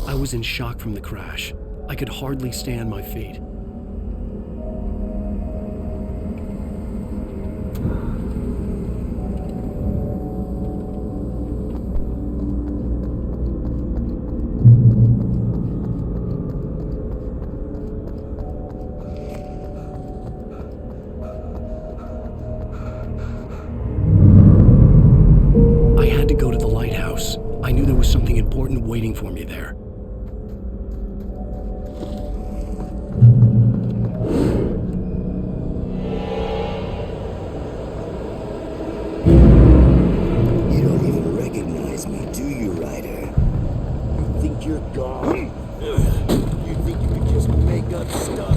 I was in shock from the crash. I could hardly stay on my feet. I had to go to the lighthouse. I knew there was something important waiting for me there. You don't even recognize me, do you, Ryder? You think you're gone? You think you can just make up stuff?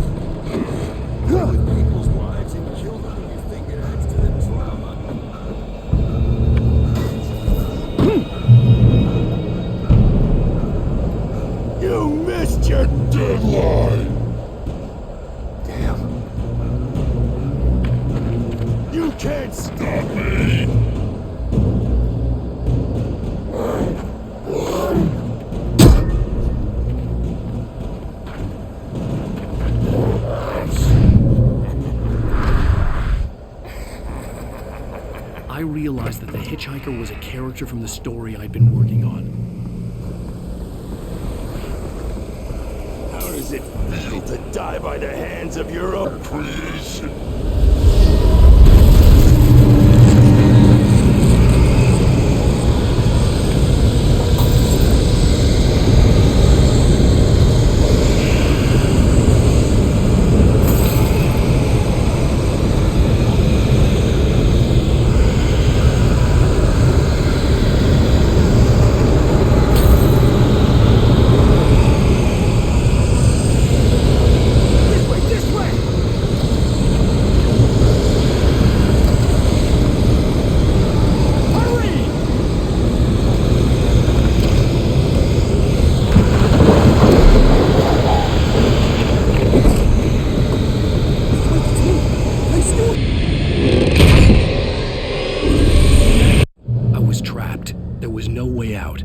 Play with people's wives and kill them when you think it adds to the drama? You missed your deadline! Damn. You can't stop me! I realized that the hitchhiker was a character from the story I'd been working on. How does it feel to die by the hands of your own creation? I was trapped. There was no way out.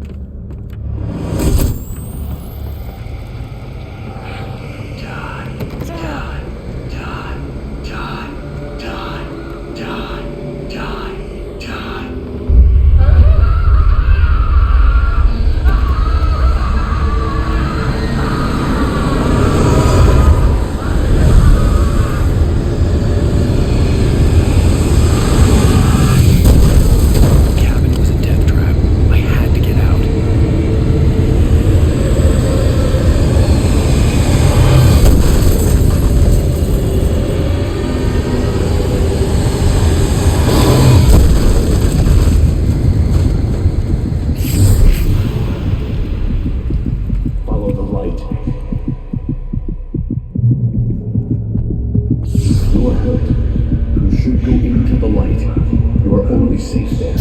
Safe there.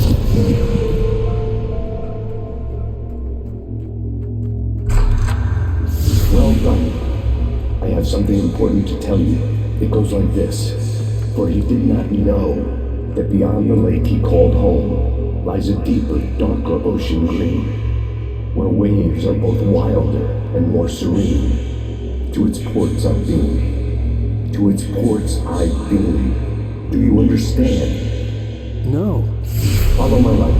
Well done. I have something important to tell you. It goes like this. For he did not know that beyond the lake he called home lies a deeper, darker ocean green, where waves are both wilder and more serene. To its ports I've been. To its ports I've been. Do you understand? No. Follow my light.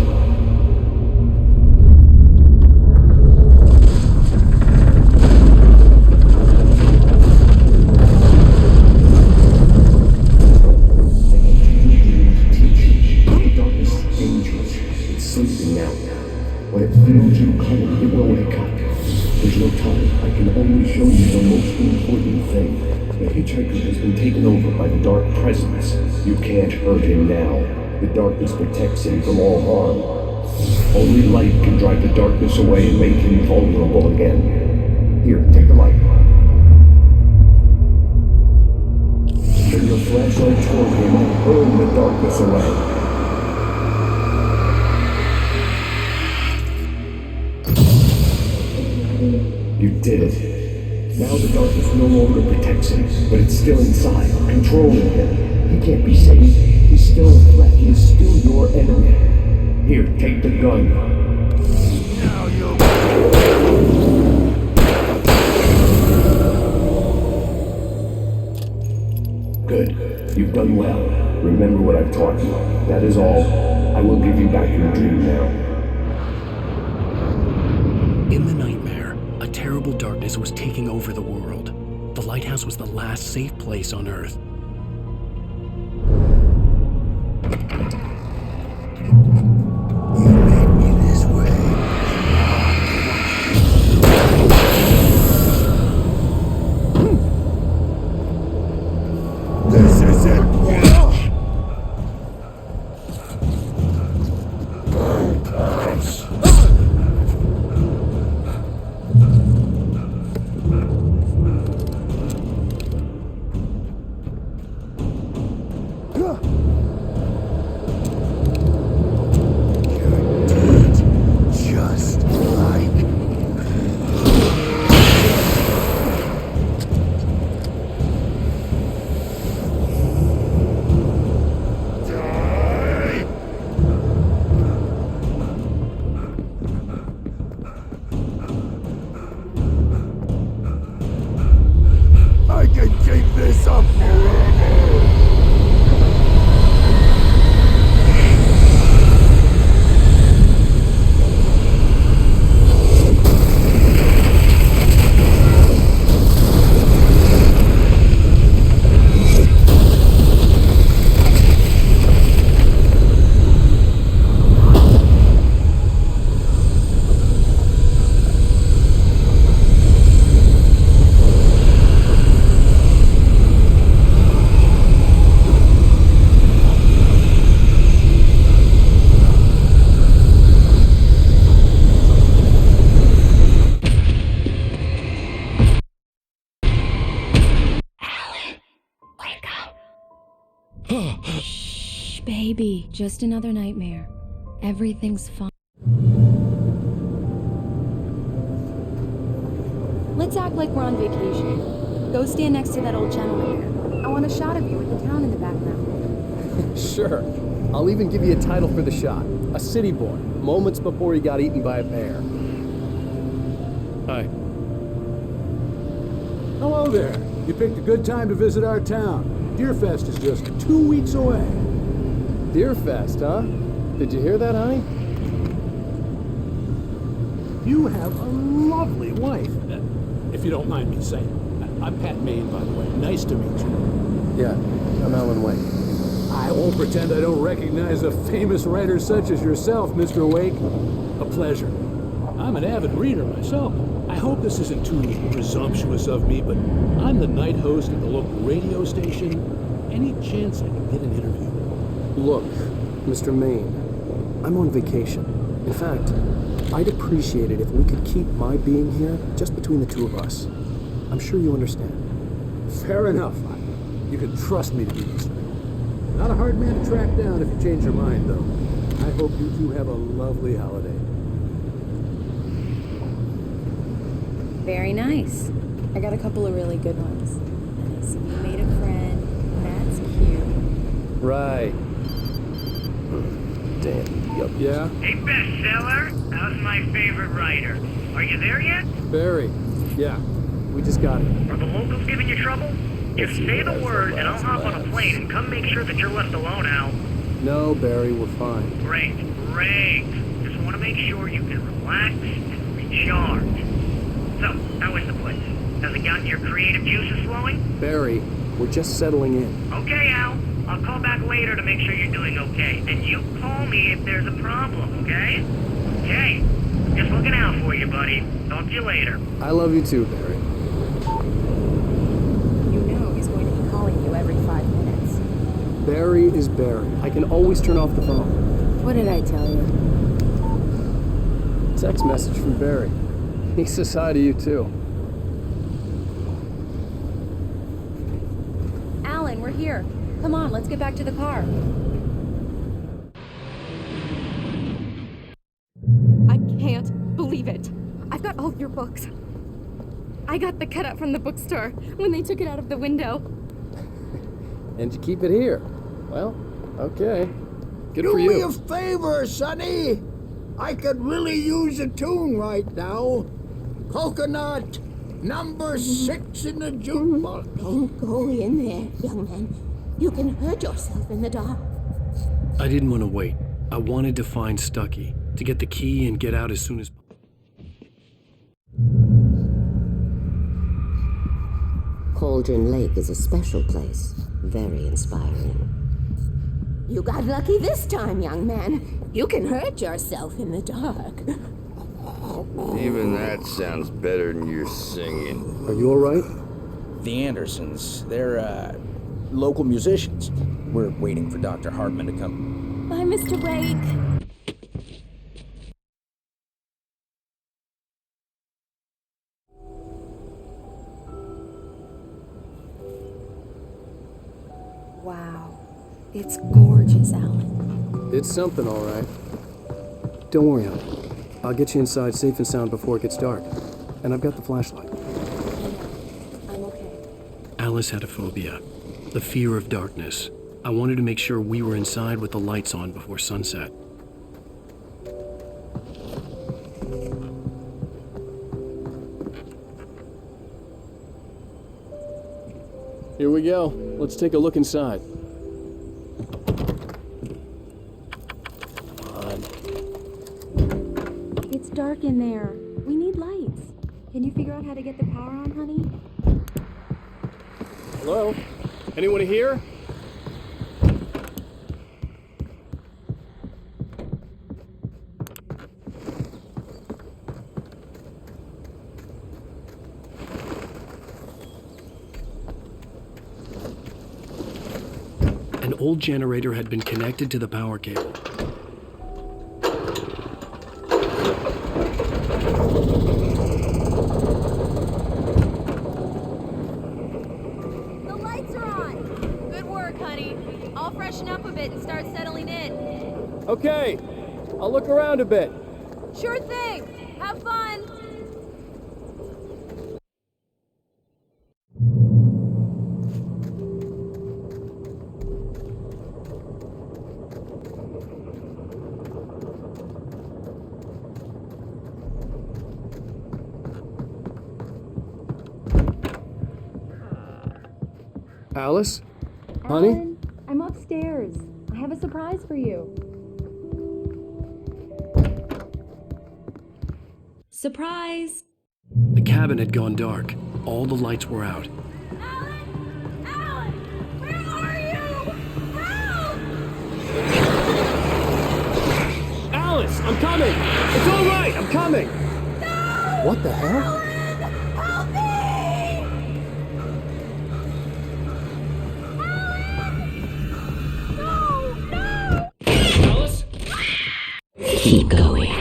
When it feels you coming, it will wake up. There's no time. I can only show you the most important thing. The hitchhiker has been taken over by the dark presence. You can't hurt him now. The darkness protects him from all harm. Only light can drive the darkness away and make him vulnerable again. Here, take the light. Turn your flashlight toward him and burn the darkness away. You did it. Now the darkness no longer protects him, but it's still inside, controlling him. He can't be saved. He's still a threat. He is still your enemy. Here, take the gun. Now you'll... Good. You've done well. Remember what I've taught you. That is all. I will give you back your dream now. In the nightmare, a terrible darkness was taking over the world. The lighthouse was the last safe place on Earth. You made me this way. This is it. Just like I can keep this up forever. Shh, baby. Just another nightmare. Everything's fine. Let's act like we're on vacation. Go stand next to that old gentleman there. I want a shot of you with the town in the background. Sure. I'll even give you a title for the shot. A city boy, moments before he got eaten by a bear. Hi. Hello there. You picked a good time to visit our town. Deerfest is just 2 weeks away. Deerfest, huh? Did you hear that, honey? You have a lovely wife. If you don't mind me saying. I'm Pat Maine, by the way. Nice to meet you. Yeah, I'm Alan Wake. I won't pretend I don't recognize a famous writer such as yourself, Mr. Wake. A pleasure. I'm an avid reader myself. I hope this isn't too presumptuous of me, but I'm the night host at the local radio station. Any chance I can get an interview? Look, Mr. Maine, I'm on vacation. In fact, I'd appreciate it if we could keep my being here just between the two of us. I'm sure you understand. Fair enough. You can trust me to be this. Not a hard man to track down if you change your mind, though. I hope you two have a lovely holiday. Very nice. I got a couple of really good ones. And I see you made a friend. That's cute. Right. Damn. Yup. Yeah? Hey, bestseller, how's my favorite writer? Are you there yet? Barry. Yeah. We just got it. Are the locals giving you trouble? Just say the word and I'll hop on a plane and come make sure that you're left alone, Al. No, Barry, we're fine. Great. Just want to make sure you can relax and recharge. So, how is the place? Has it gotten your creative juices flowing? Barry, we're just settling in. Okay, Al. I'll call back later to make sure you're doing okay. And you call me if there's a problem, okay? Okay. Just looking out for you, buddy. Talk to you later. I love you too, Barry. You know he's going to be calling you every 5 minutes. Barry is Barry. I can always turn off the phone. What did I tell you? Text message from Barry. He says hi to you too. Alan, we're here. Come on, let's get back to the car. I can't believe it. I've got all your books. I I got the cutout from the bookstore when they took it out of the window. And you keep it here. Well, okay. Good Do for you. me a favor, Sonny. I could really use a tune right now. Coconut, number 6 in the jukebox. Don't go in there, young man. You can hurt yourself in the dark. I didn't want to wait. I wanted to find Stucky, to get the key and get out as soon as possible. Cauldron Lake is a special place. Very inspiring. You got lucky this time, young man. You can hurt yourself in the dark. Even that sounds better than your singing. Are you all right? The Andersons, they're, local musicians. We're waiting for Dr. Hartman to come. Bye, Mr. Wake. Wow. It's gorgeous, Alan. It's something, all right. Don't worry, Alan. I'll get you inside safe and sound before it gets dark. And I've got the flashlight. I'm okay. Alice had a phobia, the fear of darkness. I wanted to make sure we were inside with the lights on before sunset. Here we go. Let's take a look inside. It's dark in there. We need lights. Can you figure out how to get the power on, honey? Hello? Anyone here? An old generator had been connected to the power cable. The lights are on! Good work, honey. I'll freshen up a bit and start settling in. Okay. I'll look around a bit. Sure thing! Have fun! Alice? Honey? Alan, I'm upstairs. I have a surprise for you. Surprise! The cabin had gone dark. All the lights were out. Alan! Alan! Where are you? Help! Alice, I'm coming! It's all right, I'm coming! No! What the hell? Alan! Help me! Alan! No! No! Alice? Keep going.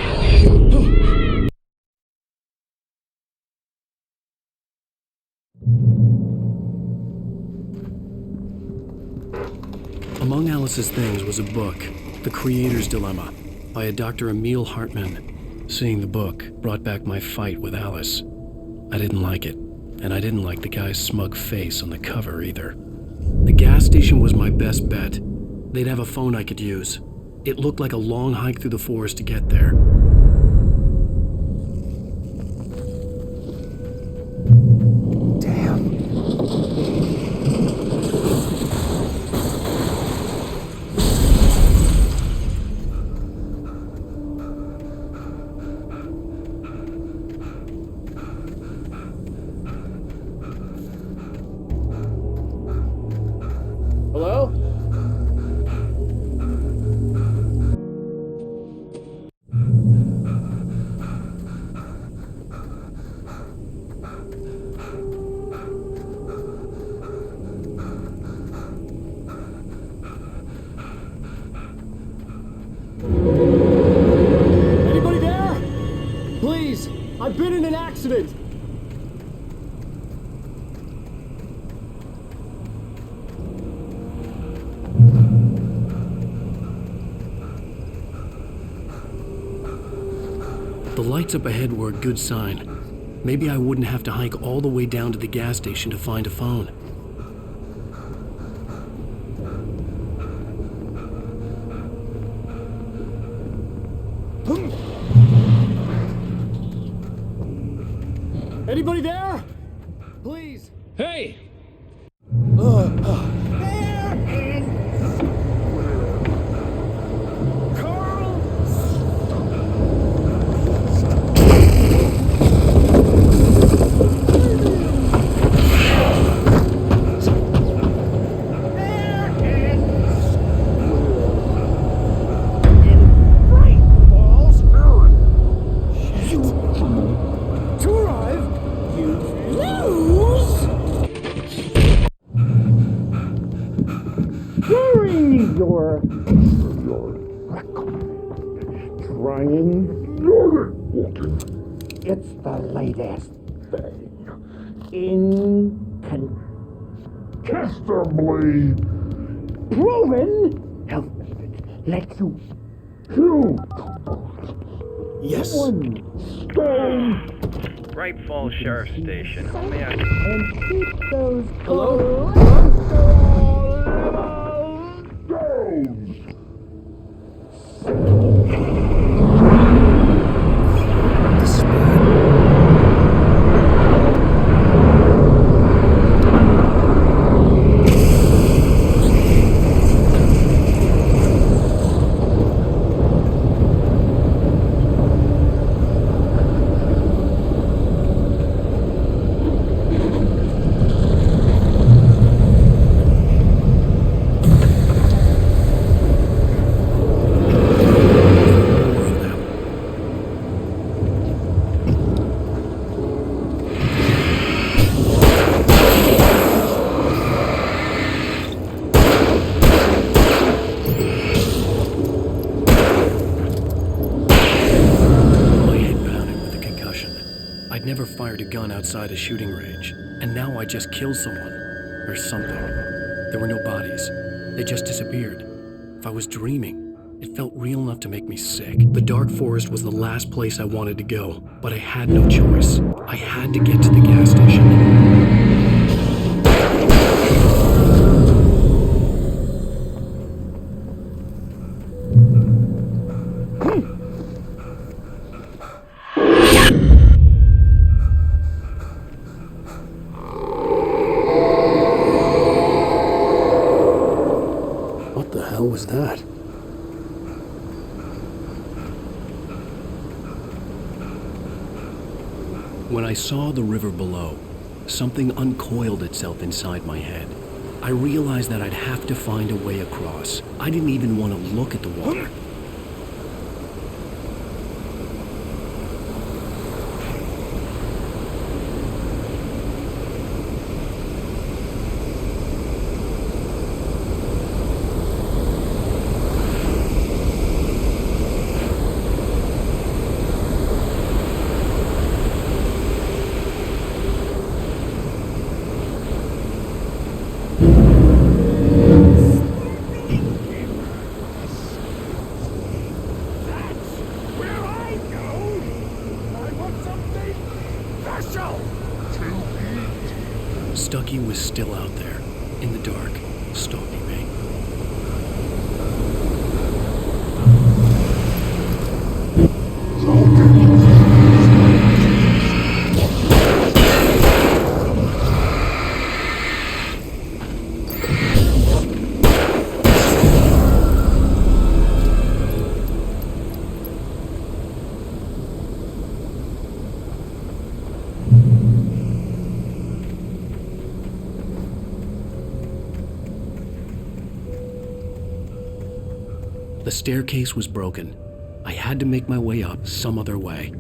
Among Alice's things was a book, The Creator's Dilemma, by a Dr. Emil Hartman. Seeing the book brought back my fight with Alice. I didn't like it, and I didn't like the guy's smug face on the cover either. The gas station was my best bet. They'd have a phone I could use. It looked like a long hike through the forest to get there. Hello? Anybody there? Please, I've been in an accident. The lights up ahead were a good sign. Maybe I wouldn't have to hike all the way down to the gas station to find a phone. Anybody there? Please. Hey! It's the latest thing. Incontestably proven health benefits let you kill Yes. one stone Bright Falls Sheriff Station. May I... and keep those Hello? stones. This is bad. I'd never fired a gun outside a shooting range, and now I just killed someone. Or something. There were no bodies. They just disappeared. If I was dreaming, it felt real enough to make me sick. The dark forest was the last place I wanted to go, but I had no choice. I had to get to the gas station. What the hell was that? When I saw the river below, something uncoiled itself inside my head. I realized that I'd have to find a way across. I didn't even want to look at the water. Stucky was still out there, in the dark, stalking me. The staircase was broken. I had to make my way up some other way.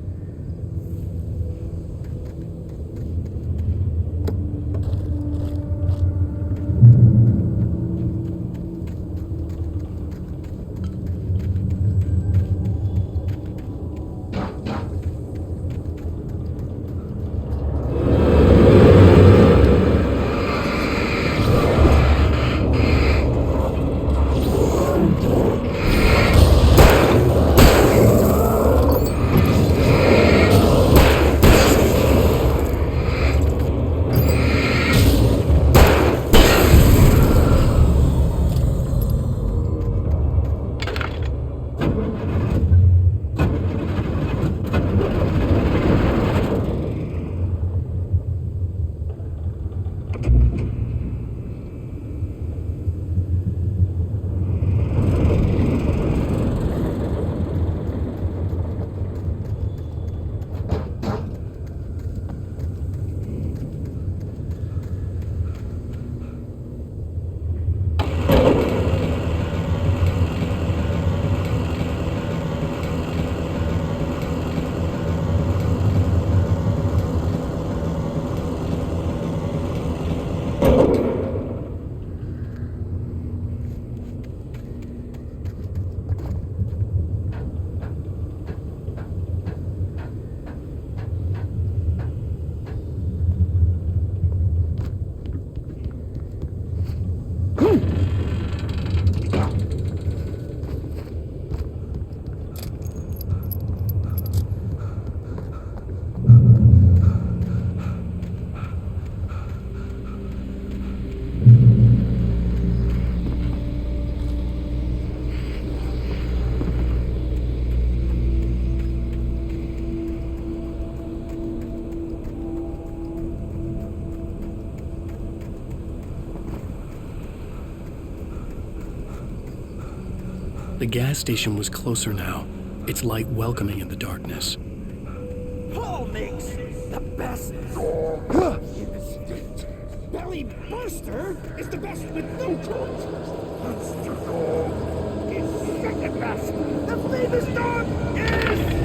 The gas station was closer now, its light welcoming in the darkness. Paul makes the best dog in the state. Belly Buster is the best with no toys. Monster Dog is second best. The famous dog is...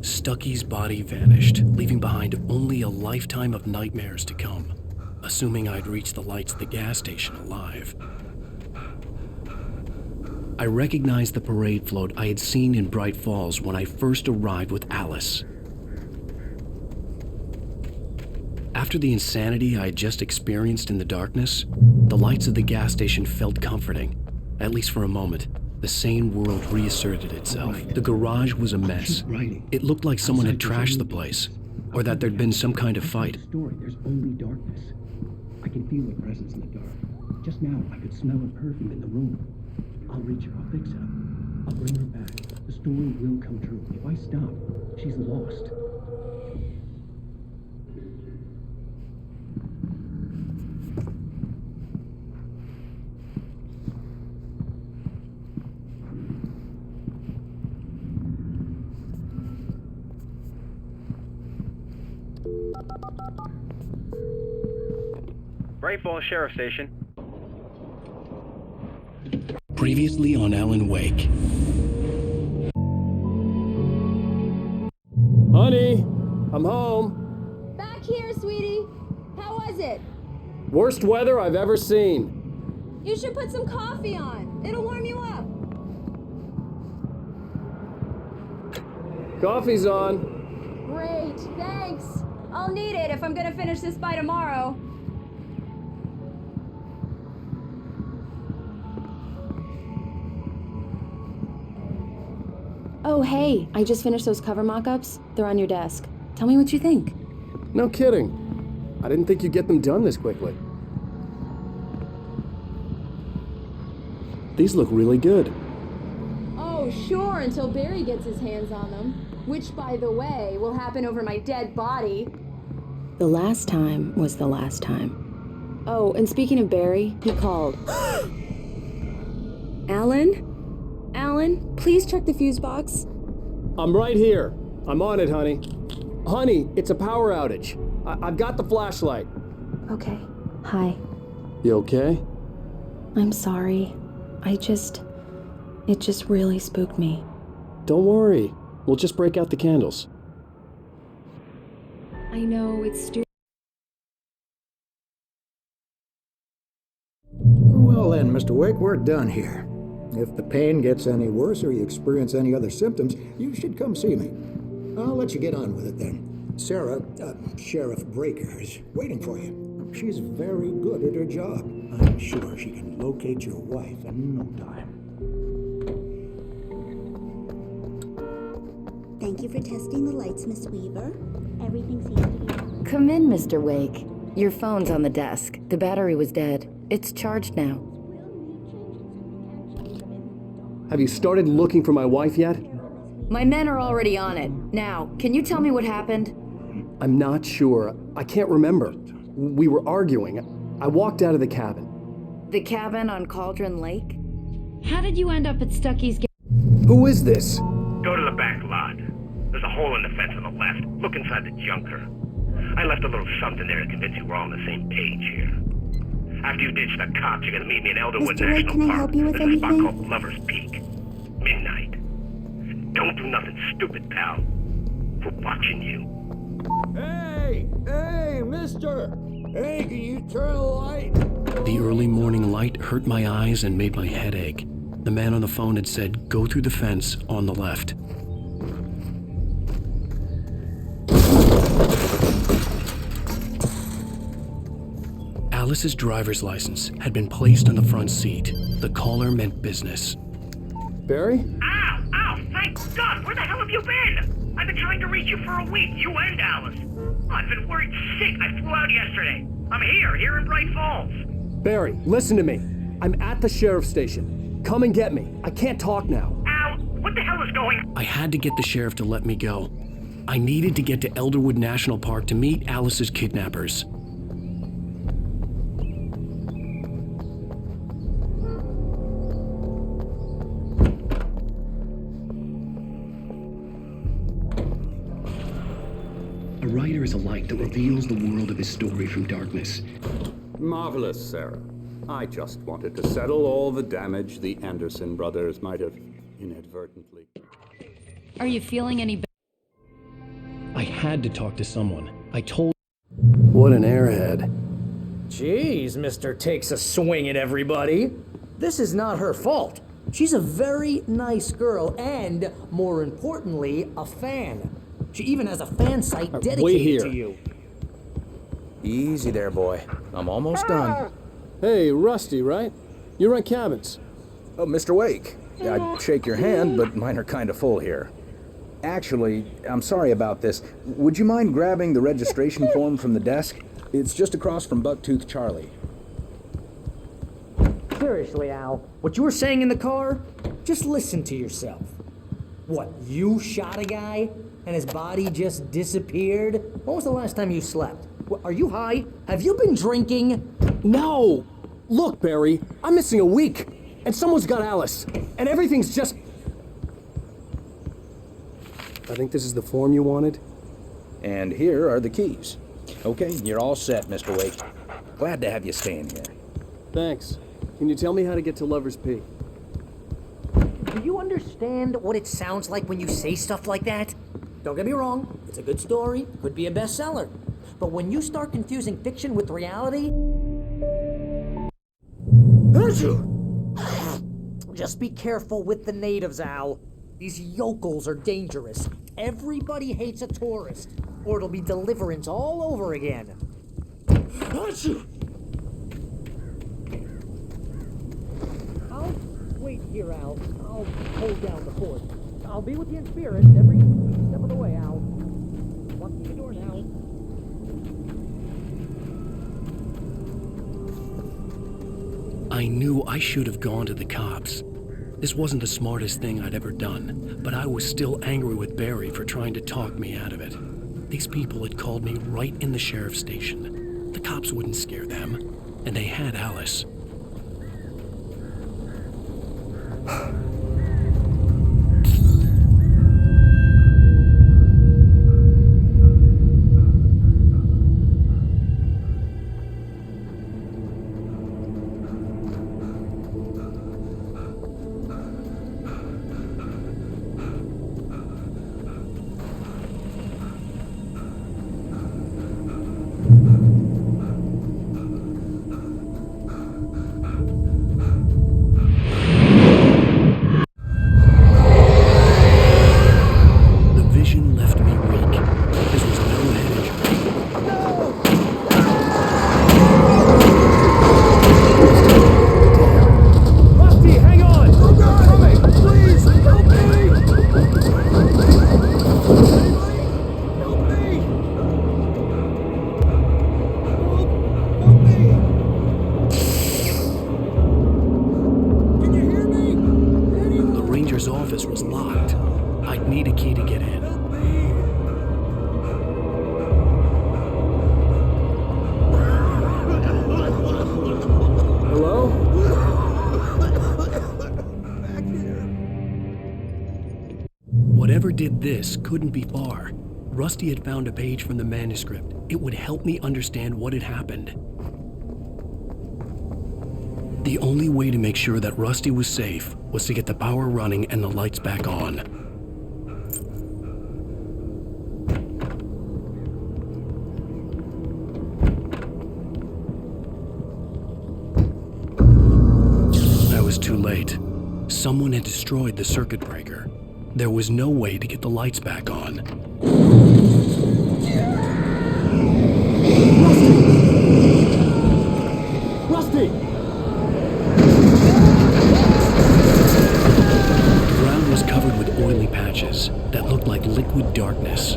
Stucky's body vanished, leaving behind only a lifetime of nightmares to come, assuming I'd reached the lights of the gas station alive. I recognized the parade float I had seen in Bright Falls when I first arrived with Alice. After the insanity I had just experienced in the darkness, the lights of the gas station felt comforting, at least for a moment. The sane world reasserted itself. The garage was a mess. It looked like someone had trashed the place, or that there'd been some kind of fight. There's only darkness. I can feel a presence in the dark. Just now, I could smell a perfume in the room. I'll reach her. I'll fix her. I'll bring her back. The story will come true. If I stop, she's lost. Bright Falls Sheriff Station. Previously on Alan Wake. Honey, I'm home. Back here, sweetie. How was it? Worst weather I've ever seen. You should put some coffee on. It'll warm you up. Coffee's on. Great, thanks. I'll need it if I'm gonna finish this by tomorrow. Oh, hey, I just finished those cover mock-ups. They're on your desk. Tell me what you think. No kidding. I didn't think you'd get them done this quickly. These look really good. Oh, sure, until Barry gets his hands on them. Which, by the way, will happen over my dead body. The last time was the last time. Oh, and speaking of Barry, he called. Alan? Alan, please check the fuse box. I'm right here. I'm on it, honey. Honey, it's a power outage. I've got the flashlight. Okay. Hi. You okay? I'm sorry. It just really spooked me. Don't worry. We'll just break out the candles. I know, it's stupid. Well then, Mr. Wake, we're done here. If the pain gets any worse or you experience any other symptoms, you should come see me. I'll let you get on with it then. Sarah, Sheriff Breaker, is waiting for you. She's very good at her job. I'm sure she can locate your wife in no time. Thank you for testing the lights, Miss Weaver. Everything seems to be fine. Come in, Mr. Wake. Your phone's on the desk. The battery was dead. It's charged now. Have you started looking for my wife yet? My men are already on it. Now, can you tell me what happened? I'm not sure. I can't remember. We were arguing. I walked out of the cabin. The cabin on Cauldron Lake? How did you end up at Stucky's? Who is this? Go to the back lot. There's a hole in the fence on the left. Look inside the junker. I left a little something there to convince you we're all on the same page here. After you ditch the cops, you're gonna meet me in Elderwood Mr. Wake, National can I Park. help you with There's a spot anything? called Lover's Peak. Midnight. Don't do nothing stupid, pal. We're watching you. Hey, mister! Hey, can you turn the light? The early morning light hurt my eyes and made my head ache. The man on the phone had said, go through the fence on the left. Alice's driver's license had been placed on the front seat. The caller meant business. Barry? Ow! Ow! Thank God! Where the hell have you been? I've been trying to reach you for a week, you and Alice. I've been worried sick. I flew out yesterday. I'm here in Bright Falls. Barry, listen to me. I'm at the sheriff's station. Come and get me. I can't talk now. Ow! What the hell is going on? I had to get the sheriff to let me go. I needed to get to Elderwood National Park to meet Alice's kidnappers. A writer is a light that reveals the world of his story from darkness. Marvelous, Sarah. I just wanted to settle all the damage the Anderson brothers might have inadvertently. Are you feeling any better? I had to talk to someone. I told... What an airhead. Jeez, Mr. Takes a swing at everybody. This is not her fault. She's a very nice girl and, more importantly, a fan. She even has a fan site dedicated to you. Easy there, boy. I'm almost done. Hey, Rusty, right? You rent cabins. Oh, Mr. Wake. I'd shake your hand, but mine are kind of full here. Actually, I'm sorry about this. Would you mind grabbing the registration form from the desk? It's just across from Bucktooth Charlie. Seriously, Al, what you were saying in the car? Just listen to yourself. What, you shot a guy and his body just disappeared? When was the last time you slept? Are you high? Have you been drinking? No! Look, Barry, I'm missing a week, and someone's got Alice, and everything's just... I think this is the form you wanted. And here are the keys. Okay, you're all set, Mr. Wake. Glad to have you staying here. Thanks. Can you tell me how to get to Lover's Peak? Do you understand what it sounds like when you say stuff like that? Don't get me wrong, it's a good story, could be a bestseller. But when you start confusing fiction with reality... Just be careful with the natives, Al. These yokels are dangerous. Everybody hates a tourist, or it'll be Deliverance all over again. I'll wait here, Al. I'll hold down the fort. I'll be with you in spirit every step of the way, Al. Walk through the door now. I knew I should have gone to the cops. This wasn't the smartest thing I'd ever done, but I was still angry with Barry for trying to talk me out of it. These people had called me right in the sheriff's station. The cops wouldn't scare them, and they had Alice. Office was locked. I'd need a key to get in. Hello? Back here. Whatever did this couldn't be far. Rusty had found a page from the manuscript. It would help me understand what had happened. The only way to make sure that Rusty was safe was to get the power running and the lights back on. I was too late. Someone had destroyed the circuit breaker. There was no way to get the lights back on. Rusty! The ground was covered with oily patches that looked like liquid darkness.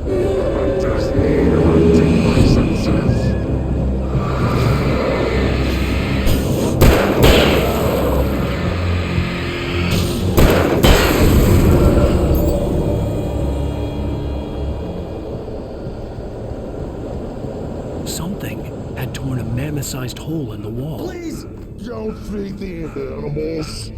Something had torn a mammoth-sized hole in the wall. Please don't feed the animals.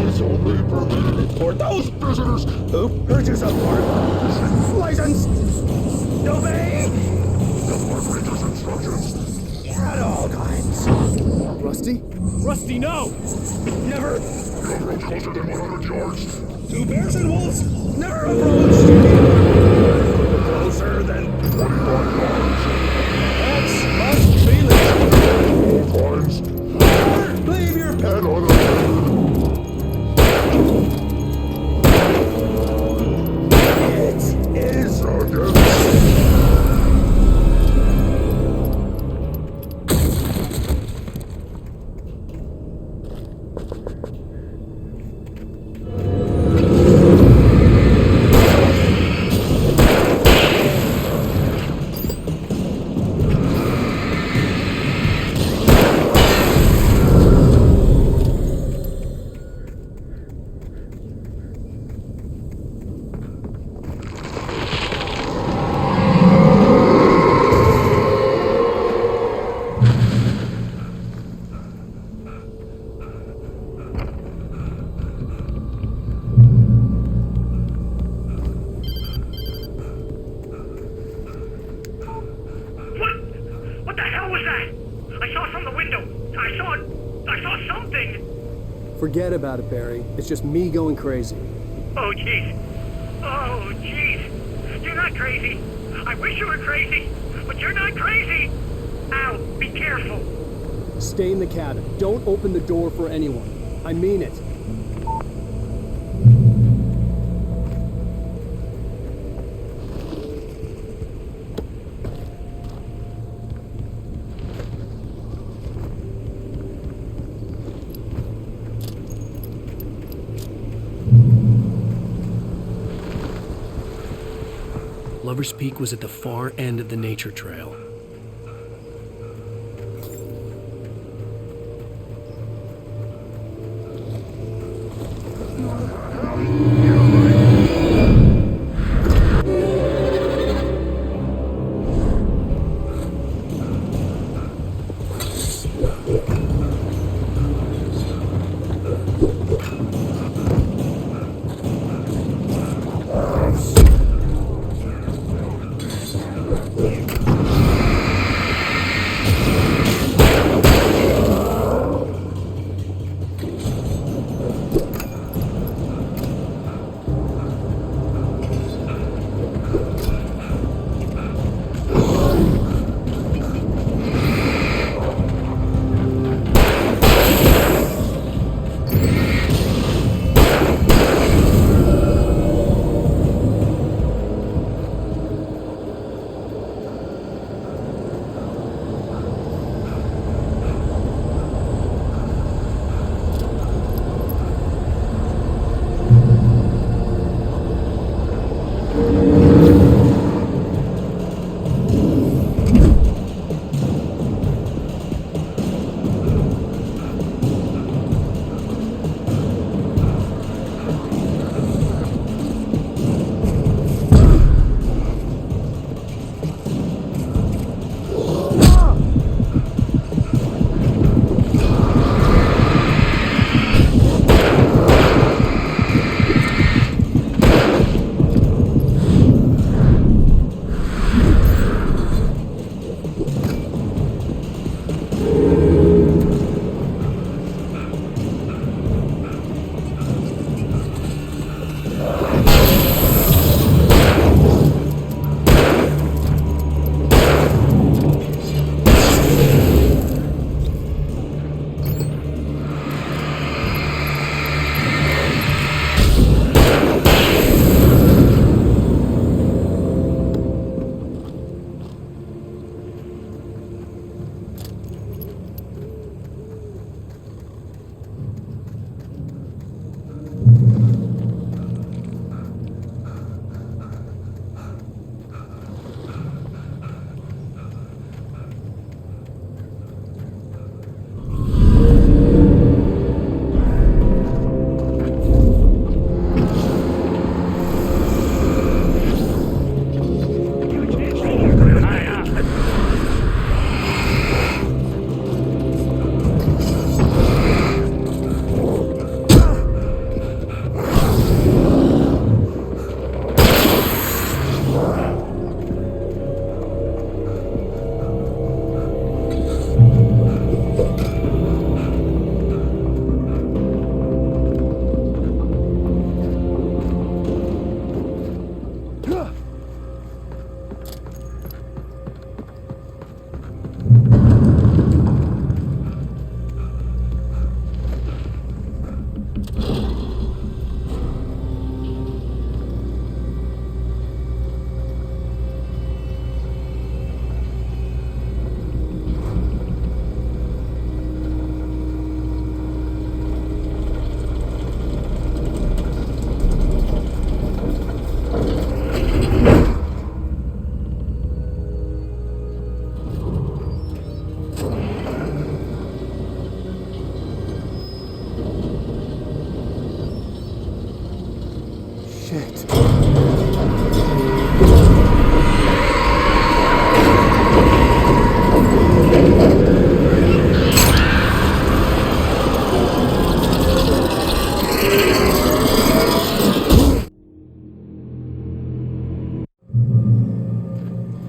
It's only permitted for those visitors who purchase a park license. Obey the park ranger's instructions at all times. Rusty? Rusty, no! Never! Don't approach closer than 100 yards. Two bears and wolves never approach! Closer than 25 yards. That's must be legal. Times. Leave your pet on the It is against. What the hell was that? I saw from the window. I saw something. Forget about it, Barry. It's just me going crazy. Oh, jeez. Oh, jeez. You're not crazy. I wish you were crazy, but you're not crazy. Al, be careful. Stay in the cabin. Don't open the door for anyone. I mean it. Lover's Peak was at the far end of the nature trail.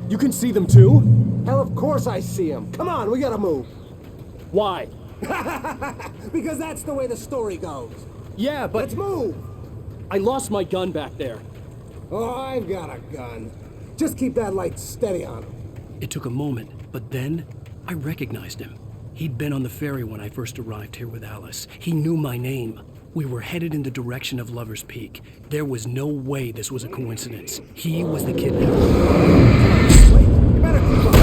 You can see them too? Hell, of course I see them. Come on, we gotta move. Why? Because that's the way the story goes. Yeah, but... Let's move! I lost my gun back there. Oh, I've got a gun. Just keep that light steady on him. It took a moment, but then I recognized him. He'd been on the ferry when I first arrived here with Alice. He knew my name. We were headed in the direction of Lover's Peak. There was no way this was a coincidence. He was the kidnapper. You better keep up.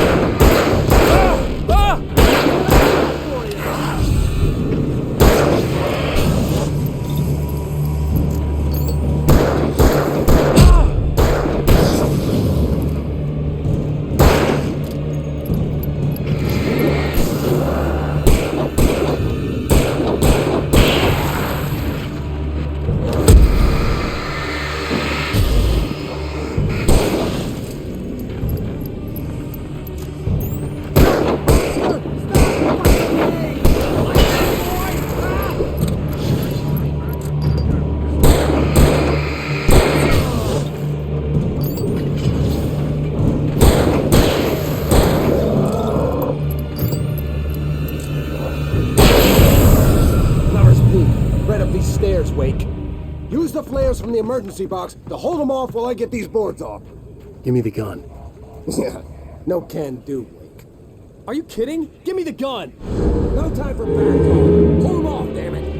Wake. Use the flares from the emergency box to hold them off while I get these boards off. Give me the gun. Yeah, no can do, Wake. Are you kidding? Give me the gun! No time for back talk. Hold them off, damn it.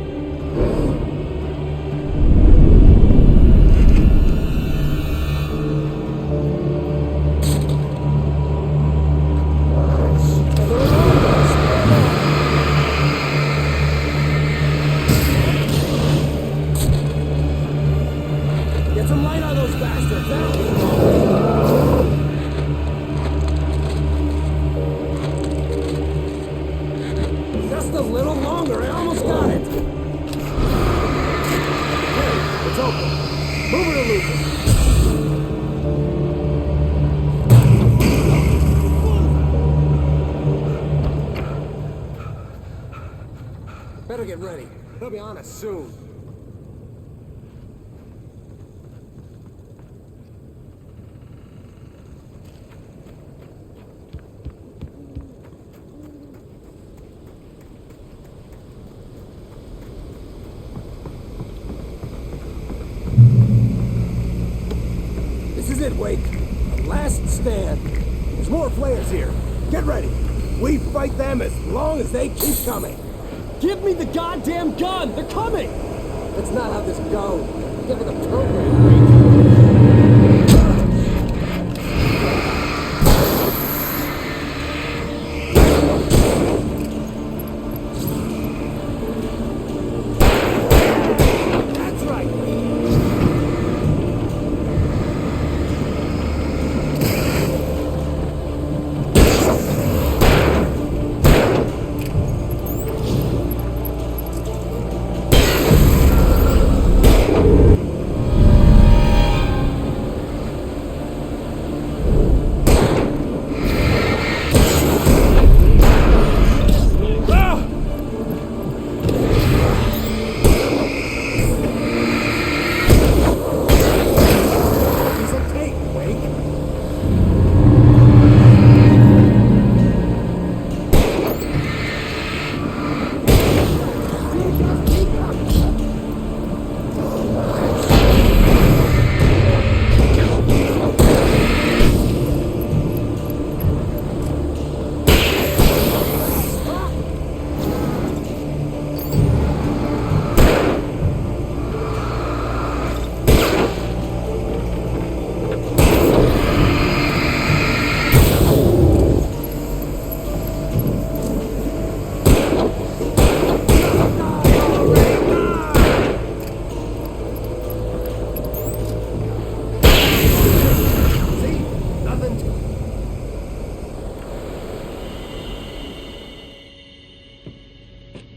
Better get ready. They'll be on us soon. This is it, Wake. The last stand. There's more flares here. Get ready. We fight them as long as they keep coming. Give me the goddamn gun! They're coming! That's not how this goes. Give it a program, Wake.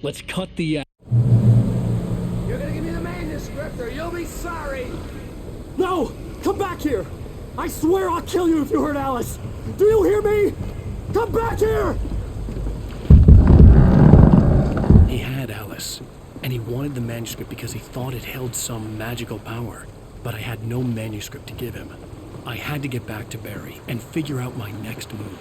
Let's cut the... You're gonna give me the manuscript or you'll be sorry! No! Come back here! I swear I'll kill you if you hurt Alice! Do you hear me? Come back here! He had Alice, and he wanted the manuscript because he thought it held some magical power. But I had no manuscript to give him. I had to get back to Barry and figure out my next move.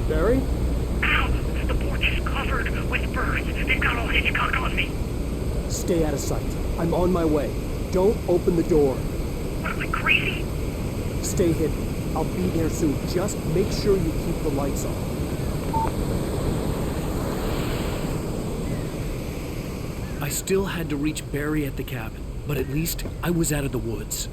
Barry? Ow! The porch is covered with birds. They've got all Hitchcock on me. Stay out of sight. I'm on my way. Don't open the door. What am I, crazy? Stay hidden. I'll be there soon. Just make sure you keep the lights on. I still had to reach Barry at the cabin, but at least I was out of the woods.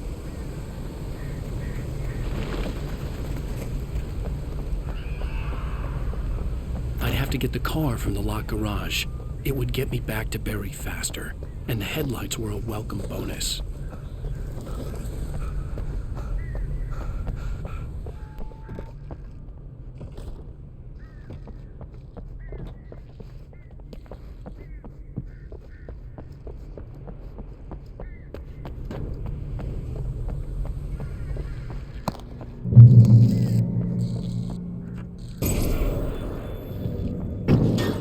I'd have to get the car from the locked garage. It would get me back to Barry faster, and the headlights were a welcome bonus.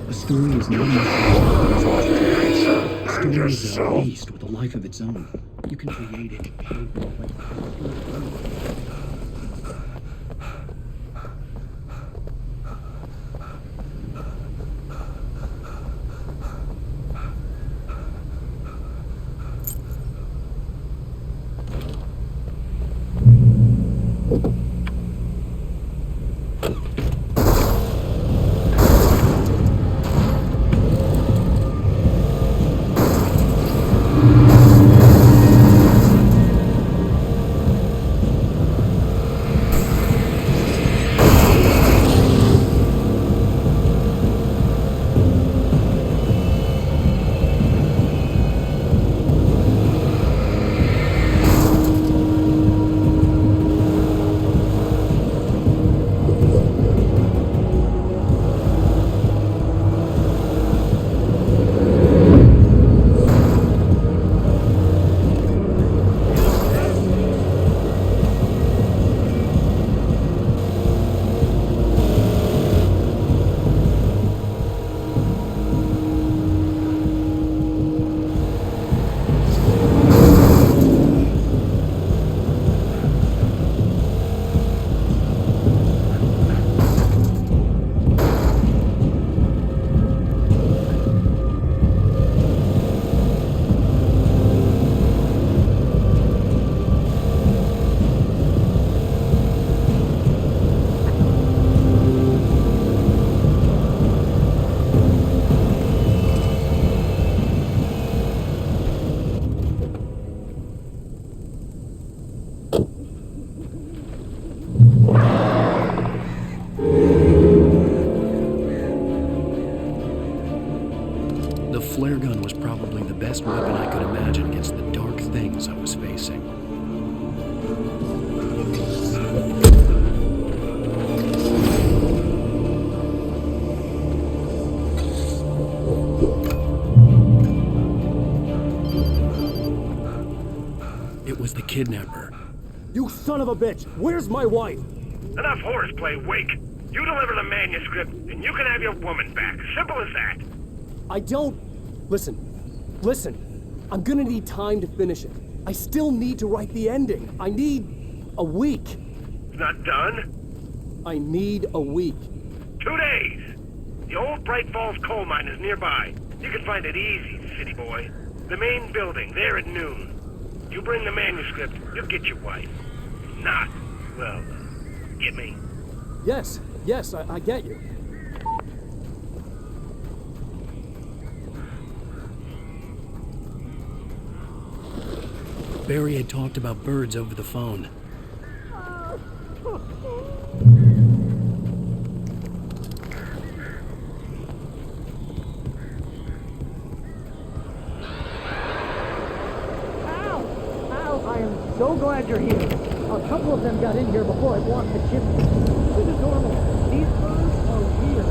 A story is not enough. A story is a beast with a life of its own. You can create it. The flare gun was probably the best weapon I could imagine against the dark things I was facing. It was the kidnapper. You son of a bitch! Where's my wife? Enough horseplay, Wake. You deliver the manuscript, and you can have your woman back. Simple as that. I don't... Listen. I'm gonna need time to finish it. I still need to write the ending. I need a week. It's not done? I need a week. 2 days. The old Bright Falls coal mine is nearby. You can find it easy, city boy. The main building, there at noon. You bring the manuscript, you'll get your wife. Not, well, get me? Yes, Yes, I get you. Barry had talked about birds over the phone. Al, I am so glad you're here. A couple of them got in here before I blocked the chimney. This is normal. These birds are weird.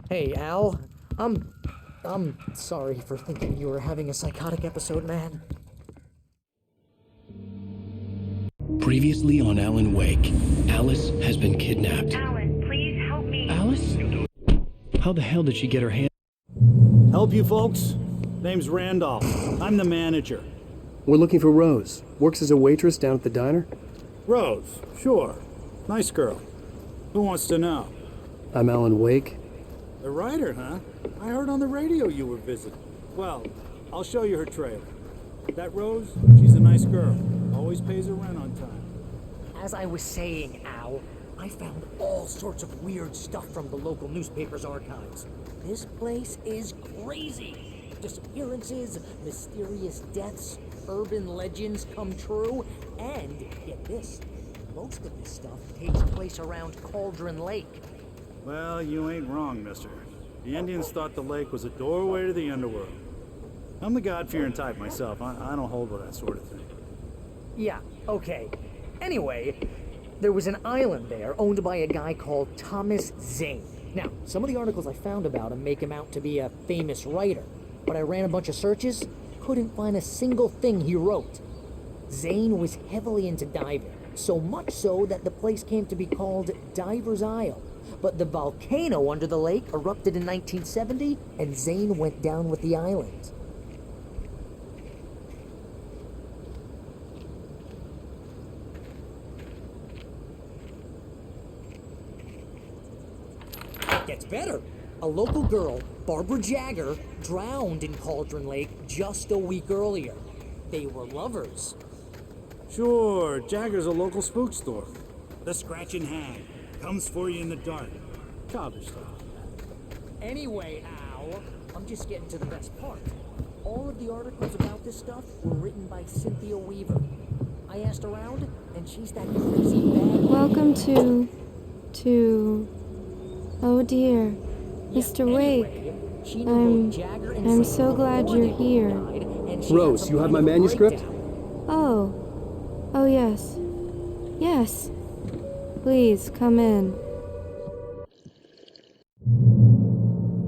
Hey, Al. I'm sorry for thinking you were having a psychotic episode, man. Previously on Alan Wake, Alice has been kidnapped. Alan, please help me. Alice? How the hell did she get her hand? Help you folks? Name's Randolph. I'm the manager. We're looking for Rose. Works as a waitress down at the diner. Rose, sure. Nice girl. Who wants to know? I'm Alan Wake. The writer, huh? I heard on the radio you were visiting. Well, I'll show you her trailer. That Rose, she's a nice girl. Always pays her rent on time. As I was saying, Al, I found all sorts of weird stuff from the local newspaper's archives. This place is crazy. Disappearances, mysterious deaths, urban legends come true, and get this, most of this stuff takes place around Cauldron Lake. Well, you ain't wrong, mister. The Indians thought the lake was a doorway to the underworld. I'm the God-fearing type myself. I don't hold with that sort of thing. Yeah, okay. Anyway, there was an island there owned by a guy called Thomas Zane. Now, some of the articles I found about him make him out to be a famous writer, but I ran a bunch of searches, couldn't find a single thing he wrote. Zane was heavily into diving, so much so that the place came to be called Diver's Isle. But the volcano under the lake erupted in 1970, and Zane went down with the island. It gets better. A local girl, Barbara Jagger, drowned in Cauldron Lake just a week earlier. They were lovers. Sure, Jagger's a local spook store. The Scratching Hag comes for you in the dark. Childish stuff. Anyway, Al, I'm just getting to the best part. All of the articles about this stuff were written by Cynthia Weaver. I asked around, and she's that crazy bad... Welcome to... Oh dear. Mr. Wake. I'm so glad you're here. Rose, you have my manuscript? Oh, yes. Yes. Please, come in.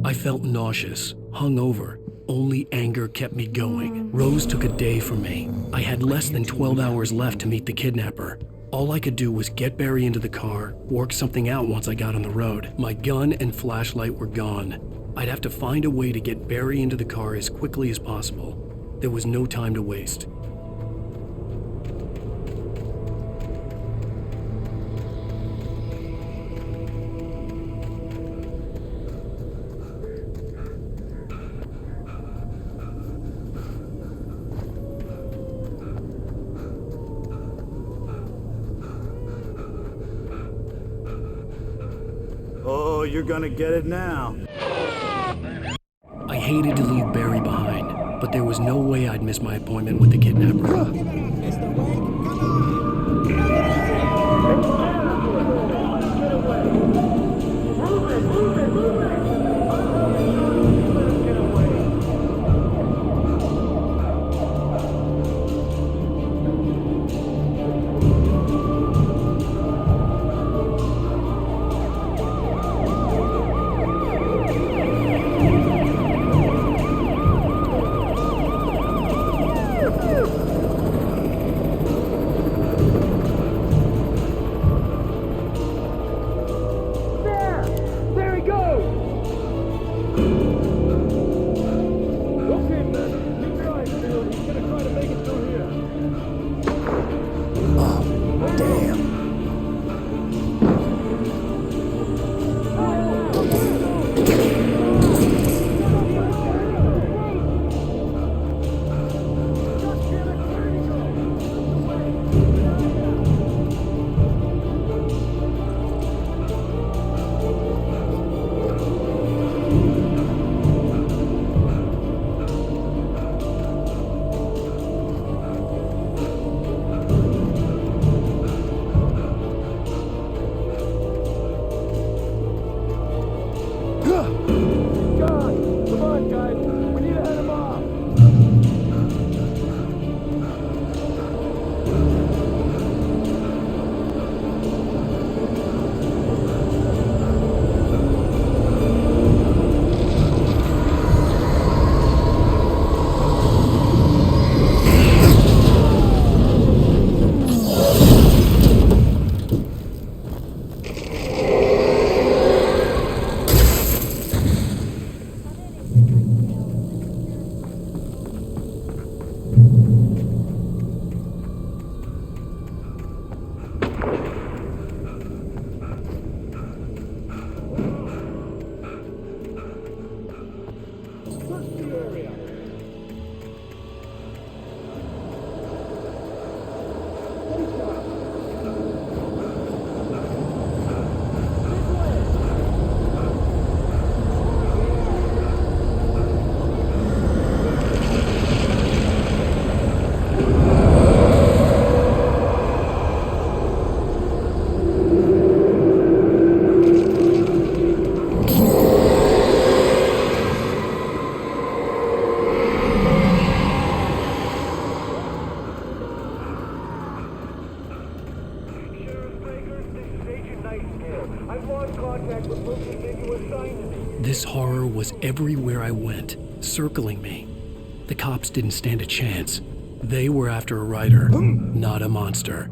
I felt nauseous, hungover. Only anger kept me going. Rose took a day from me. I had less than 12 hours left to meet the kidnapper. All I could do was get Barry into the car, work something out once I got on the road. My gun and flashlight were gone. I'd have to find a way to get Barry into the car as quickly as possible. There was no time to waste. you're gonna get it now. I hated to leave Barry behind, but there was no way I'd miss my appointment with the kidnapper. This horror was everywhere I went, circling me. The cops didn't stand a chance. They were after a writer, not a monster.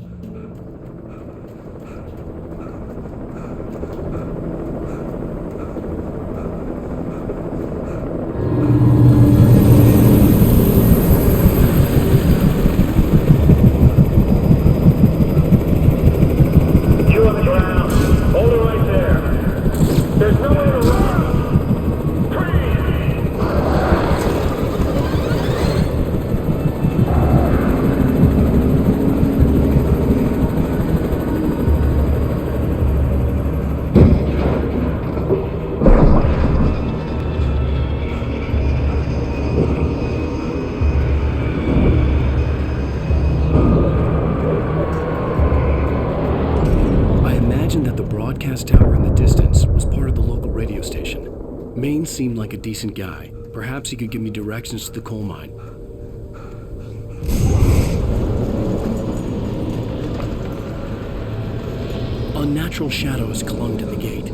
Tower in the distance was part of the local radio station. Maine seemed like a decent guy. Perhaps he could give me directions to the coal mine. Unnatural shadows clung to the gate.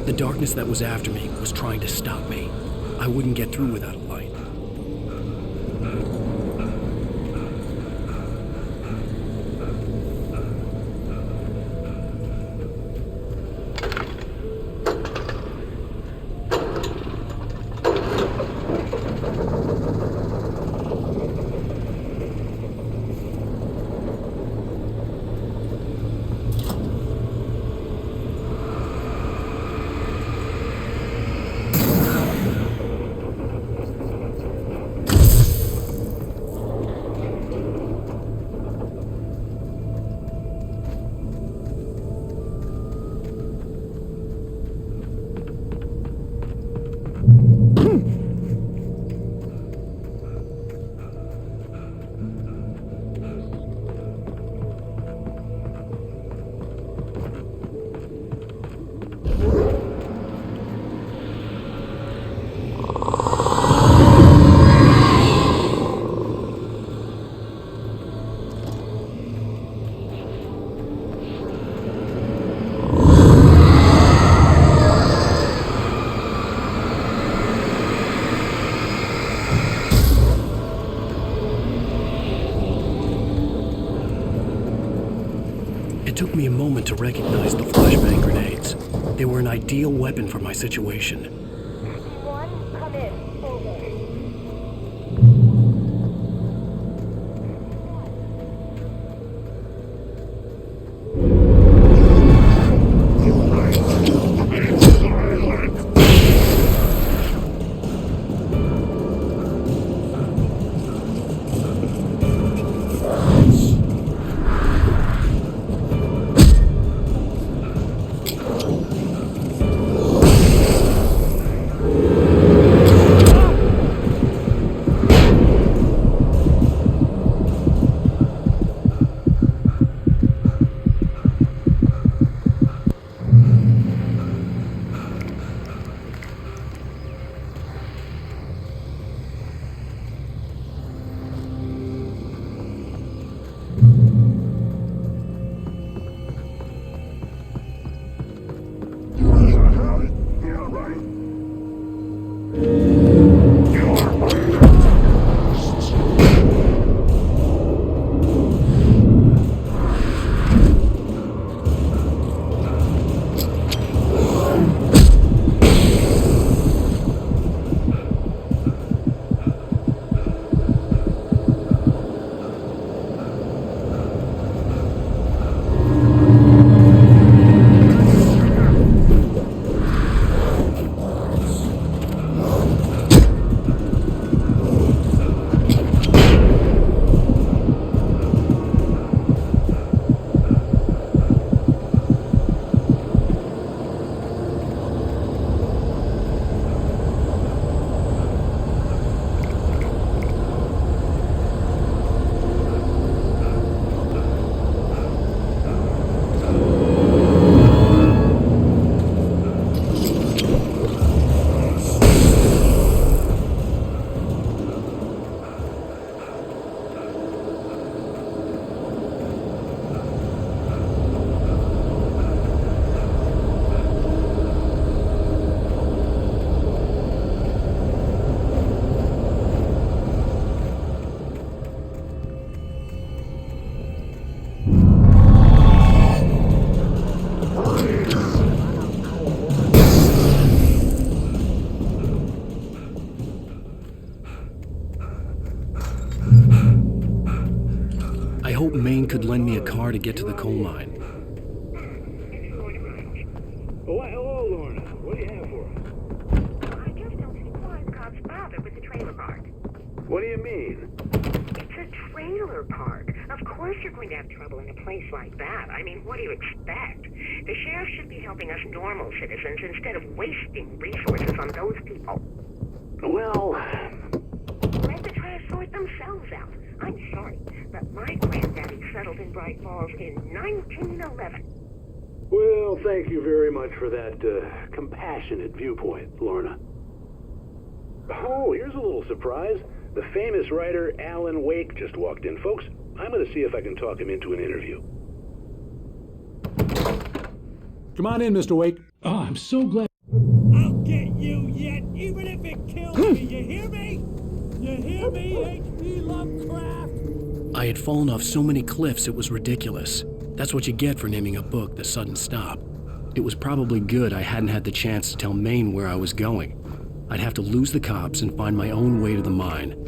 The darkness that was after me was trying to stop me. I wouldn't get through without a light. It took me a moment to recognize the flashbang grenades. They were an ideal weapon for my situation. Come in. Over. I hope Maine could lend me a car to get to the coal mine. Oh, hello, Lorna. What do you have for us? I just don't see why the cops bother with the trailer park. What do you mean? It's a trailer park. Of course you're going to have trouble in a place like that. I mean, what do you expect? The sheriff should be helping us normal citizens instead of wasting resources on those people. Well... Let the trash sort themselves out. I'm sorry, but my granddaddy settled in Bright Falls in 1911. Well, thank you very much for that compassionate viewpoint, Lorna. Oh, here's a little surprise. The famous writer Alan Wake just walked in. Folks, I'm going to see if I can talk him into an interview. Come on in, Mr. Wake. Oh, I'm so glad. I'll get you yet, even if it kills me. You hear me? You hear me, H.P. Lovecraft? I had fallen off so many cliffs it was ridiculous. That's what you get for naming a book The Sudden Stop. It was probably good I hadn't had the chance to tell Maine where I was going. I'd have to lose the cops and find my own way to the mine.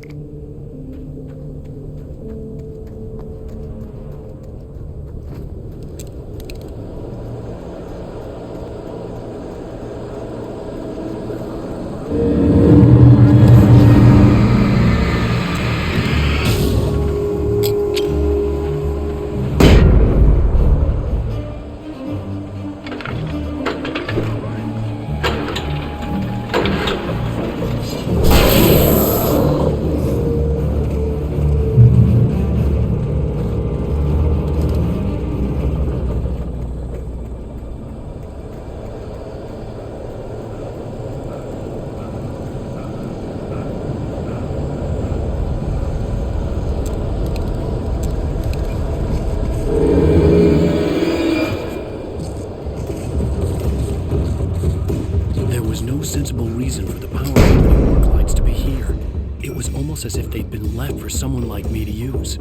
Sensible reason for the power company work lights to be here. It was almost as if they'd been left for someone like me to use.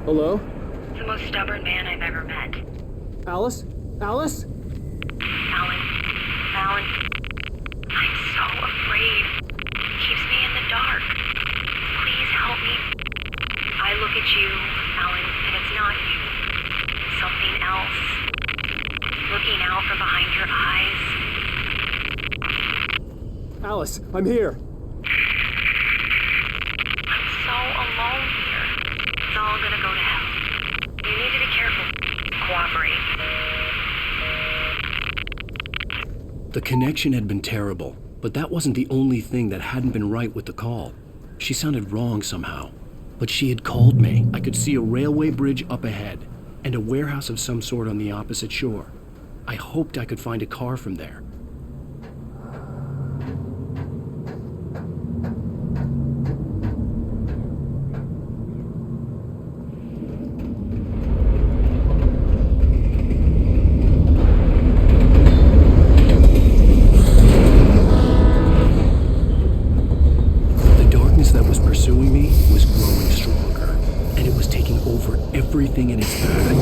Hello? The most stubborn man I've ever met. Alice? Alice? Alan. Alan. I'm so afraid. It keeps me in the dark. Please help me. I look at you, Alan, and it's not you. Something else. Looking out from behind your eyes. Alice, I'm here. I'm so alone here. It's all gonna go to hell. You need to be careful. Cooperate. The connection had been terrible, but that wasn't the only thing that hadn't been right with the call. She sounded wrong somehow. But she had called me. I could see a railway bridge up ahead, and a warehouse of some sort on the opposite shore. I hoped I could find a car from there. That was pursuing me was growing stronger, and it was taking over everything in its path.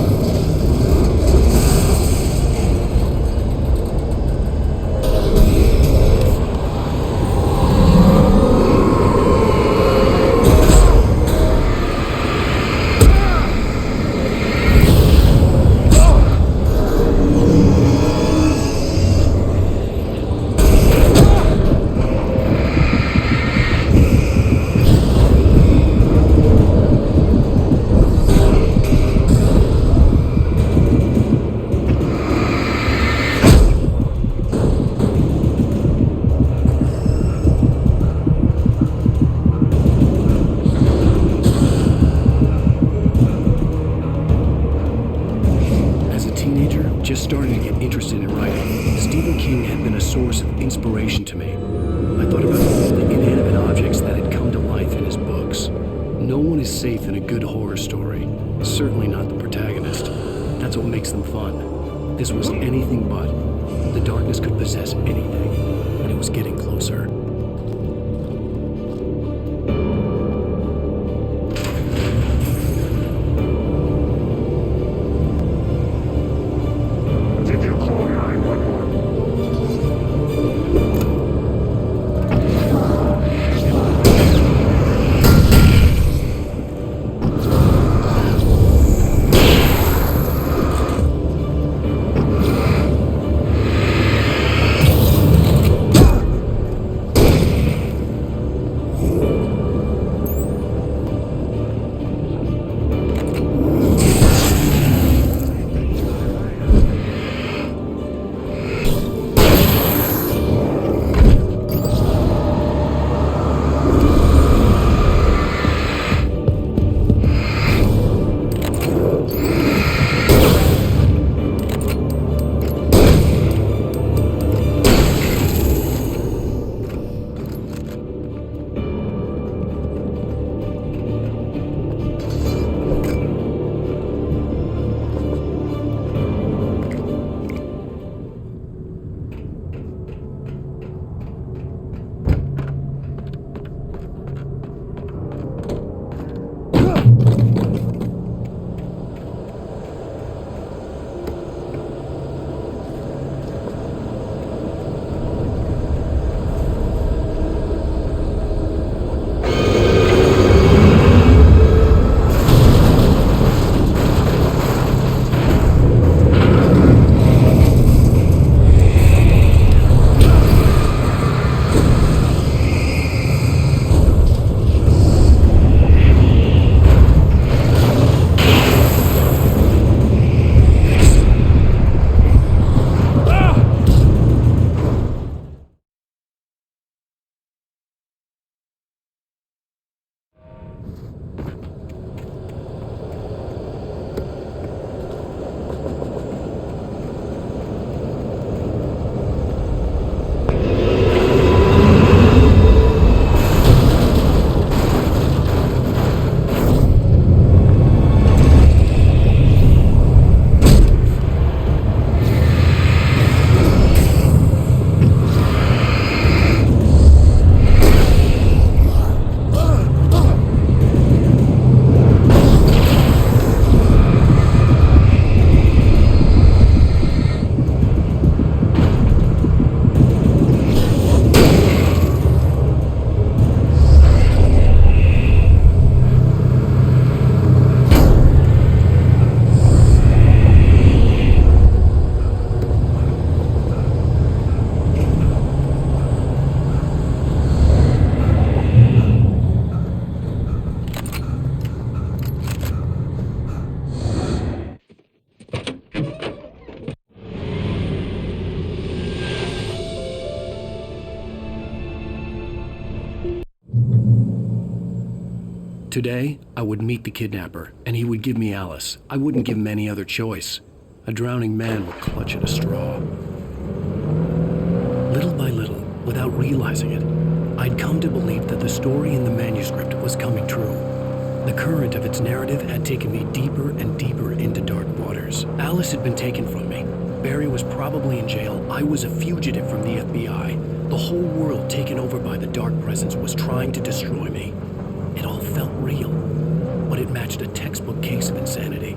Just starting to get interested in writing, Stephen King had been a source of inspiration to me. I thought about all the inanimate objects that had come to life in his books. No one is safe in a good horror story. Certainly not the protagonist. That's what makes them fun. This was anything but. The darkness could possess anything, and it was getting closer. Today, I would meet the kidnapper, and he would give me Alice. I wouldn't give him any other choice. A drowning man would clutch at a straw. Little by little, without realizing it, I'd come to believe that the story in the manuscript was coming true. The current of its narrative had taken me deeper and deeper into dark waters. Alice had been taken from me. Barry was probably in jail. I was a fugitive from the FBI. The whole world taken over by the dark presence was trying to destroy me. It all felt real, but it matched a textbook case of insanity.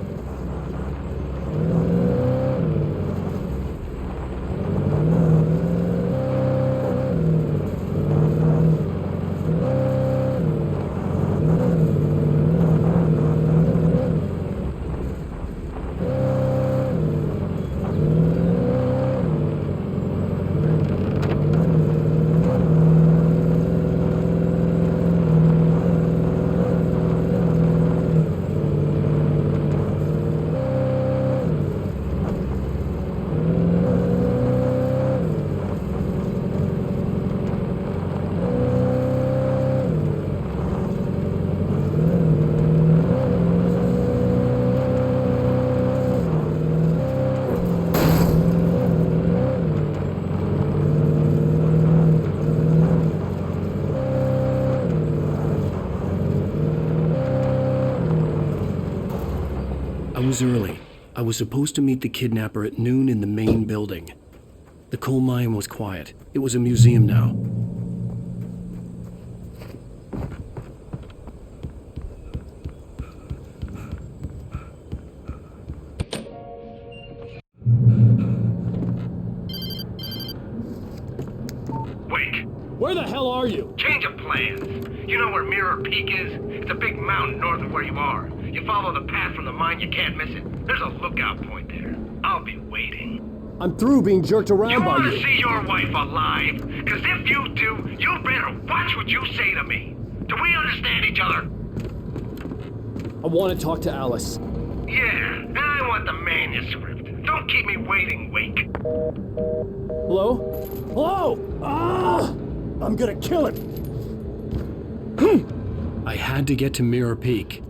I was early. I was supposed to meet the kidnapper at noon in the main building. The coal mine was quiet. It was a museum now. Wake! Where the hell are you? Change of plans. You know where Mirror Peak is? It's a big mountain north of where you are. You follow the path from the mine, you can't miss it. There's a lookout point there. I'll be waiting. I'm through being jerked around You by want you. to see your wife alive? Because if you do, you better watch what you say to me. Do we understand each other? I want to talk to Alice. Yeah, and I want the manuscript. Don't keep me waiting, Wake. Hello? Hello? Ah! I'm gonna kill him. I had to get to Mirror Peak.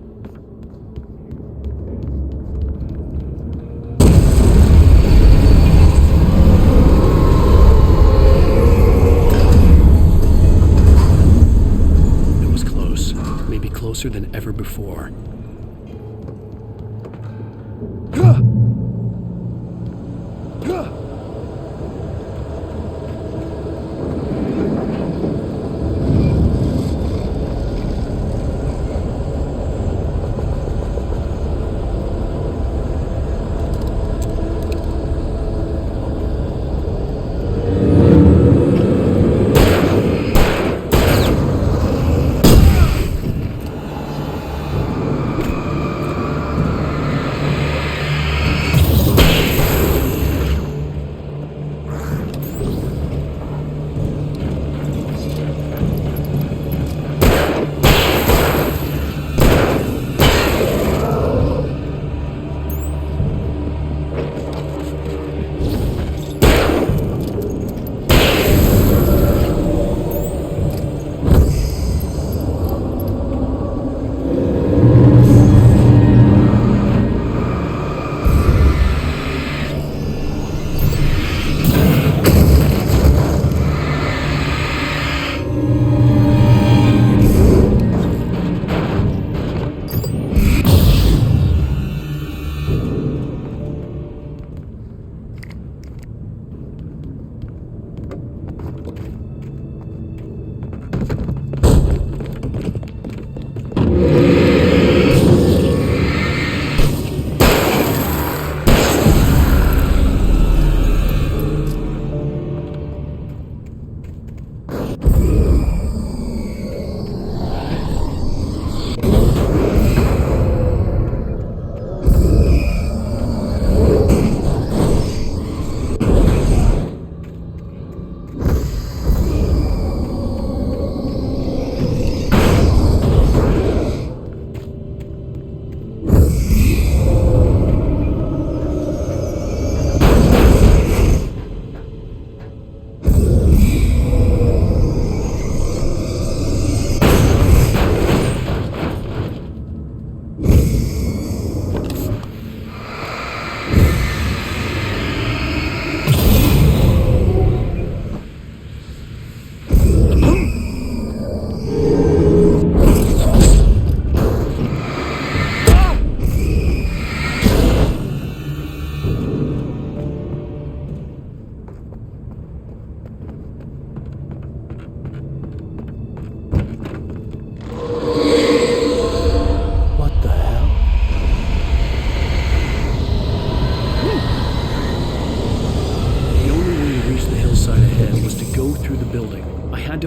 It was close, maybe closer than ever before.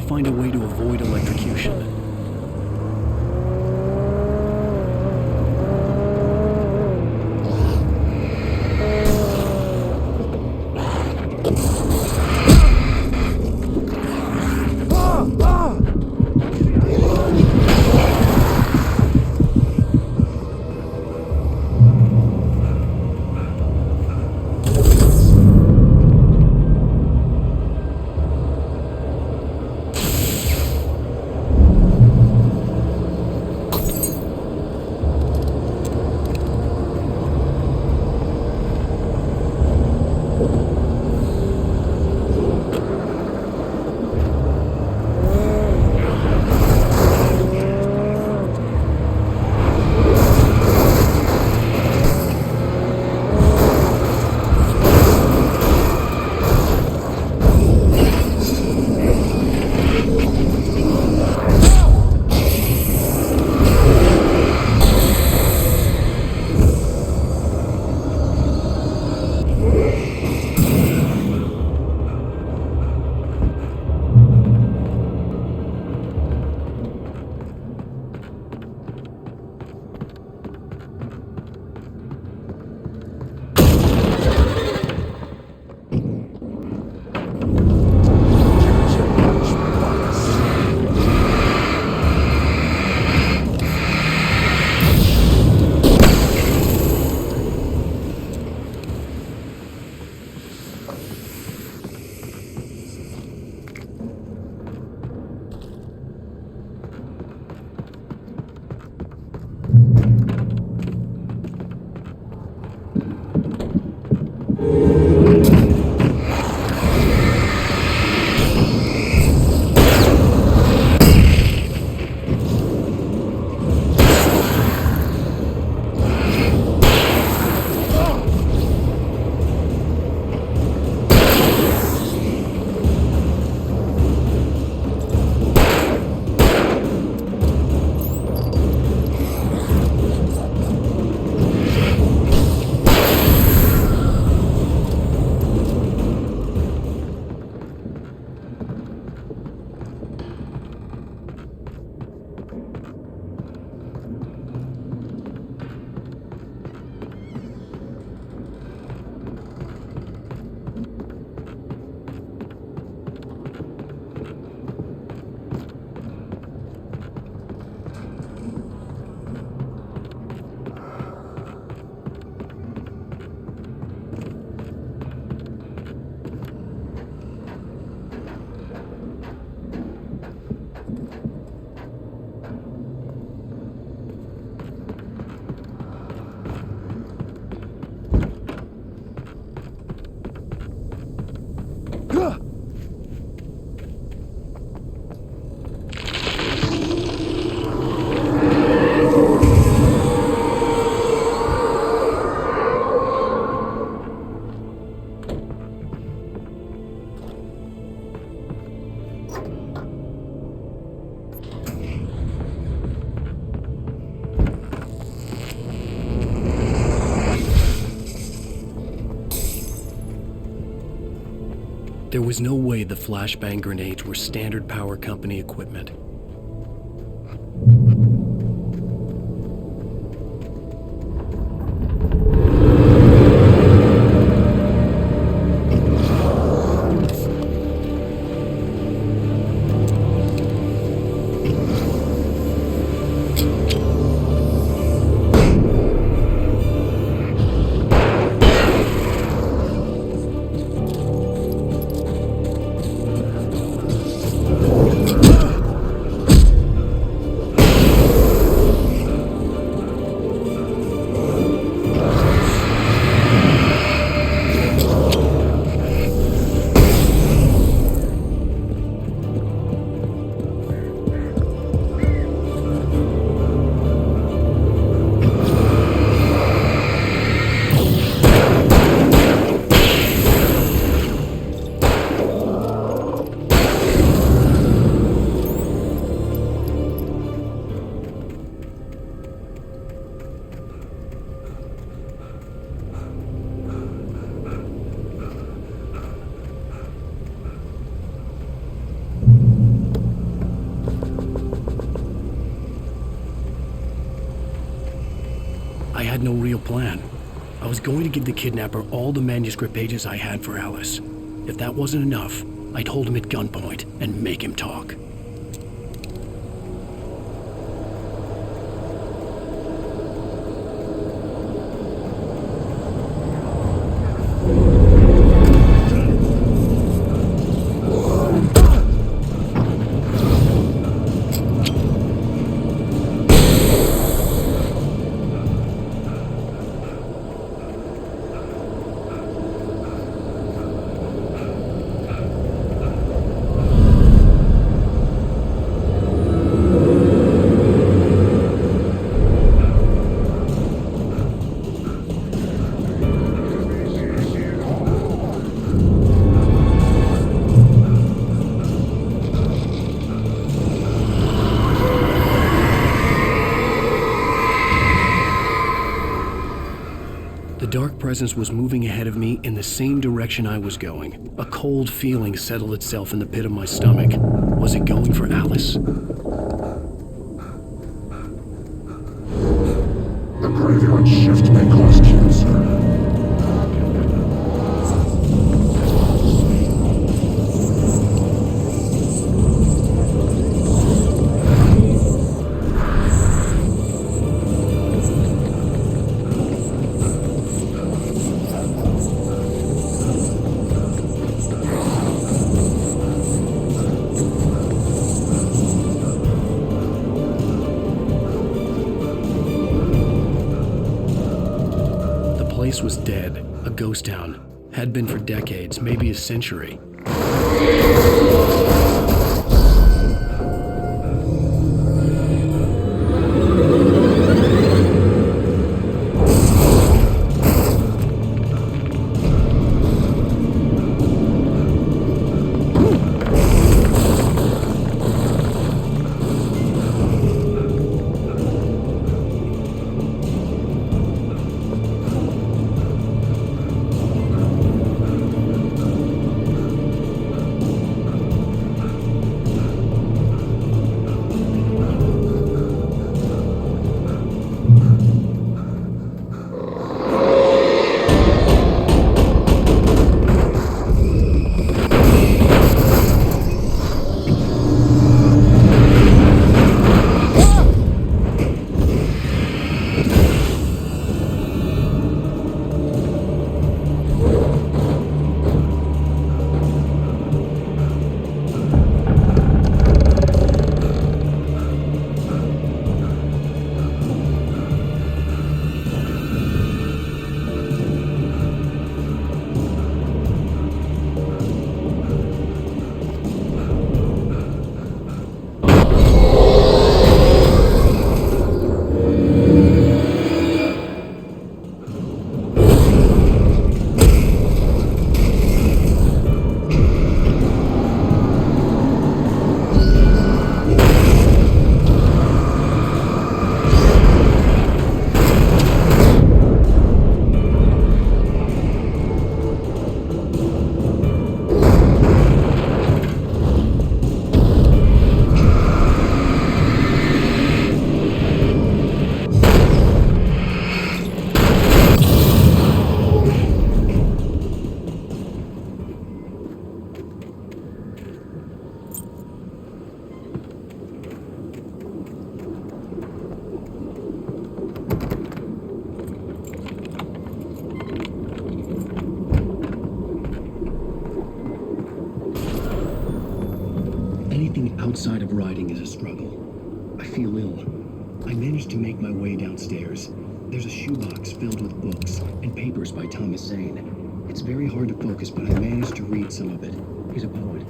find a way to avoid electrocution. There was no way the flashbang grenades were standard power company equipment. had no real plan. I was going to give the kidnapper all the manuscript pages I had for Alice. If that wasn't enough, I'd hold him at gunpoint and make him talk. The dark presence was moving ahead of me in the same direction I was going. A cold feeling settled itself in the pit of my stomach. Was it going for Alice? The graveyard shift may cause cancer. The place was dead, a ghost town. Had been for decades, maybe a century. Anything outside of writing is a struggle. I feel ill. I managed to make my way downstairs. There's a shoebox filled with books and papers by Thomas Zane. It's very hard to focus, but I managed to read some of it. He's a poet.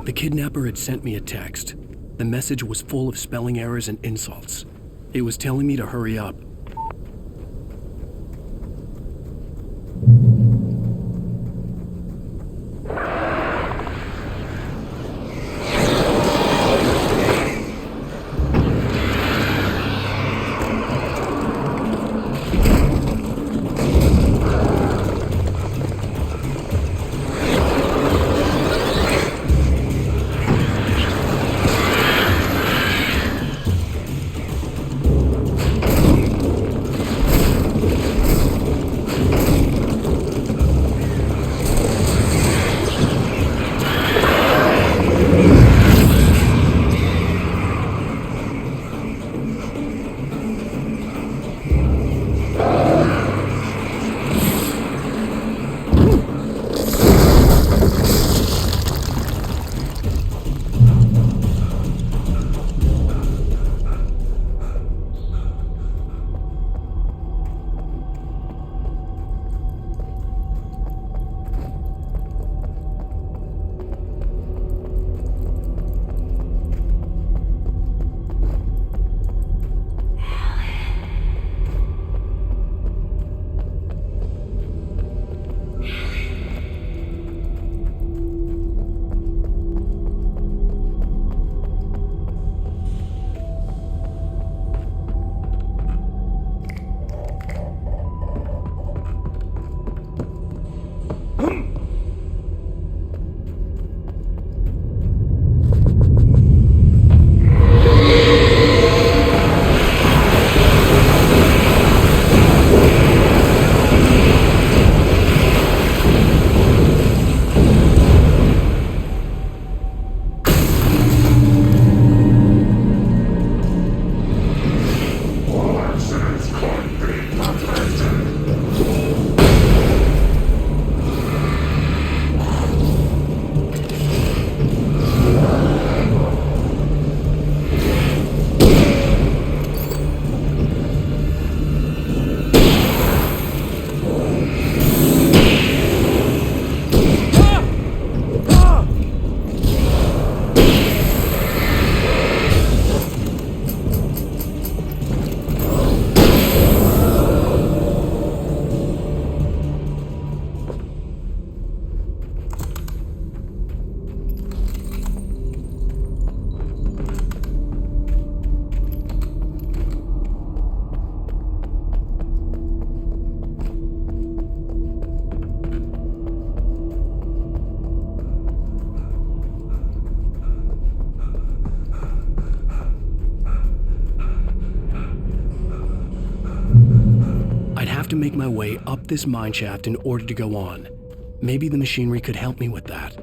The kidnapper had sent me a text. The message was full of spelling errors and insults. It was telling me to hurry up. have to make my way up this mine shaft in order to go on. Maybe the machinery could help me with that.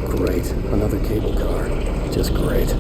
Great. Another cable car. Just great.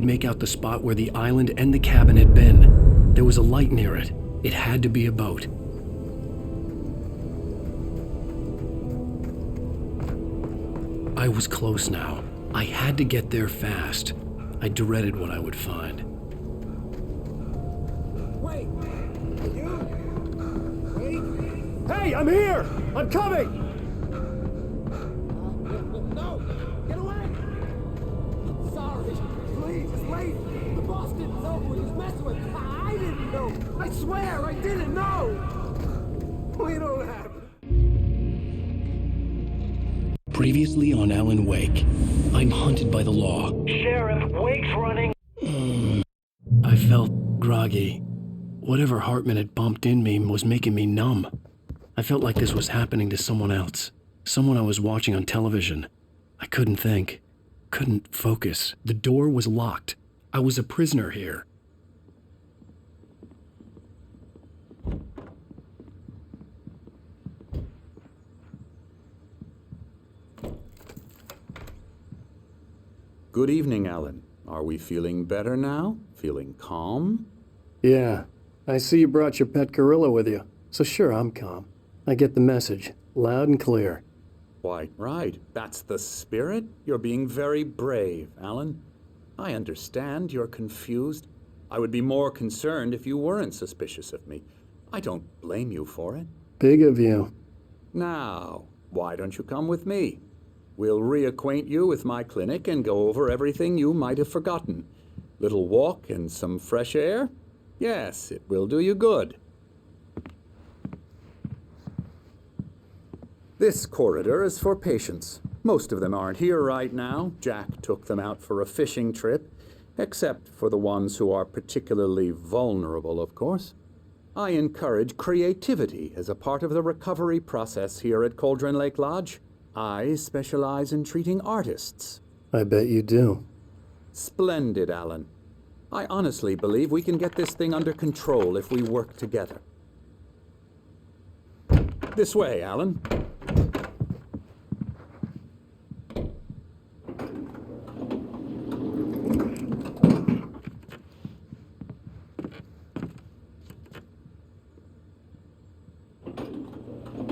could make out the spot where the island and the cabin had been. There was a light near it. It had to be a boat. I was close now. I had to get there fast. I dreaded what I would find. Wait! You? Wait! Hey, I'm here! I'm coming! No! Get away! I'm sorry. Please, it's late. The boss didn't know who he was messing with. I didn't know. I swear, I didn't know. We don't have... Previously on Alan Wake, I'm hunted by the law. Sheriff, Wake's running. I felt groggy. Whatever Hartman had bumped in me was making me numb. I felt like this was happening to someone else. Someone I was watching on television. I couldn't think. Couldn't focus. The door was locked. I was a prisoner here. Good evening, Alan. Are we feeling better now? Feeling calm? Yeah. I see you brought your pet gorilla with you. So sure, I'm calm. I get the message. Loud and clear. Quite right. That's the spirit. You're being very brave, Alan. I understand you're confused. I would be more concerned if you weren't suspicious of me. I don't blame you for it. Big of you. Now, why don't you come with me? We'll reacquaint you with my clinic and go over everything you might have forgotten. Little walk and some fresh air? Yes, it will do you good. This corridor is for patients. Most of them aren't here right now. Jack took them out for a fishing trip, except for the ones who are particularly vulnerable, of course. I encourage creativity as a part of the recovery process here at Cauldron Lake Lodge. I specialize in treating artists. I bet you do. Splendid, Alan. I honestly believe we can get this thing under control if we work together. This way, Alan.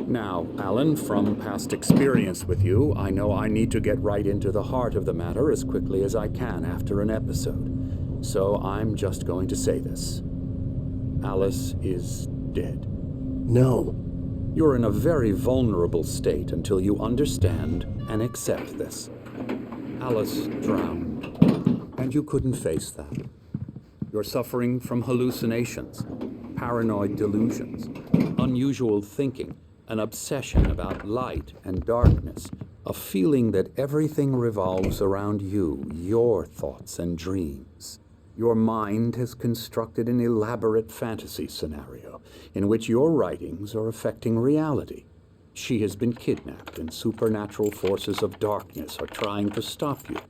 Now, Alan, from past experience with you, I know I need to get right into the heart of the matter as quickly as I can after an episode. So I'm just going to say this. Alice is dead. No. You're in a very vulnerable state until you understand and accept this. Alice drowned, and you couldn't face that. You're suffering from hallucinations, paranoid delusions, unusual thinking, an obsession about light and darkness, a feeling that everything revolves around you, your thoughts and dreams. Your mind has constructed an elaborate fantasy scenario in which your writings are affecting reality. She has been kidnapped and supernatural forces of darkness are trying to stop you.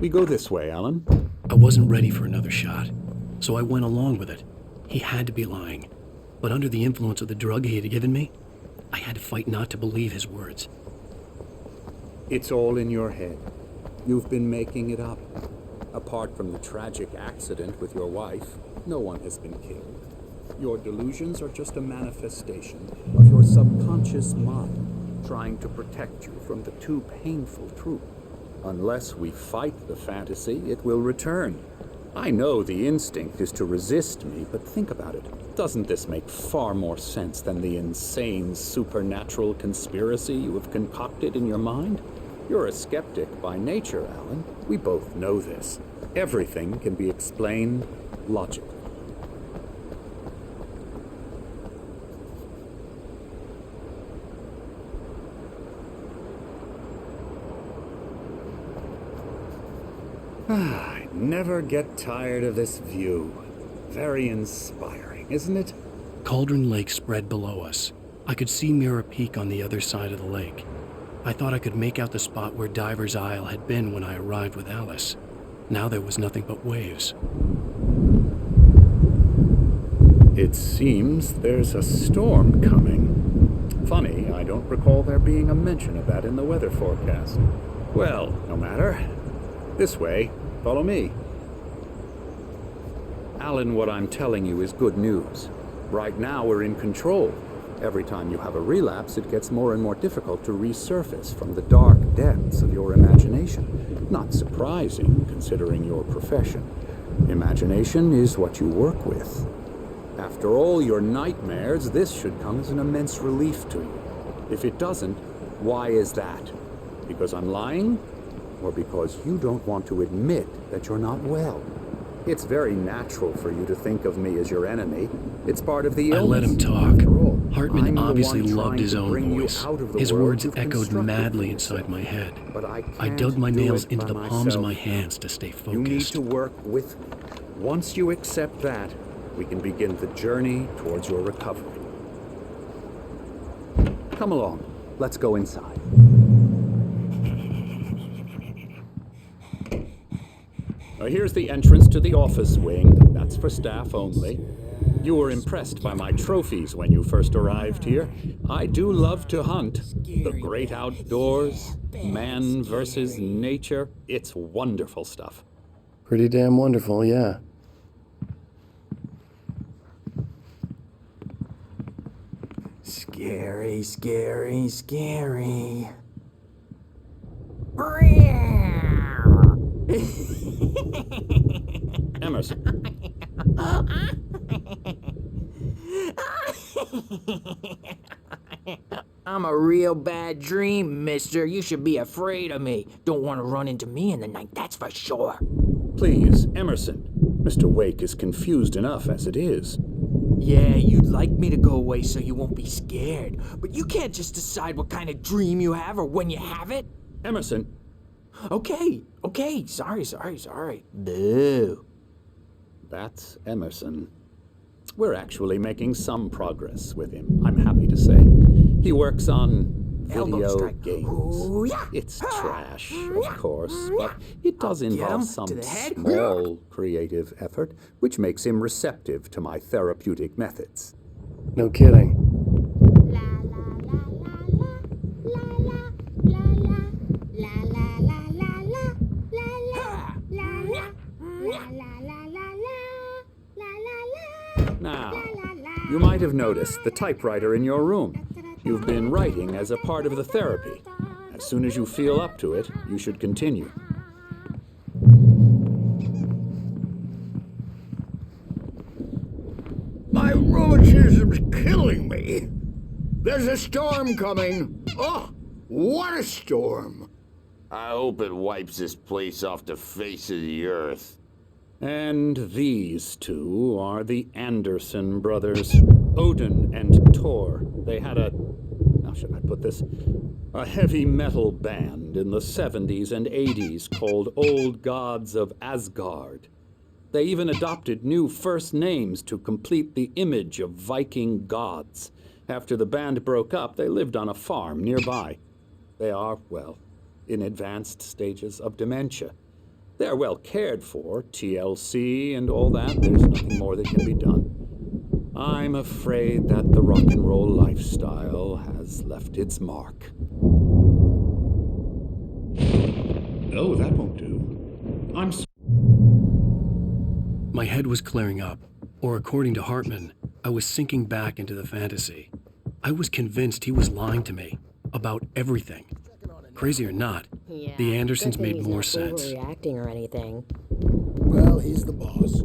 We go this way, Alan. I wasn't ready for another shot, so I went along with it. He had to be lying. But under the influence of the drug he had given me, I had to fight not to believe his words. It's all in your head. You've been making it up. Apart from the tragic accident with your wife, no one has been killed. Your delusions are just a manifestation of your subconscious mind trying to protect you from the too painful truth. Unless we fight the fantasy, it will return. I know the instinct is to resist me, but think about it. Doesn't this make far more sense than the insane supernatural conspiracy you have concocted in your mind? You're a skeptic by nature, Alan. We both know this. Everything can be explained logically. I never get tired of this view. Very inspiring, isn't it? Cauldron Lake spread below us. I could see Mirror Peak on the other side of the lake. I thought I could make out the spot where Diver's Isle had been when I arrived with Alice. Now there was nothing but waves. It seems there's a storm coming. Funny, I don't recall there being a mention of that in the weather forecast. Well, no matter. This way. Follow me. Alan, what I'm telling you is good news. Right now, we're in control. Every time you have a relapse, it gets more and more difficult to resurface from the dark depths of your imagination. Not surprising, considering your profession. Imagination is what you work with. After all your nightmares, this should come as an immense relief to you. If it doesn't, why is that? Because I'm lying? Or because you don't want to admit that you're not well? It's very natural for you to think of me as your enemy. It's part of the illness. I let him talk. Hartman I'm the obviously one loved trying his to own bring you voice. out of the His world words you've echoed constructed madly for inside yourself. my head. But I dug my can't do nails it into by the palms of myself. my hands to stay focused. You need to work with me. Once you accept that, we can begin the journey towards your recovery. Come along. Let's go inside. Now, here's the entrance to the office wing. That's for staff only. You were impressed by my trophies when you first arrived here. I do love to hunt. The great outdoors, man versus nature. It's wonderful stuff. Pretty damn wonderful, yeah. Scary, scary, scary. Emerson. I'm a real bad dream, mister. You should be afraid of me. Don't want to run into me in the night, that's for sure. Please, Emerson. Mr. Wake is confused enough as it is. Yeah, you'd like me to go away so you won't be scared. But you can't just decide what kind of dream you have or when you have it. Emerson. Okay. Sorry. Boo. That's Emerson. We're actually making some progress with him, I'm happy to say. He works on video games. Ooh, yeah. It's trash, of course, but it does involve some small creative effort, which makes him receptive to my therapeutic methods. No kidding. Now, you might have noticed the typewriter in your room. You've been writing as a part of the therapy. As soon as you feel up to it, you should continue. My rheumatism's killing me. There's a storm coming. Oh, what a storm. I hope it wipes this place off the face of the earth. And these two are the Anderson brothers, Odin and Thor. They had how should I put this? A heavy metal band in the 70s and 80s called Old Gods of Asgard. They even adopted new first names to complete the image of Viking gods. After the band broke up, they lived on a farm nearby. They are, well, in advanced stages of dementia. They're well cared for, TLC and all that. There's nothing more that can be done. I'm afraid that the rock and roll lifestyle has left its mark. Oh, that won't do. I'm sorry. My head was clearing up, or according to Hartman, I was sinking back into the fantasy. I was convinced he was lying to me about everything. Crazy or not, the Andersons made more sense. Overreacting or anything. Well, he's the boss.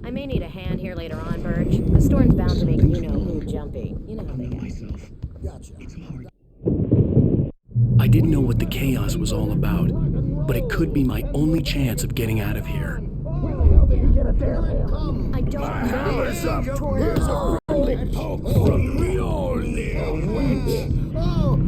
I may need a hand here later on, Birch. The storm's bound to make who jumpy. You know how they get. Gotcha. I didn't know what the chaos was all about, but it could be my only chance of getting out of here. I don't know. Here's a friendly poke from the old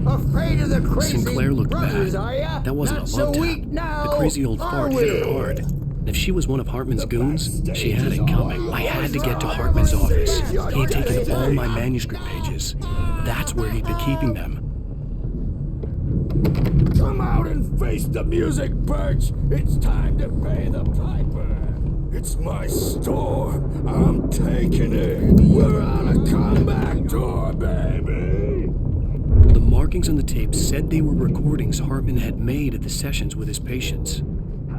afraid of the crazy Sinclair looked brothers, bad. are ya? That wasn't Not a love so tap. weak now, The crazy old are fart hit her we? hard. And if she was one of Hartman's goons, she had it coming. I had to get to Hartman's office. He had taken all my manuscript pages. That's where he'd been keeping them. Come out and face the music, Birch. It's time to pay the piper. It's my store. I'm taking it. We're on a comeback tour, baby. The markings on the tape said they were recordings Hartman had made at the sessions with his patients.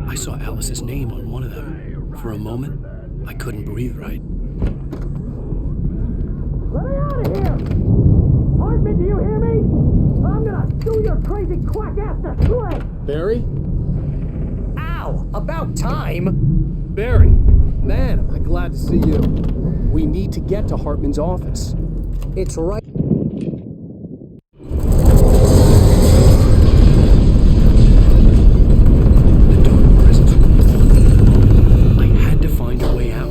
I saw Alice's name on one of them. For a moment, I couldn't breathe right. Let me out of here! Hartman, do you hear me? I'm gonna sue your crazy quack ass to shreds! Barry? Ow! About time! Barry! Man, am I glad to see you. We need to get to Hartman's office. It's right. The dark presence would haunt me. I had to find a way out.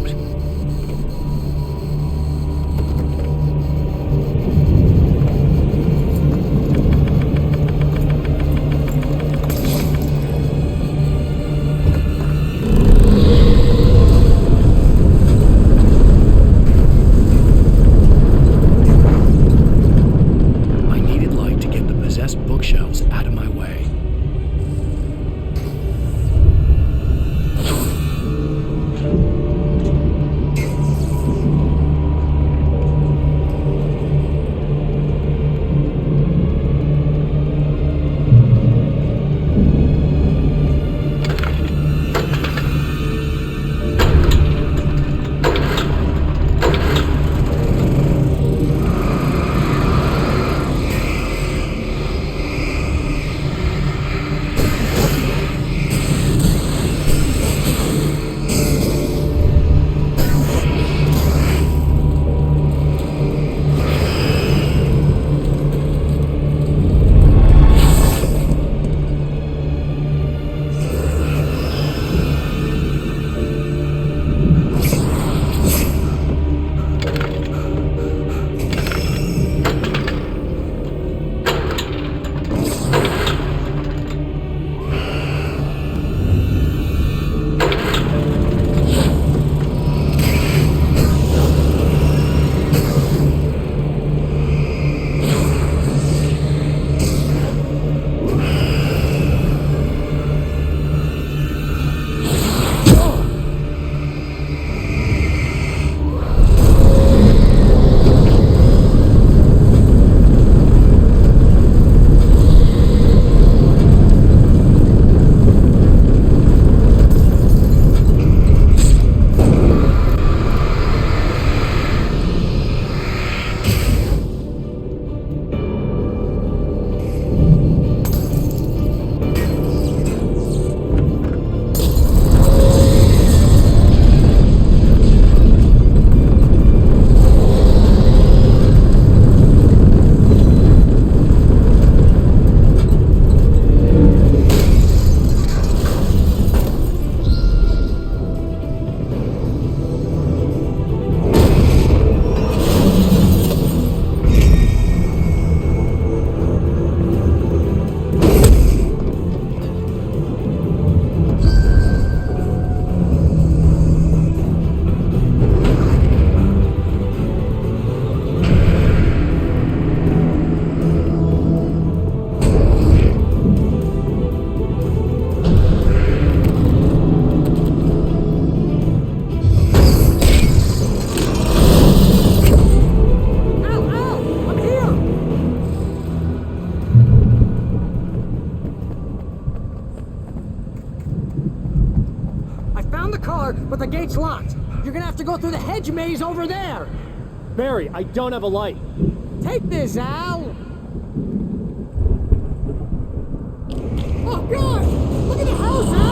I needed light to get the possessed bookshelves out of my way. But the gate's locked. You're gonna have to go through the hedge maze over there. Barry, I don't have a light. Take this, Al. Oh, God! Look at the house, Al!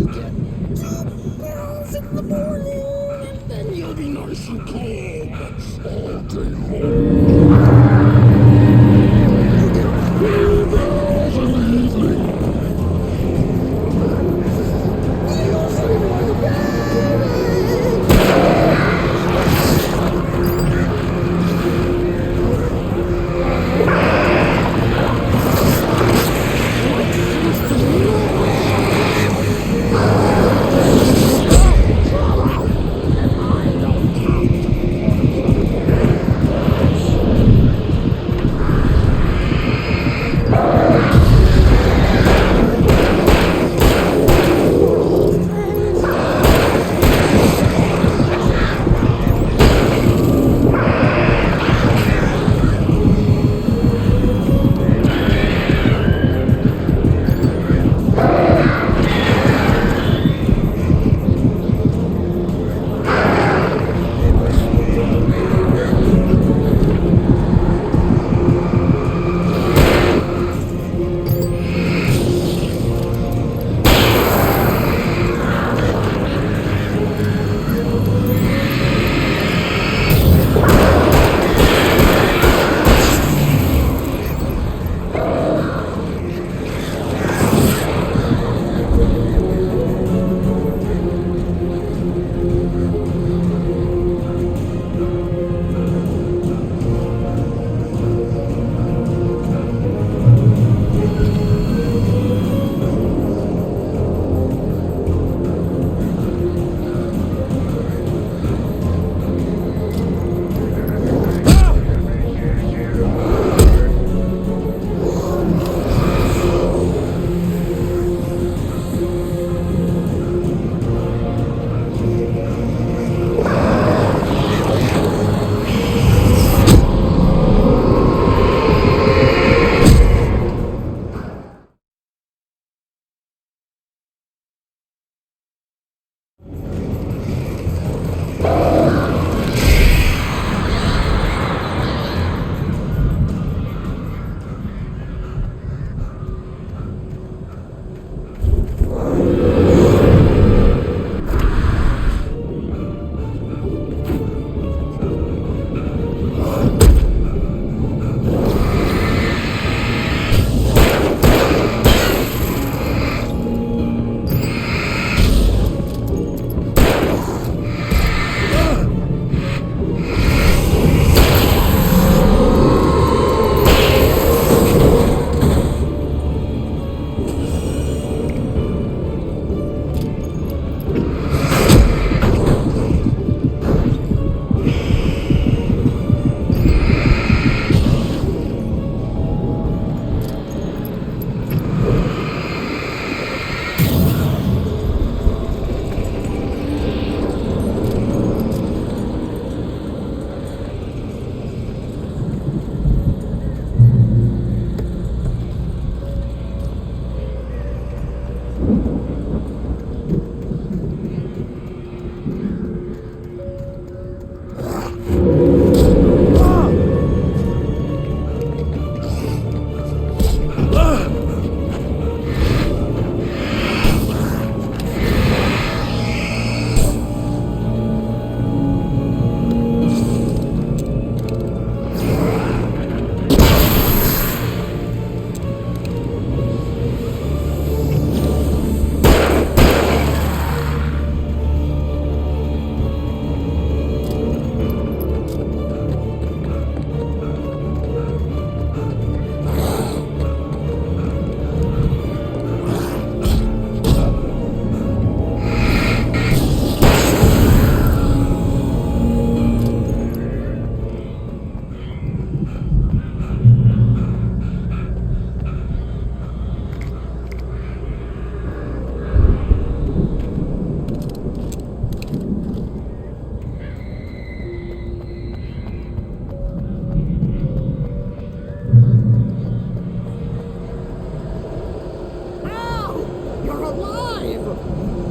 get 2 pills in the morning, and then you'll be nice and calm all day long. You get 3 pills in the evening. You'll sleep like a baby.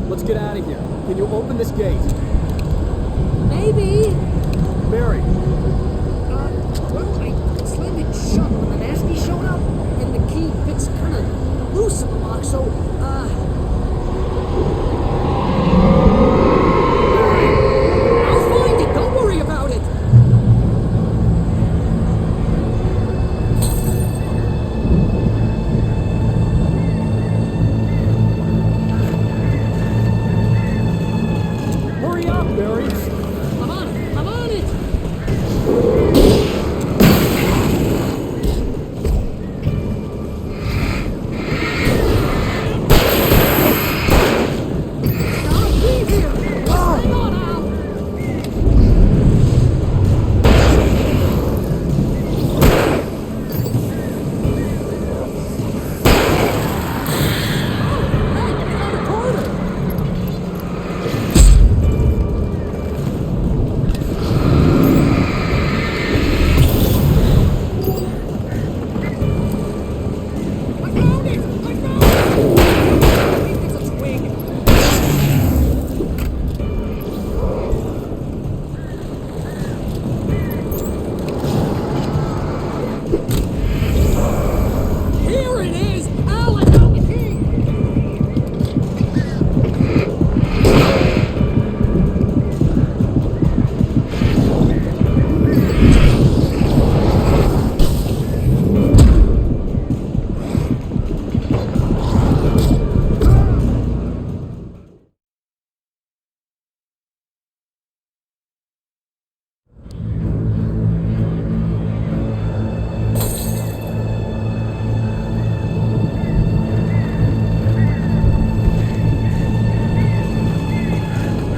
Let's get out of here. Can you open this gate? Maybe. Barry. Well, I slammed it shut when the nasty showed up, and the key fits kind of loose in the lock, so, Barry. I'm on it! I'm on it! Gotta be here! Just hang on, Al! Here it is! Al, I found the key!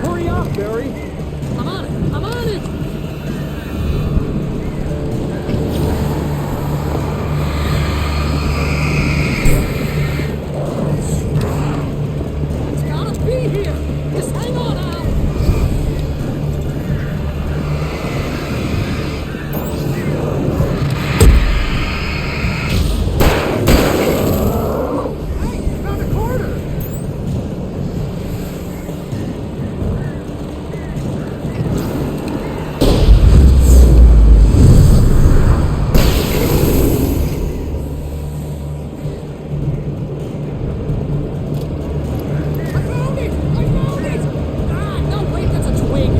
Hurry up, Barry. I'm on it! I'm on it! It's gotta be here! Just hang on, Al! Hey, found a corner! I found it! I found it! Ah, no, wait, that's a twig!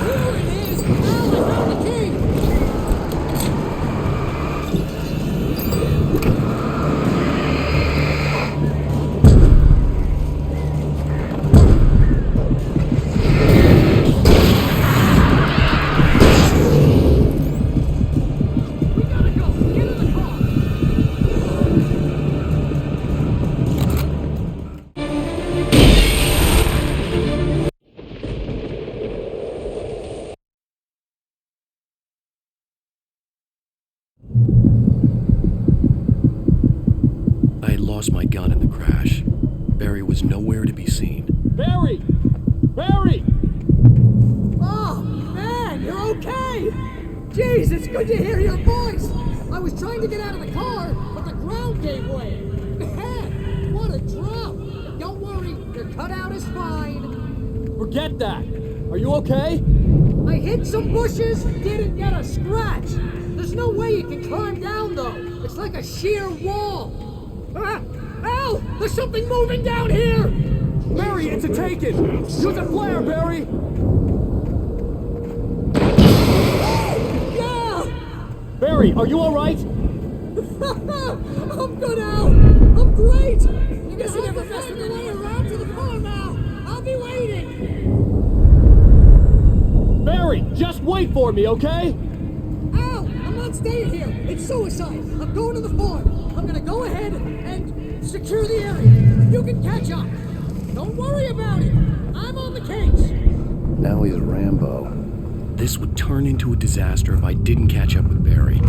Here it is! Al, I found the key! We gotta go! Get in the car! I had lost my gun in the crash. Barry was nowhere to be seen. Barry! Barry! Oh, man, you're okay! Jeez, it's good to hear your voice! I was trying to get out of the car, but the ground gave way! Man, what a drop! Don't worry, your cutout is fine. Forget that. Are you okay? I hit some bushes, didn't get a scratch! There's no way you can climb down, though! It's like a sheer wall! Ah! Al! There's something moving down here! Barry, it's a taken! Use a flare, Barry! Yeah! Barry, are you alright? I'm good, Al! I'm great! You guess you never found your way around to the farm, Al! I'll be waiting! Barry, just wait for me, okay? Al! I'm not staying here! It's suicide! I'm going to the farm! I'm gonna go ahead and secure the area! You can catch up! Don't worry about it! I'm on the case! Now he's Rambo. This would turn into a disaster if I didn't catch up with Barry.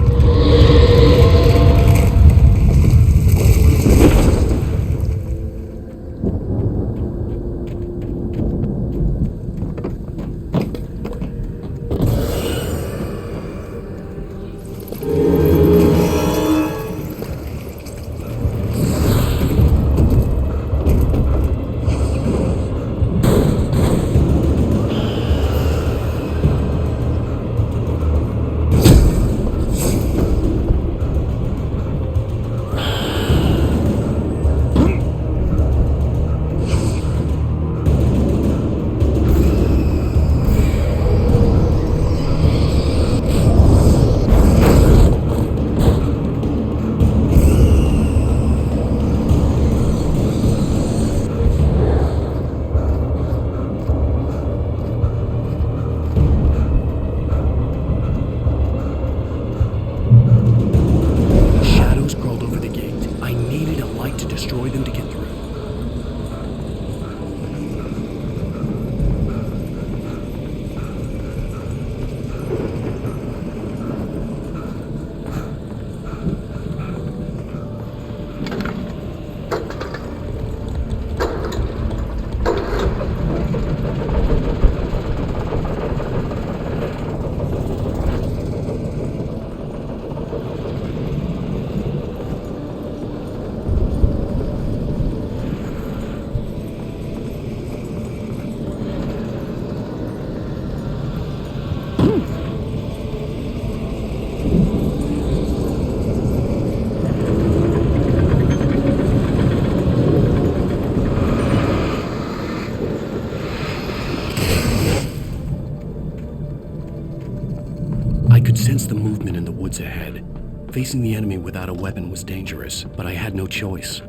could sense the movement in the woods ahead. Facing the enemy without a weapon was dangerous, but I had no choice.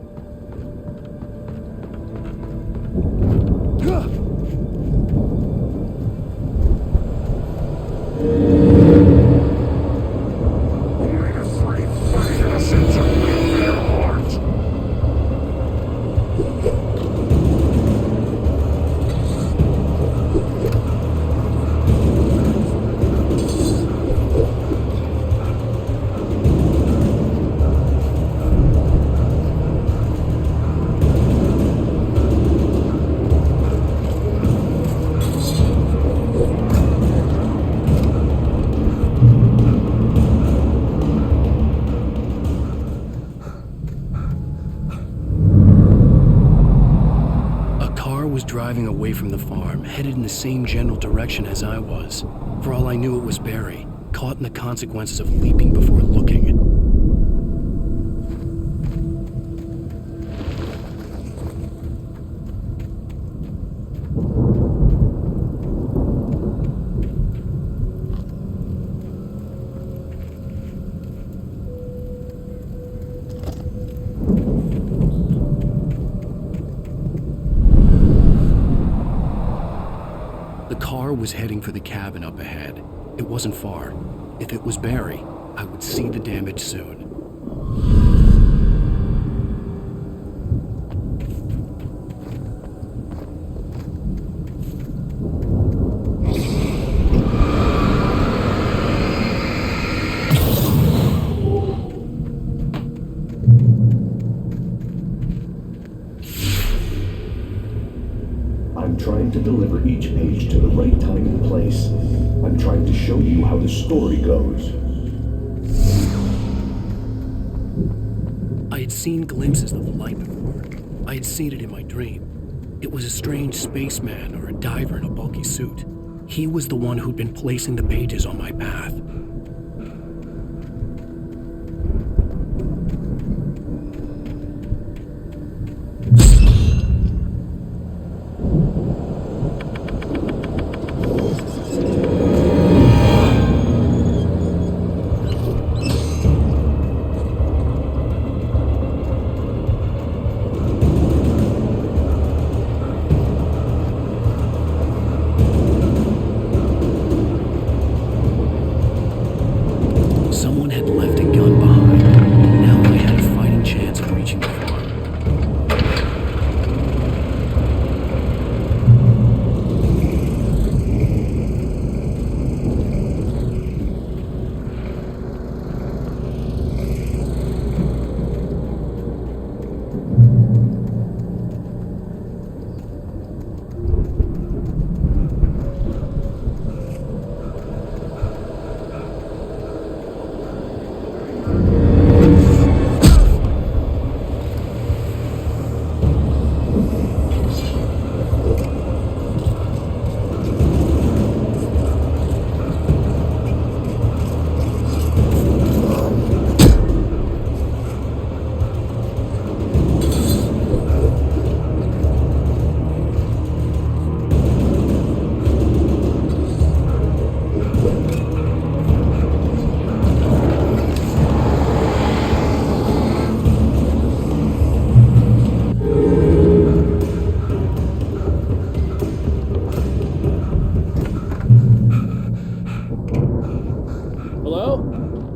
Driving away from the farm, headed in the same general direction as I was. For all I knew, it was Barry, caught in the consequences of leaping before looking. The car was heading for the cabin up ahead. It wasn't far. If it was Barry, I would see the damage soon. I'm trying to deliver each page to the right time and place. I'm trying to show you how the story goes. I had seen glimpses of the light before. I had seen it in my dream. It was a strange spaceman or a diver in a bulky suit. He was the one who'd been placing the pages on my path. Someone had left a gun behind. Now I had a fighting chance of reaching the farm.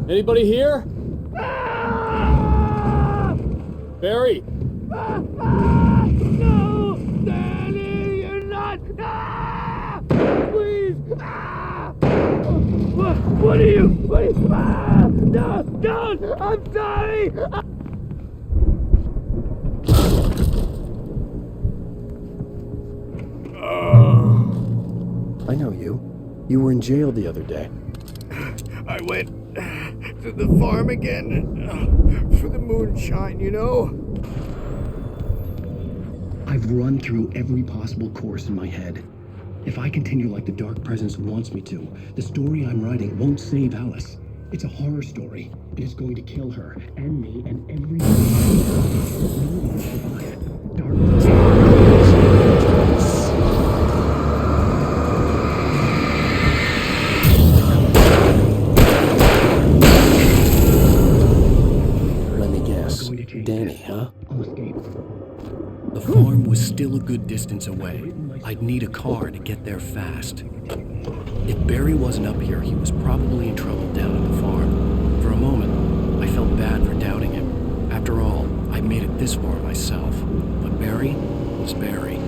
Anybody here? Barry! No! Danny, you're not! Please! What are you? No! Don't! I'm sorry! I know you. You were in jail the other day. I went to the farm again for the moonshine, you know? I've run through every possible course in my head. If I continue like the Dark Presence wants me to, the story I'm writing won't save Alice. It's a horror story, and it's going to kill her, and me, and everyone. No one will survive. Darkness. good distance away. I'd need a car to get there fast. If Barry wasn't up here, he was probably in trouble down at the farm. For a moment, I felt bad for doubting him. After all, I made it this far myself. But Barry was Barry.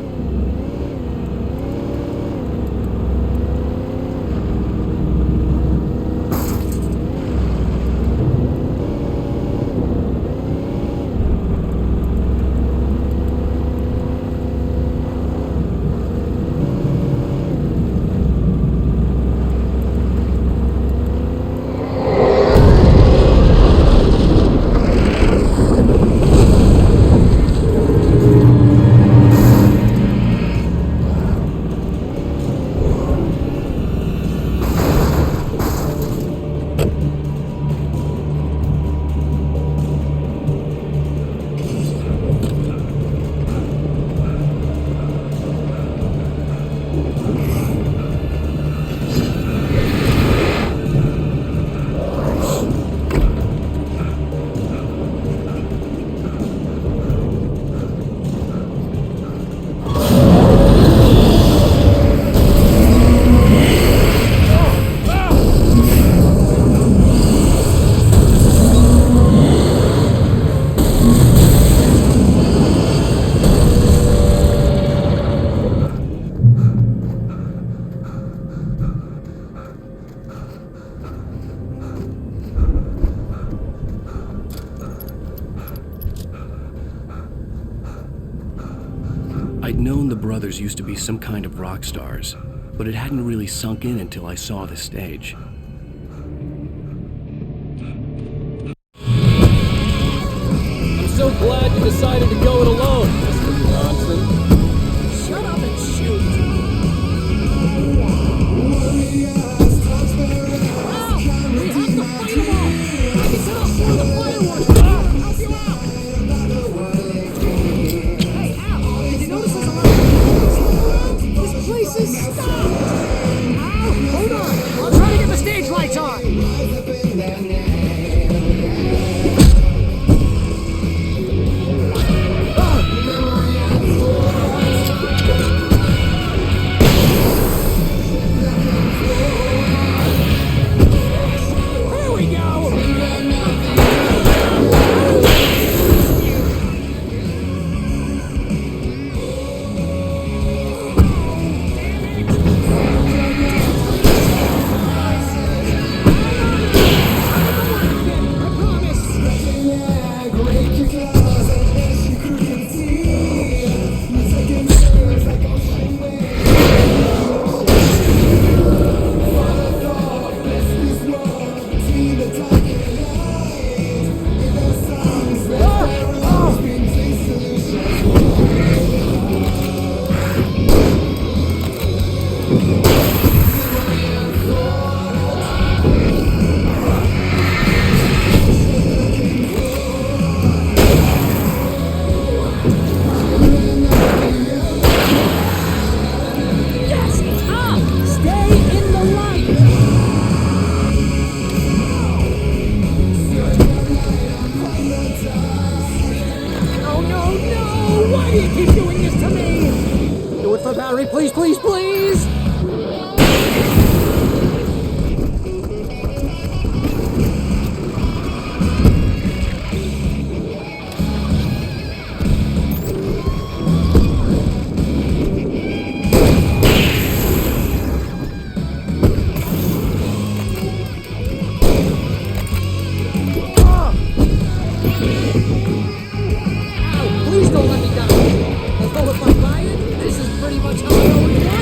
I'd known the brothers used to be some kind of rock stars, but it hadn't really sunk in until I saw the stage. I'm so glad you decided to go it alone, Mr. Johnson. Shut up and shoot! We have to fight them all! I can set off more of the fireworks! Help you out! Hey, Al, did you notice there's a lot of people around? This place is stopped! Al, hold on! I'll try to get the stage lights on! Here we go! Yes, Tom! Stay in the light! Oh no, no! Why do you keep doing this to me? Do it for Barry, please, please, please! Ow, please don't let me down! Although if I'm lying, this is pretty much how I always am!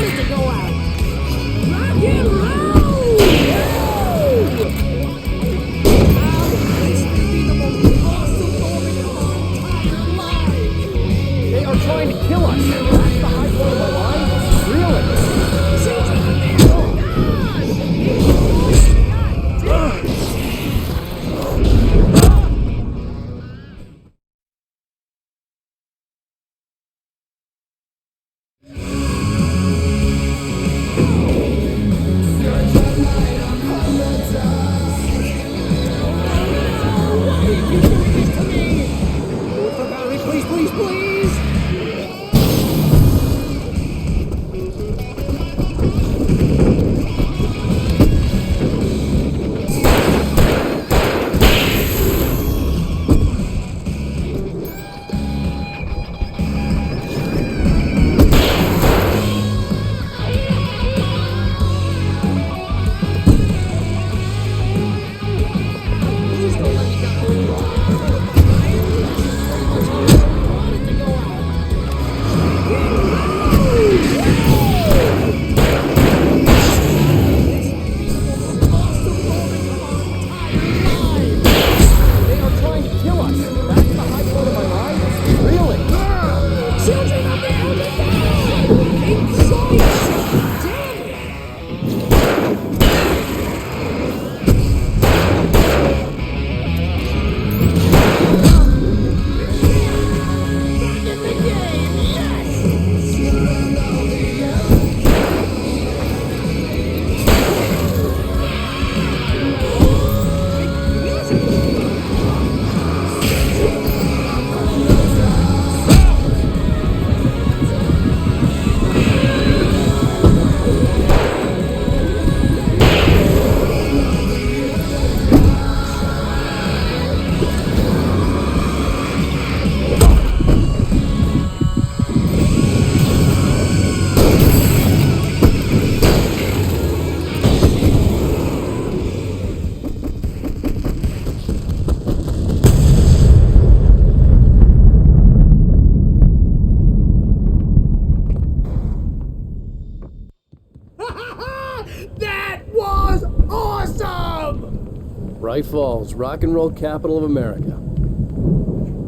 Bright Falls, rock and roll capital of America.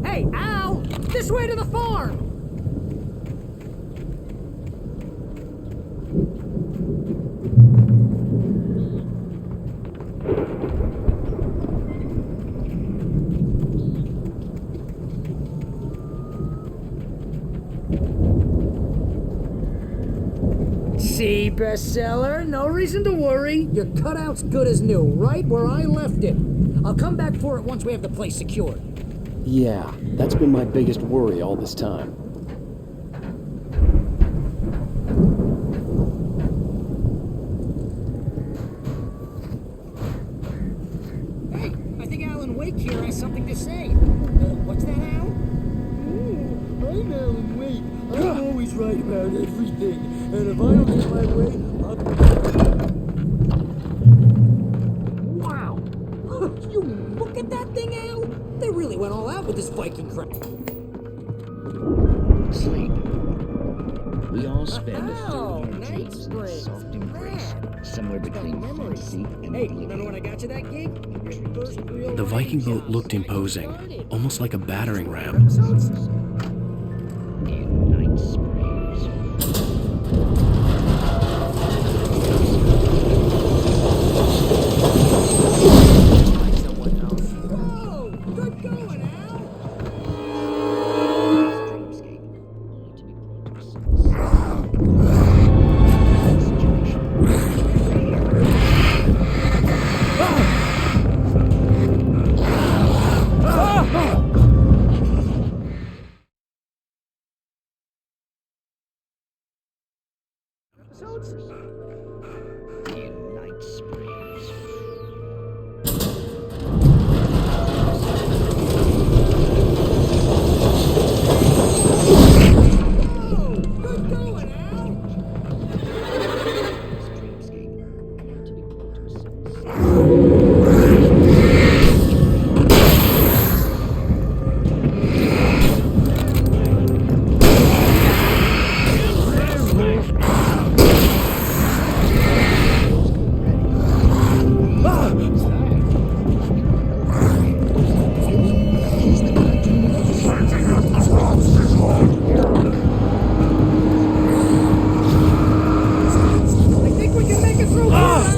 Hey, Al! This way to the farm! See, bestseller? No reason to worry. Your cutout's good as new, right where I left it. I'll come back for it once we have the place secured. Yeah, that's been my biggest worry all this time. Hey, I think Alan Wake here has something to say. What's that, Al? I'm Alan Wake. I'm always right about everything. And if I don't get my way, Wow! You look at that thing, Al! They really went all out with this Viking crap. Sleep. We all spend a third Oh, of our nice dreams in a spring. soft embrace, somewhere between fantasy and Hey, oblivion. remember when I got you that gig? Your first real The Viking boat looked imposing, almost like a battering ram. In night springs. Whoa! Good going, Al! In night springs. Good going, Al! I think we can make it through here, Al!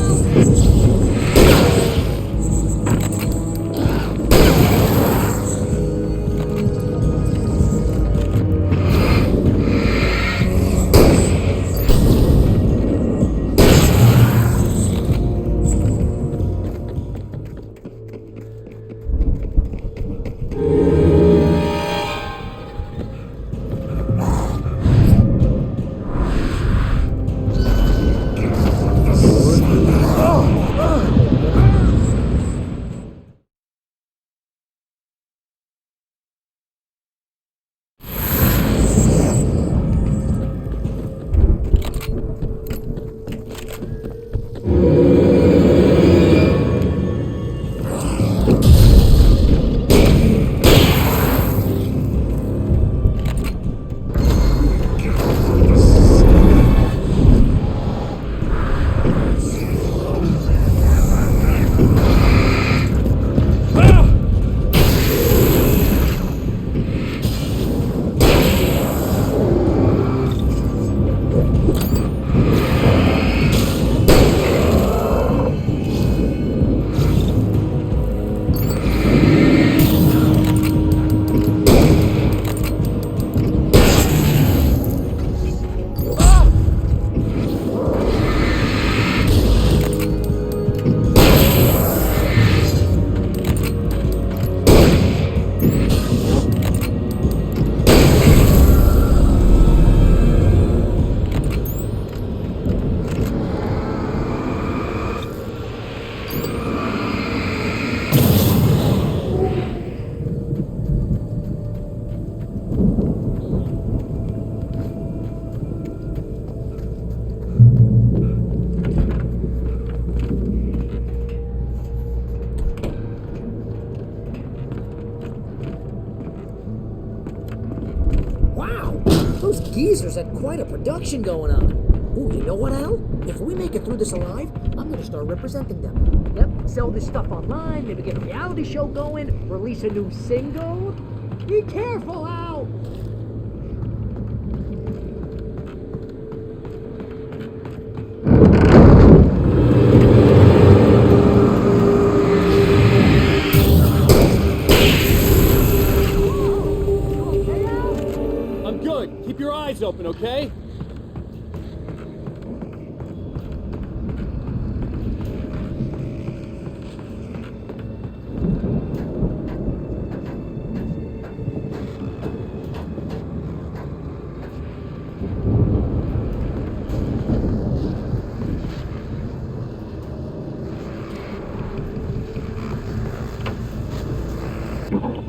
Those geezers had quite a production going on. Ooh, you know what, Al? If we make it through this alive, I'm gonna start representing them. Yep, sell this stuff online, maybe get a reality show going, release a new single. Be careful, Al! I'm good. Keep your eyes open, okay?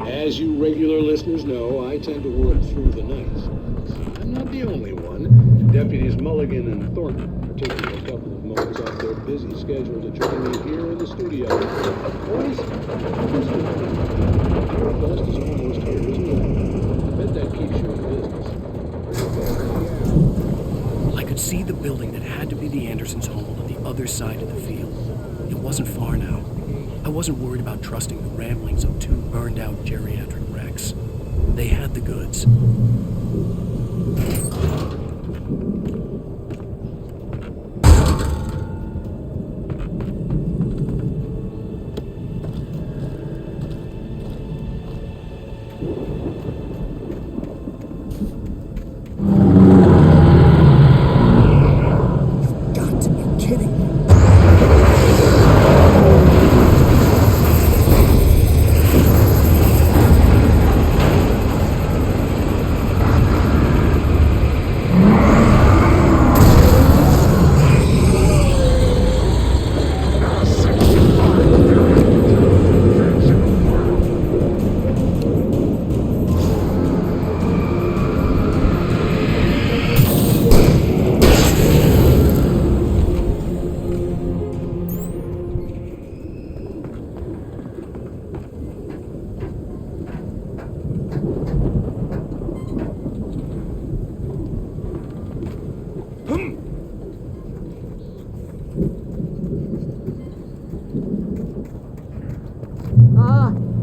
As you regular listeners know, I tend to work through the night. I'm not the only one. Deputies Mulligan and Thornton are taking a couple of moments off their busy schedule to join me here in the studio. Boys, your bust is almost here, isn't it? I bet that keeps you in business. I could see the building that had to be the Andersons' home on the other side of the field. It wasn't far now. I wasn't worried about trusting the ramblings of two burned-out geriatric wrecks. They had the goods. Got to be kidding me.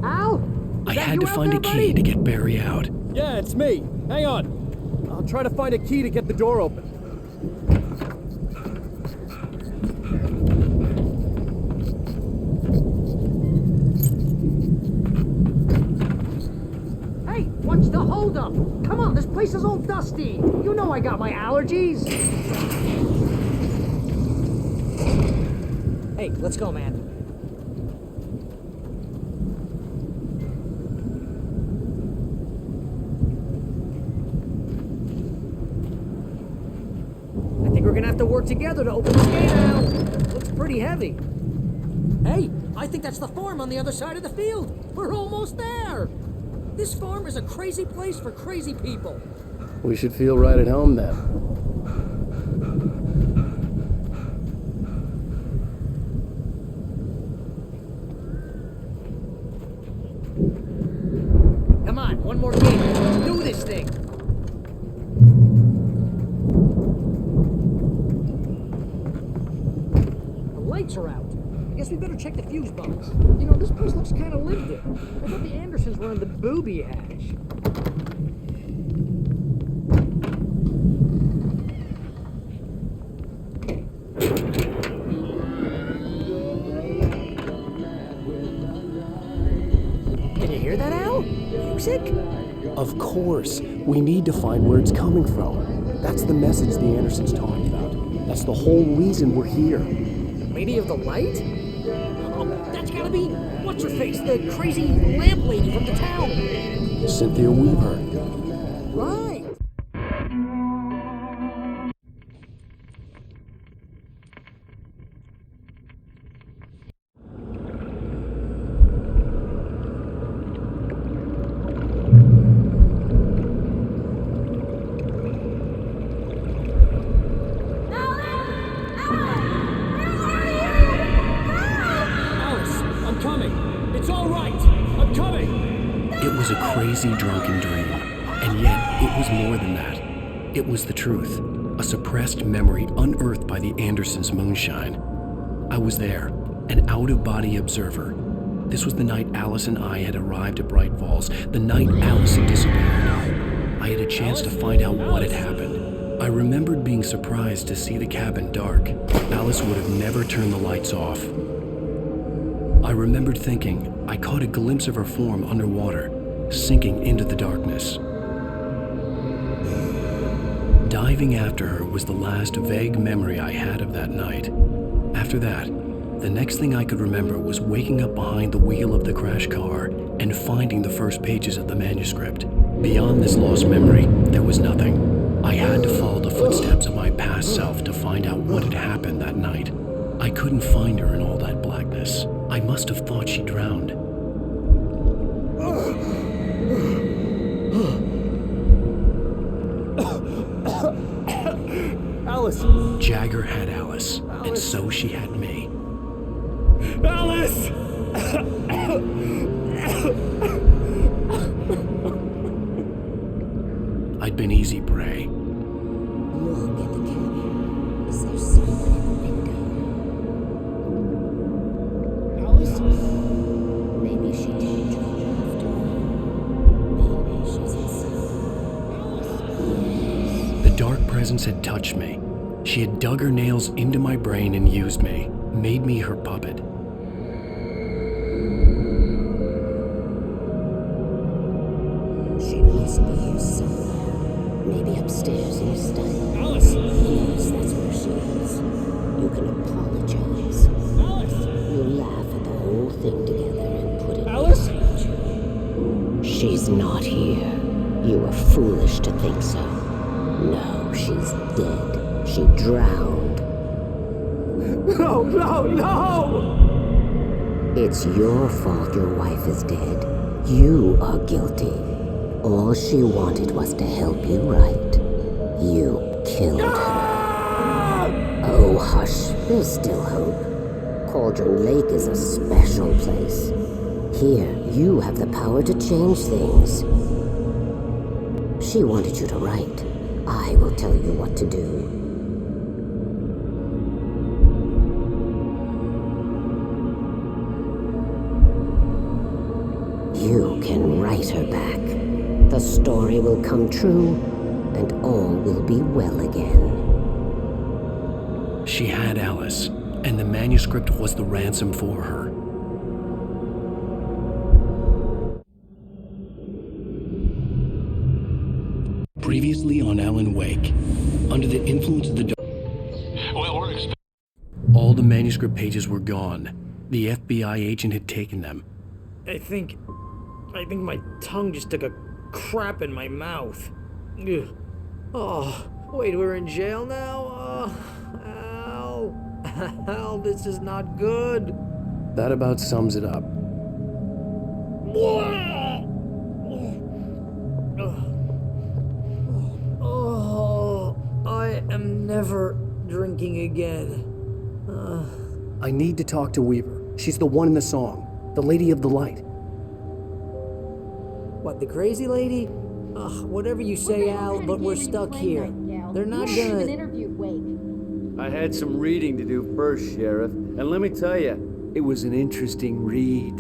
Al? I had to find a key to get Barry out. Yeah, it's me. Hang on. I'll try to find a key to get the door open. Hey, what's the holdup? Come on, this place is all dusty. You know I got my allergies. Hey, let's go, man. I think we're gonna have to work together to open this gate now. Looks pretty heavy. Hey, I think that's the farm on the other side of the field. We're almost there. This farm is a crazy place for crazy people. We should feel right at home then. Come on, one more game. Let's do this thing. The lights are out. I guess we better check the fuse box. You know, this place looks kind of lived in. I thought the Andersons were in the booby hatch. Can you hear that, Al? Music? Of course. We need to find where it's coming from. That's the message the Andersons talked about. That's the whole reason we're here. The Lady of the Light? Oh, that's gotta be... What's her face? The crazy lamp lady from the town. Cynthia Weaver. Right. It was a crazy, drunken dream, and yet it was more than that. It was the truth, a suppressed memory unearthed by the Andersons' moonshine. I was there, an out-of-body observer. This was the night Alice and I had arrived at Bright Falls, the night Alice had disappeared. I had a chance to find out what had happened. I remembered being surprised to see the cabin dark. Alice would have never turned the lights off. I remembered thinking I caught a glimpse of her form underwater, sinking into the darkness. Diving after her was the last vague memory I had of that night. After that, the next thing I could remember was waking up behind the wheel of the crash car and finding the first pages of the manuscript. Beyond this lost memory, there was nothing. I had to follow the footsteps of my past self to find out what had happened that night. I couldn't find her in all that blackness. I must have thought she drowned. Alice! Jagger had Alice, and so she had me. Alice! I'd been easy prey. Look at the cabin. Is there someone in the window? Alice? Maybe she didn't drown after all. Maybe she's inside. The dark presence had touched me. She had dug her nails into my brain and used me, made me her puppet. She must be here somewhere. Maybe upstairs in the study. Alice! Yes, that's where she is. You can apologize. Alice! You laugh at the whole thing together and put it Alice? behind you. She's not here. You were foolish to think so. No, she's dead. She drowned. No, no, no! It's your fault your wife is dead. You are guilty. All she wanted was to help you right. You killed her. Oh, hush. There's still hope. Cauldron Lake is a special place. Here, you have the power to change things. She wanted you to write. I will tell you what to do. You can write her back. The story will come true, and all will be well again. She had Alice, and the manuscript was the ransom for her. Previously on Alan Wake, under the influence of the all the manuscript pages were gone. The FBI agent had taken them. I think my tongue just took a crap in my mouth. Ugh. Oh, wait, we're in jail now? Al, this is not good. That about sums it up. Oh, I am never drinking again. I need to talk to Weaver. She's the one in the song. The Lady of the Light. What, the crazy lady? Ugh, whatever you say, Al, but we're stuck here. They're not gonna... interviewed Wake. I had some reading to do first, Sheriff, and let me tell you, it was an interesting read.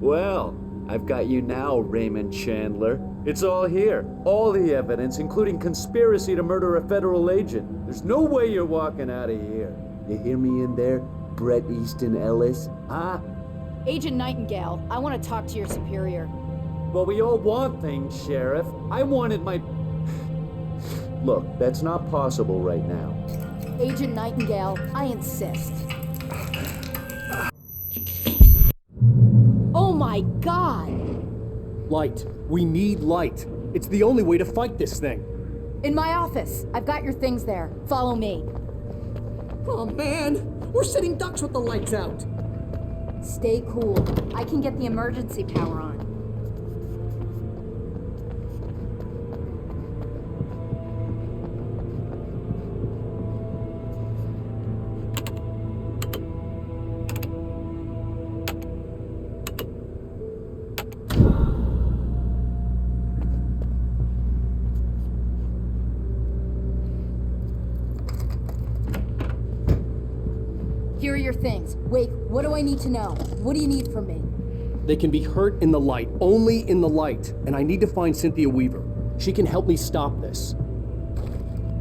Well, I've got you now, Raymond Chandler. It's all here. All the evidence, including conspiracy to murder a federal agent. There's no way you're walking out of here. You hear me in there, Bret Easton Ellis? Huh? Agent Nightingale, I want to talk to your superior. Well, we all want things, Sheriff. I wanted my... Look, that's not possible right now. Agent Nightingale, I insist. Oh my God! Light. We need light. It's the only way to fight this thing. In my office. I've got your things there. Follow me. Oh man, we're sitting ducks with the lights out. Stay cool. I can get the emergency power on. Here are your things. Wake, what do I need to know? What do you need from me? They can be hurt in the light, only in the light. And I need to find Cynthia Weaver. She can help me stop this.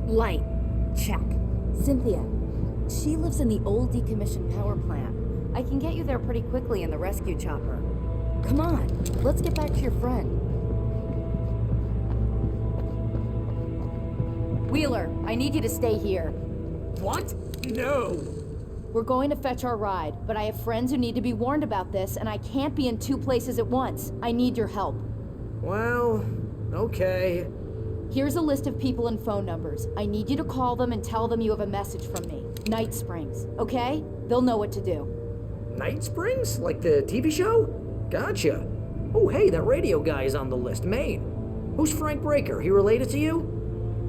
Light. Check. Cynthia. She lives in the old decommissioned power plant. I can get you there pretty quickly in the rescue chopper. Come on, let's get back to your friend. Wheeler, I need you to stay here. What? No! We're going to fetch our ride, but I have friends who need to be warned about this, and I can't be in 2 places at once. I need your help. Well, okay. Here's a list of people and phone numbers. I need you to call them and tell them you have a message from me. Night Springs, okay? They'll know what to do. Night Springs? Like the TV show? Gotcha. Oh, hey, that radio guy is on the list. Maine. Who's Frank Breaker? He related to you?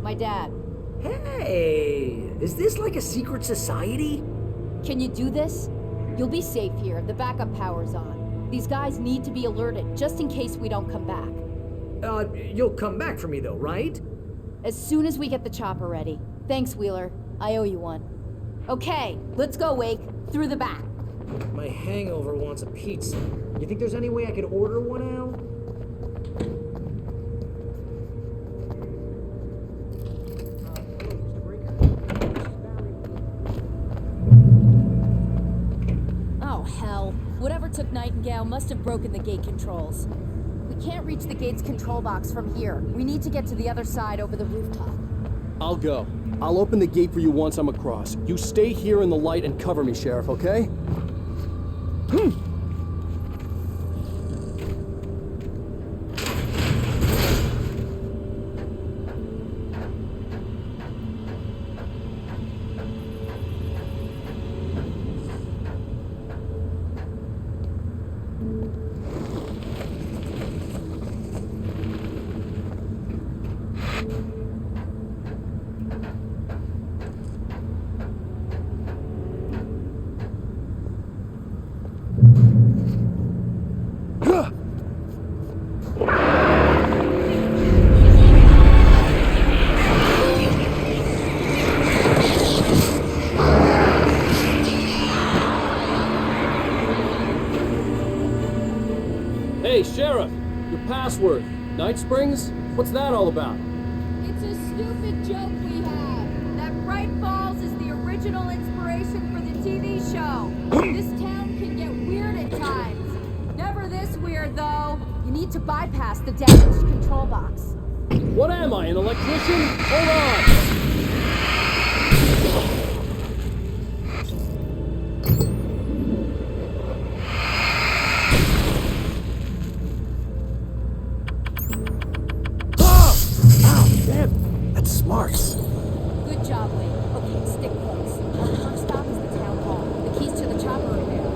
My dad. Hey, is this like a secret society? Can you do this? You'll be safe here. The backup power's on. These guys need to be alerted, just in case we don't come back. You'll come back for me though, right? As soon as we get the chopper ready. Thanks, Wheeler. I owe you one. Okay, let's go, Wake. Through the back. My hangover wants a pizza. You think there's any way I could order one, Al? Oh, hell. Whatever took Nightingale must have broken the gate controls. We can't reach the gate's control box from here. We need to get to the other side over the rooftop. I'll go. I'll open the gate for you once I'm across. You stay here in the light and cover me, Sheriff, okay? Hey, Sheriff! Your password. Night Springs? What's that all about? It's a stupid joke we have. That Bright Falls is the original inspiration for the TV show. This town can get weird at times. Never this weird, though. You need to bypass the damaged control box. What am I, an electrician? Hold on! Smart. Good job, Wayne. Okay, stick close. Our first stop is the town hall. The keys to the chopper are there.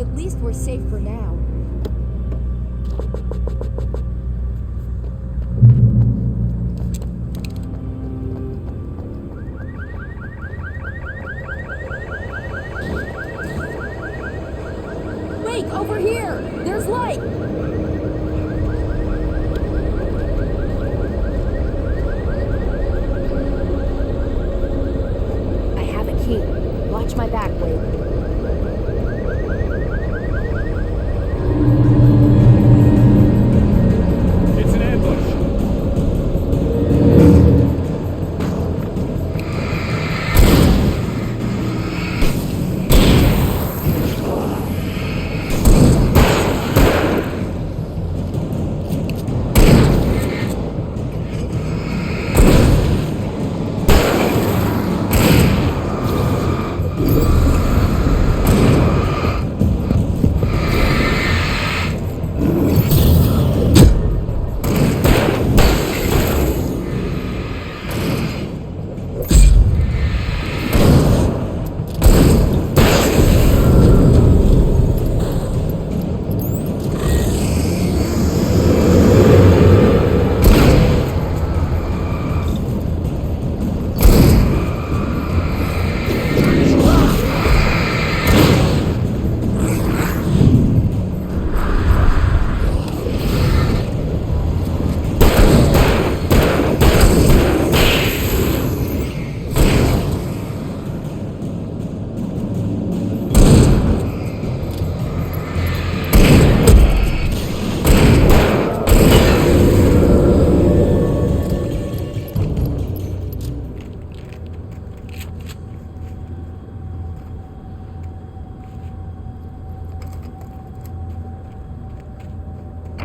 at least we're safe for now. Wait, over here! There's light! I have a key. Watch my back, Wade. It's an ambush.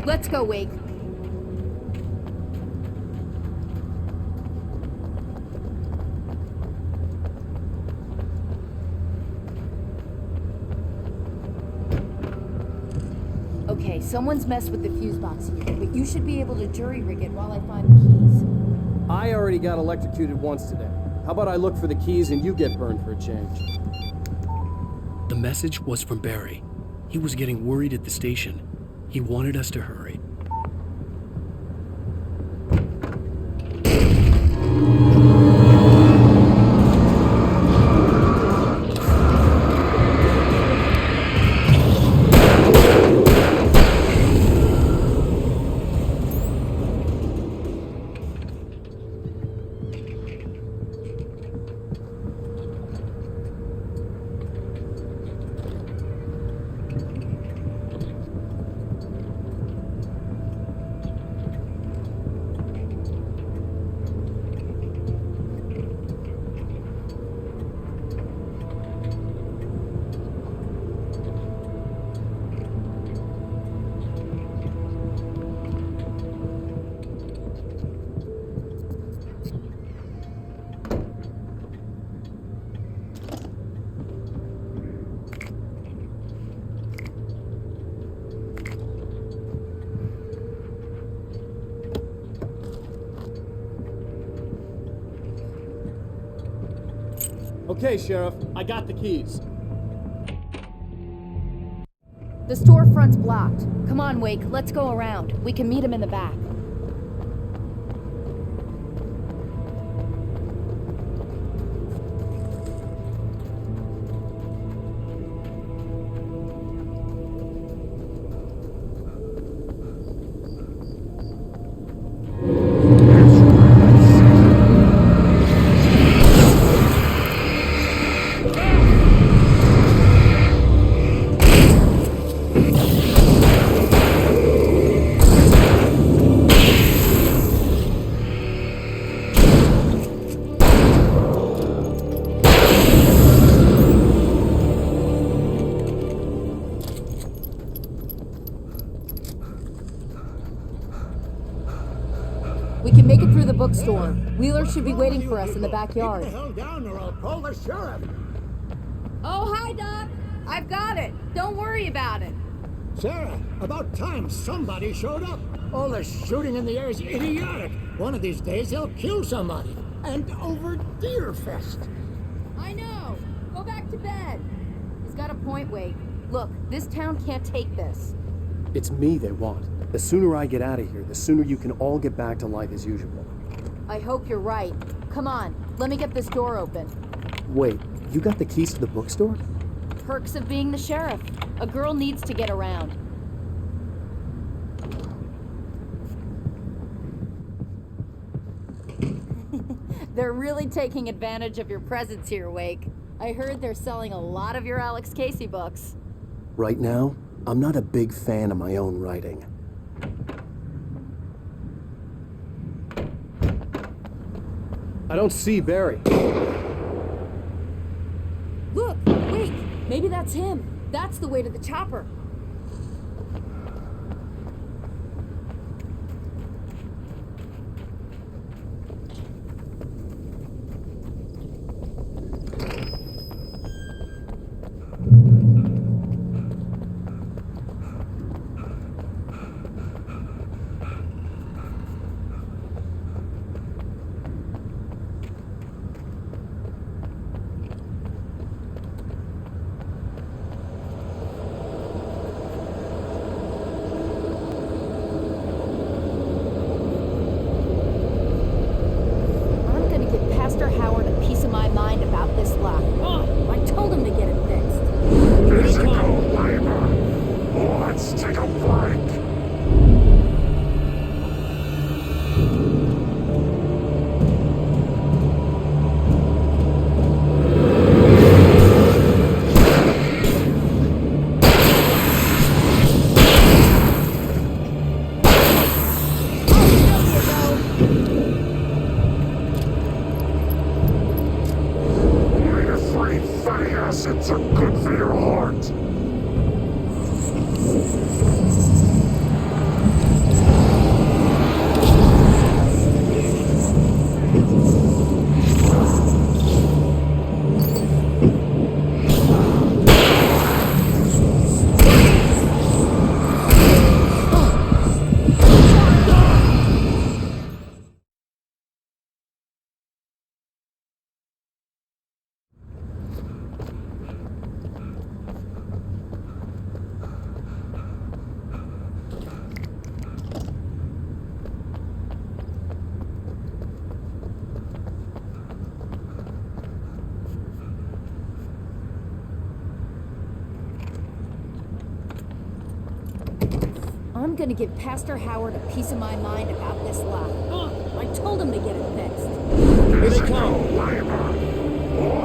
Let's go, Wake. Okay, someone's messed with the fuse box here, but you should be able to jury rig it while I find the keys. I already got electrocuted once today. How about I look for the keys and you get burned for a change? The message was from Barry. He was getting worried at the station. He wanted us to hurry. Okay, Sheriff, I got the keys. The storefront's blocked. Come on, Wake, let's go around. We can meet him in the back. We can make it through the bookstore. Wheeler should be waiting for us in the backyard. Get the hell down or I'll call the sheriff. Oh, hi, Doc. I've got it. Don't worry about it. Sarah, about time somebody showed up. All the shooting in the air is idiotic. One of these days he'll kill somebody. And over Deerfest. I know. Go back to bed. He's got a point, Wade. Look, this town can't take this. It's me they want. The sooner I get out of here, the sooner you can all get back to life as usual. I hope you're right. Come on, let me get this door open. Wait, you got the keys to the bookstore? Perks of being the sheriff. A girl needs to get around. They're really taking advantage of your presence here, Wake. I heard they're selling a lot of your Alex Casey books. Right now, I'm not a big fan of my own writing. I don't see Barry. Look, Wake, maybe that's him. That's the way to the chopper. I'm gonna give Pastor Howard a piece of my mind about this lock. I told him to get it fixed. Here they come!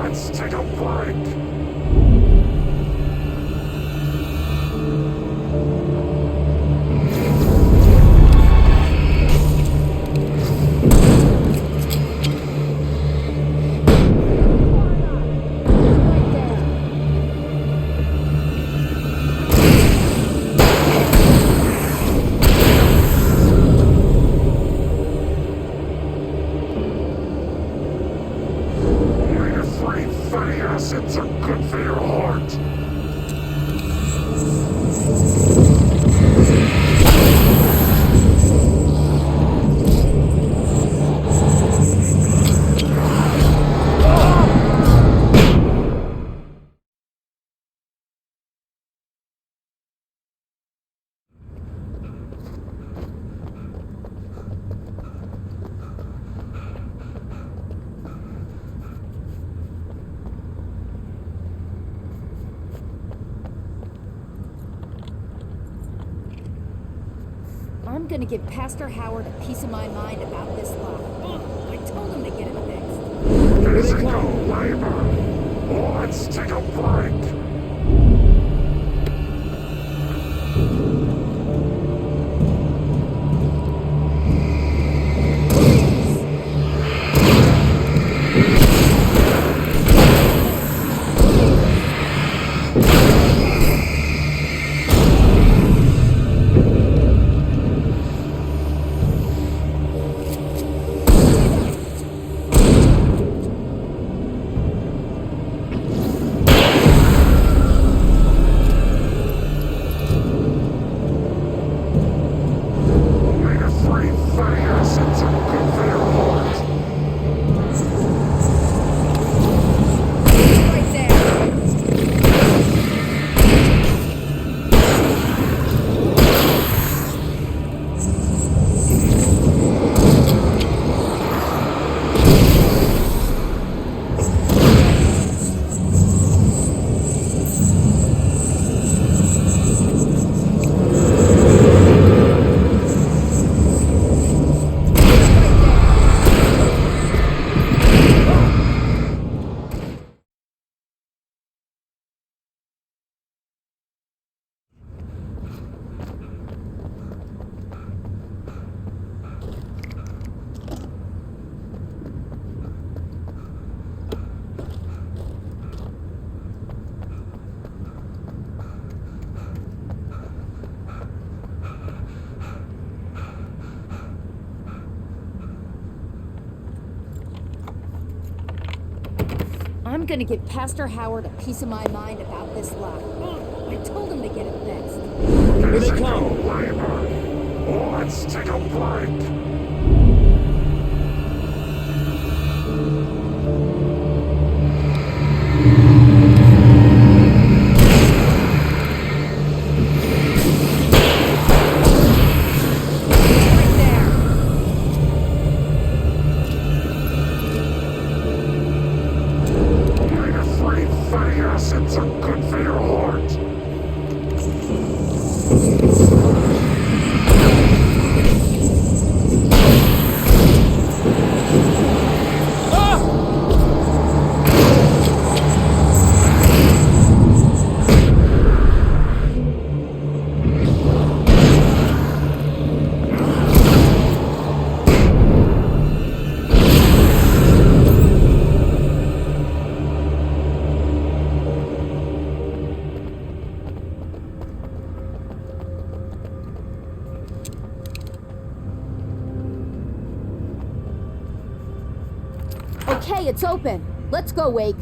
Let's take a break! Acids are good for your heart. I'm gonna give Pastor Howard a piece of my mind about this lock. I told him to get it fixed. Physical labor. Let's take a break. I'm gonna give Pastor Howard a piece of my mind about this lot. I told him to get it fixed. Here they come. Let's take a break. Acids are good for your heart. Okay, it's open. Let's go, Wake.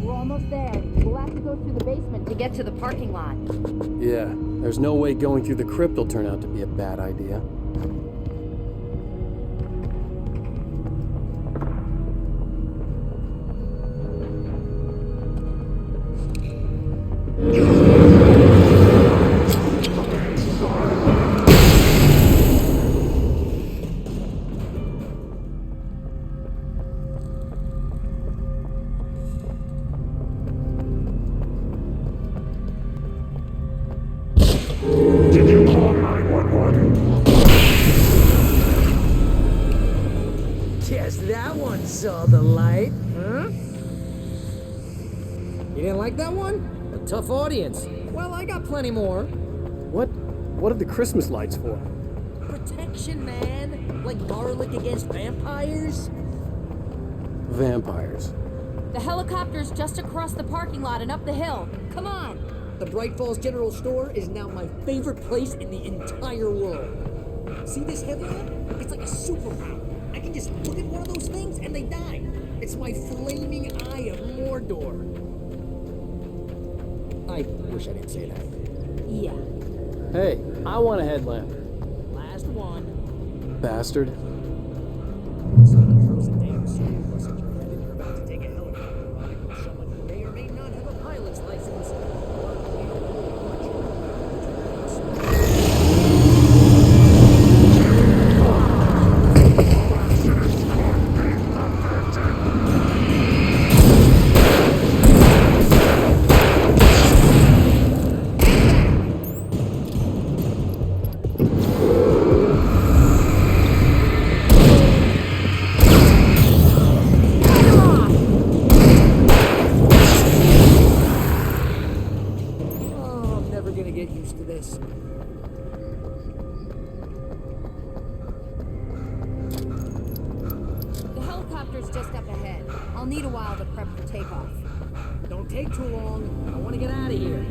We're almost there. We'll have to go through the basement to get to the parking lot. Yeah, there's no way going through the crypt will turn out to be a bad idea. Did you call 911? Guess that one saw the light, huh? You didn't like that one? A tough audience. Well, I got plenty more. What are the Christmas lights for? Protection, man. Like garlic against vampires. Vampires. The helicopter's just across the parking lot and up the hill. Come on! The Bright Falls General Store is now my favorite place in the entire world. See this headlamp? It's like a superpower. I can just look at one of those things and they die. It's my flaming eye of Mordor. I wish I didn't say that. Yeah. Hey, I want a headlamp. Last one. Bastard. Someone throws a damn school bus at your head and you're about to take a helicopter ride with someone who may or may not have a pilot's license. Just up ahead. I'll need a while to prep for takeoff. Don't take too long. I want to get out of here.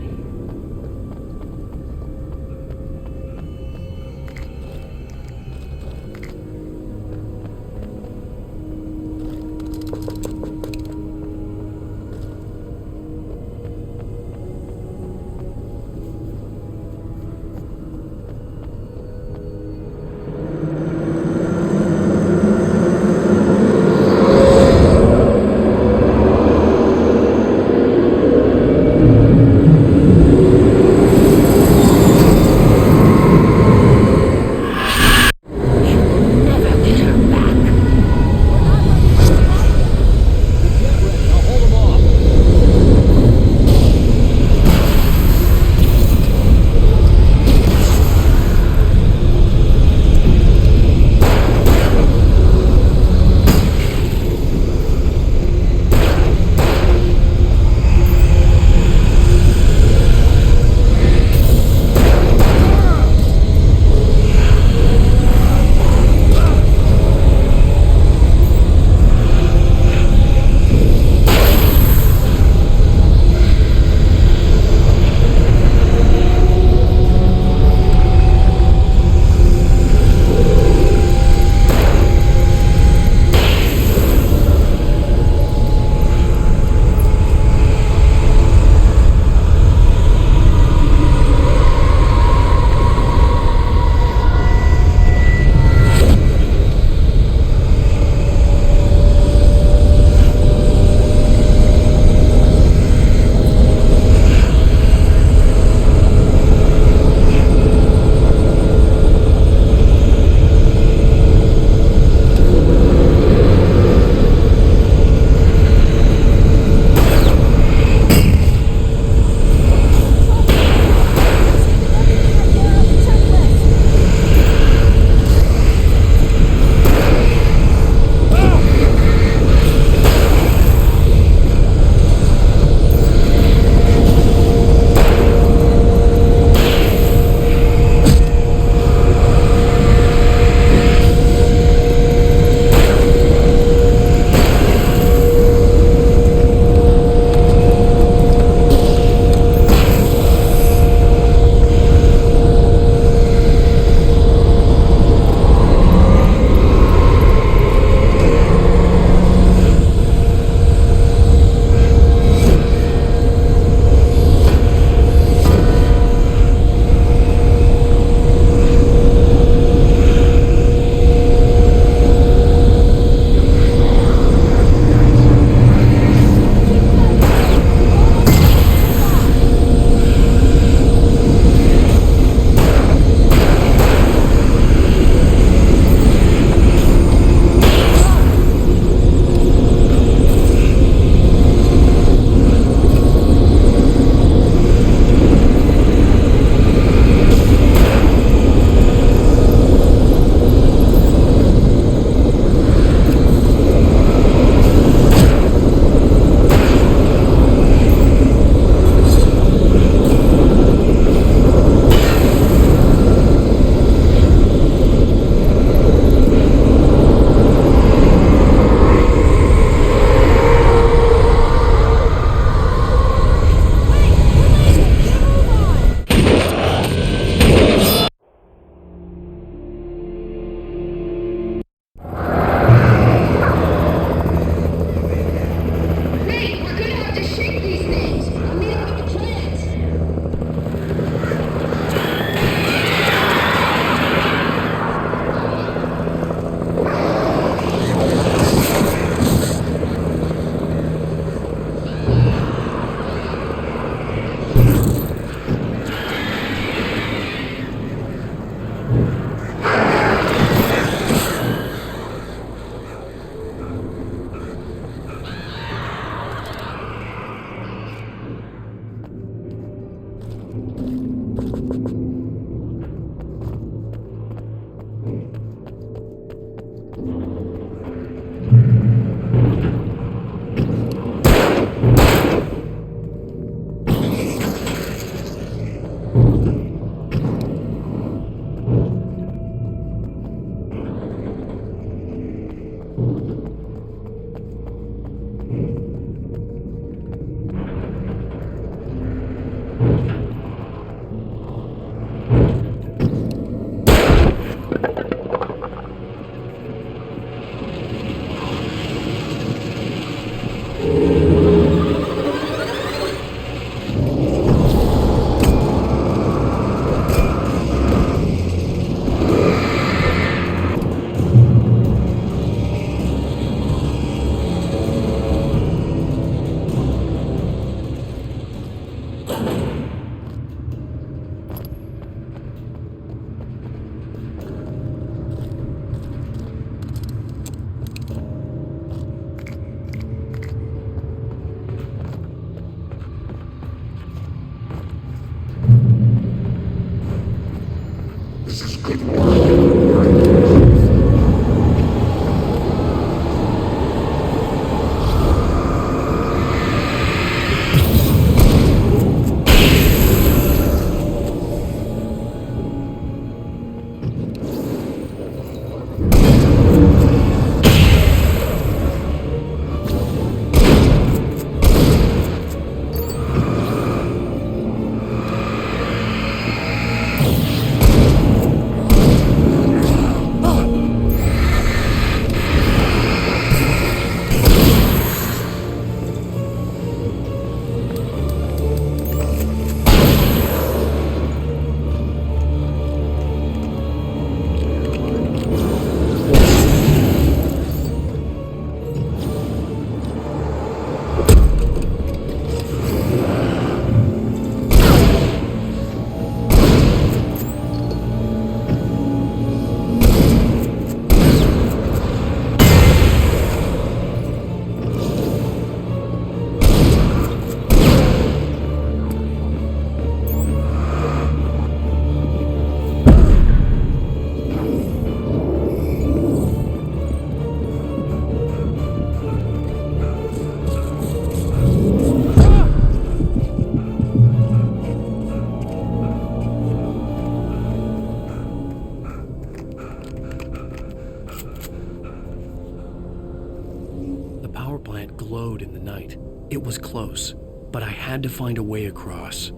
plant glowed in the night. It was close, but I had to find a way across.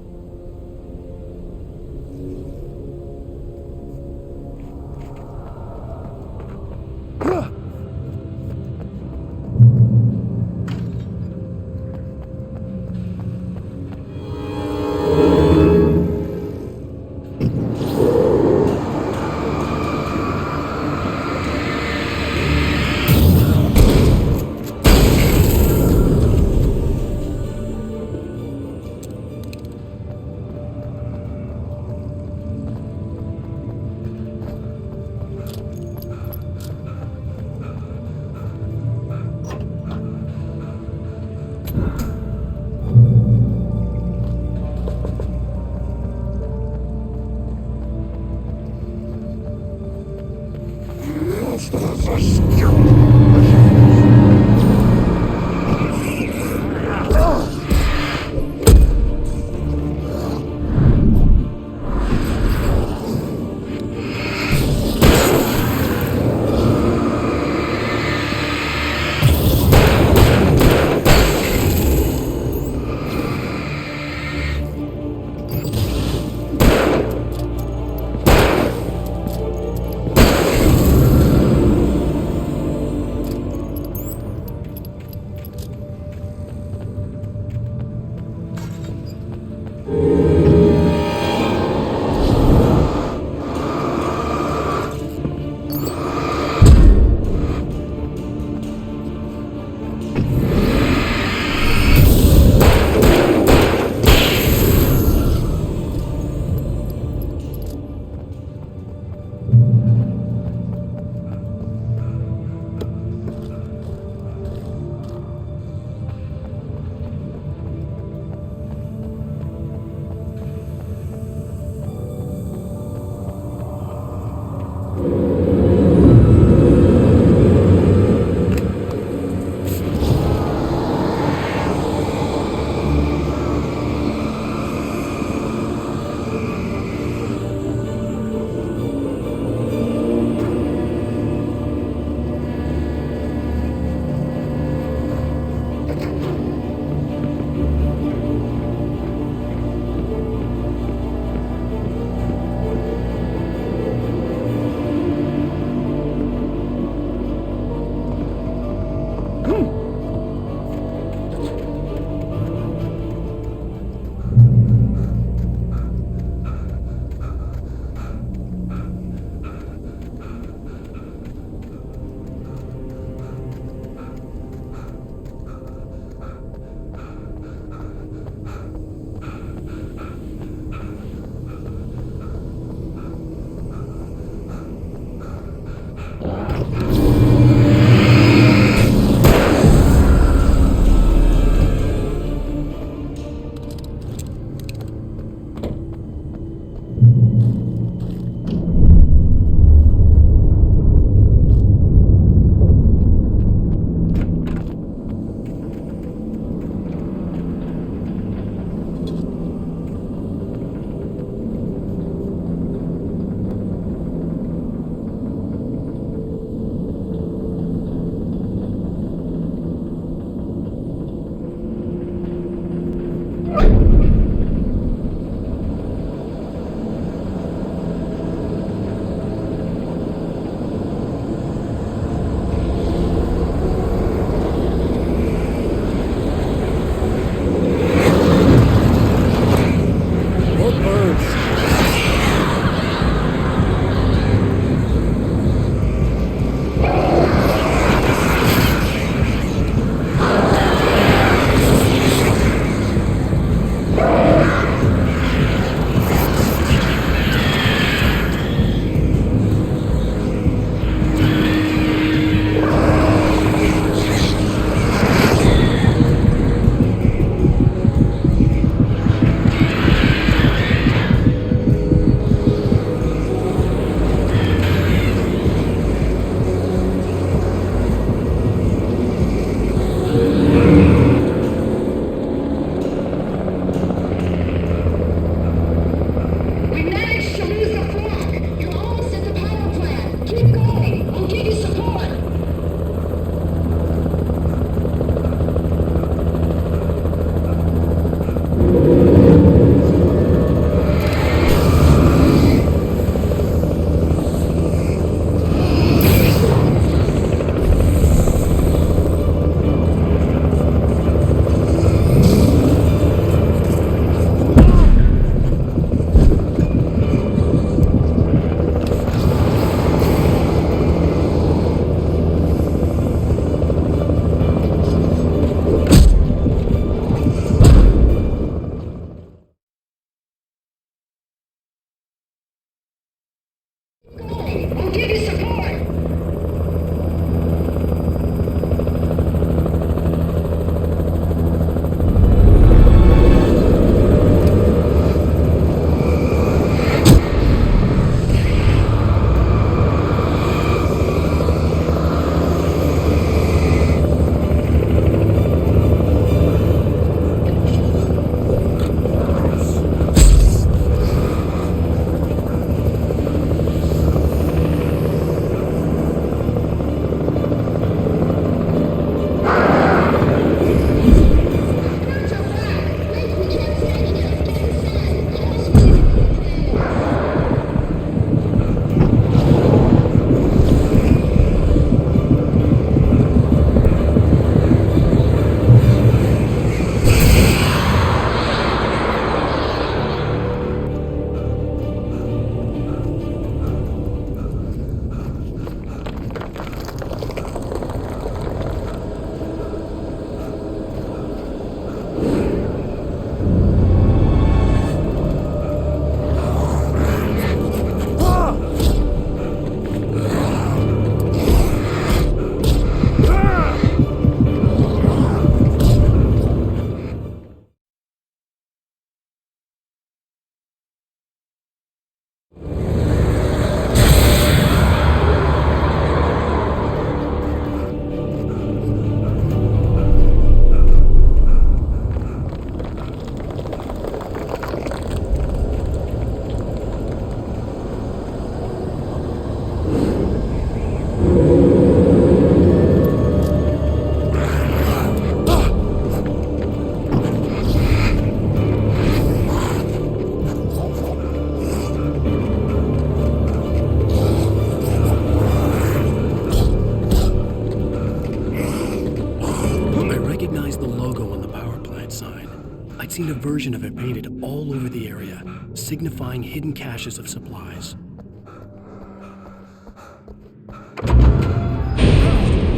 seen a version of it painted all over the area, signifying hidden caches of supplies.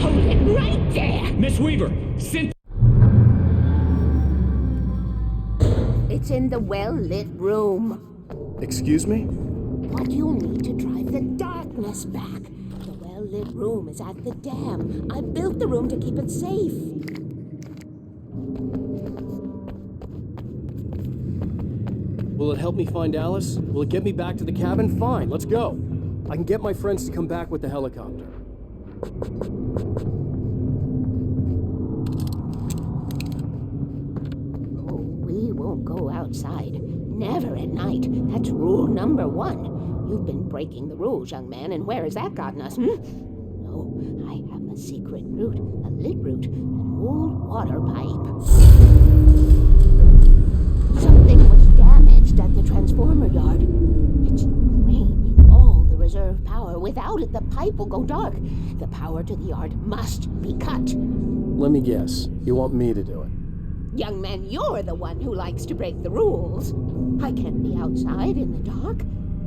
Hold it right there! Miss Weaver, It's in the well-lit room. Excuse me? What you need to drive the darkness back. The well-lit room is at the dam. I built the room to keep it safe. Will it help me find Alice? Will it get me back to the cabin? Fine, let's go. I can get my friends to come back with the helicopter. Oh, we won't go outside. Never at night. That's rule number 1. You've been breaking the rules, young man, and where has that gotten us, No, I have a secret route, a lit route, an old water pipe. Something was damaged at the transformer yard. It's draining all the reserve power. Without it, the pipe will go dark. The power to the yard must be cut. Let me guess. You want me to do it? Young man, you're the one who likes to break the rules. I can't be outside in the dark.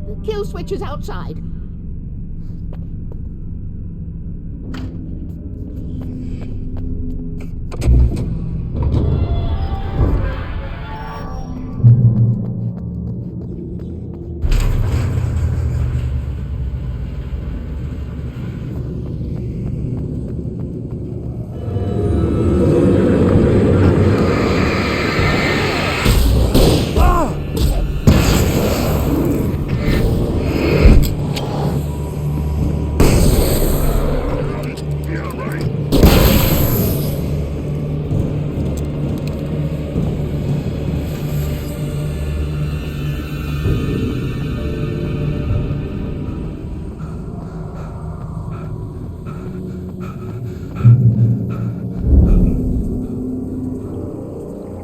The kill switch is outside.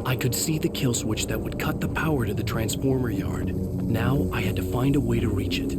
I could see the kill switch that would cut the power to the transformer yard. Now I had to find a way to reach it.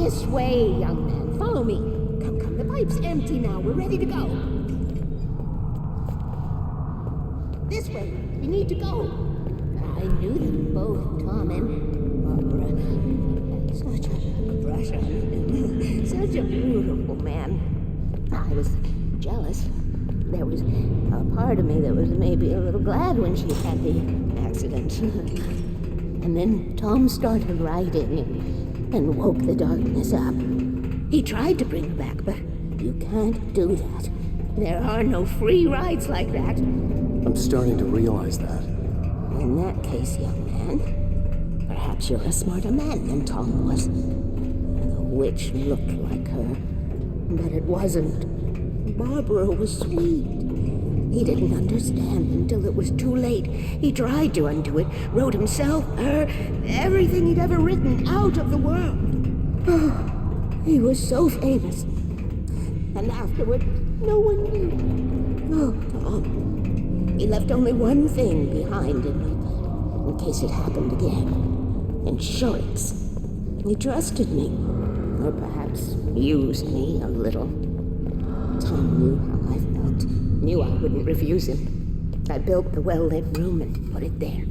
This way, young man. Follow me. Come, come. The pipe's empty now. We're ready to go. This way. We need to go. I knew them both, Tom and Barbara. Such a crush on him. Such a beautiful man. I was jealous. There was a part of me that was maybe a little glad when she had the accident. And then Tom started writing and woke the darkness up. He tried to bring her back, but you can't do that. There are no free rides like that. I'm starting to realize that. In that case, young man, perhaps you're a smarter man than Tom was. The witch looked like her, but it wasn't. Barbara was sweet. He didn't understand until it was too late. He tried to undo it, wrote himself, her, everything he'd ever written out of the world. Oh, he was so famous. And afterward, no one knew. Oh, Tom. He left only one thing behind in case it happened again. Insurance. He trusted me. Or perhaps used me a little. Tom knew how I felt. Knew I wouldn't refuse him. I built the well-lit room and put it there.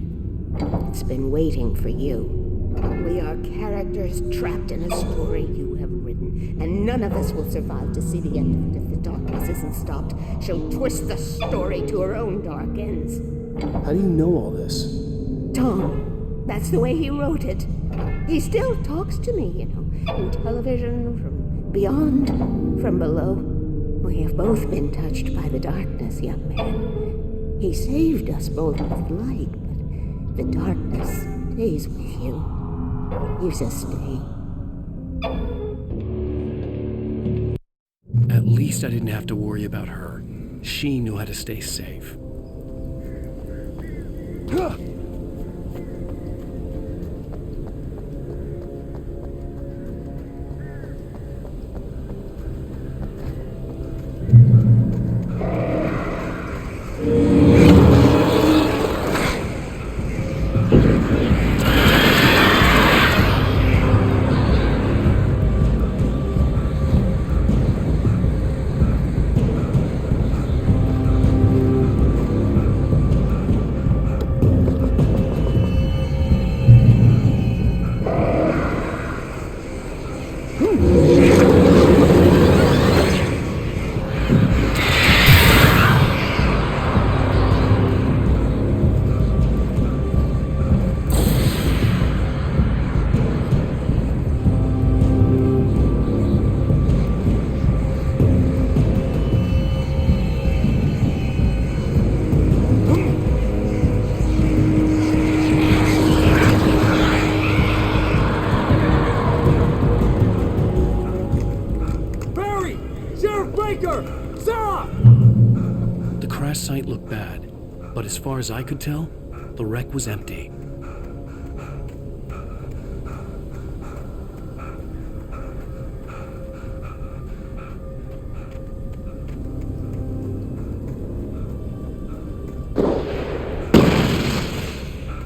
It's been waiting for you. We are characters trapped in a story you have written, and none of us will survive to see the end of it if the darkness isn't stopped. She'll twist the story to her own dark ends. How do you know all this? Tom, that's the way he wrote it. He still talks to me, you know, in television, from beyond, from below. We have both been touched by the darkness, young man. He saved us both with light, but the darkness stays with you. You just stay. At least I didn't have to worry about her. She knew how to stay safe. The crash site looked bad, but as far as I could tell, the wreck was empty.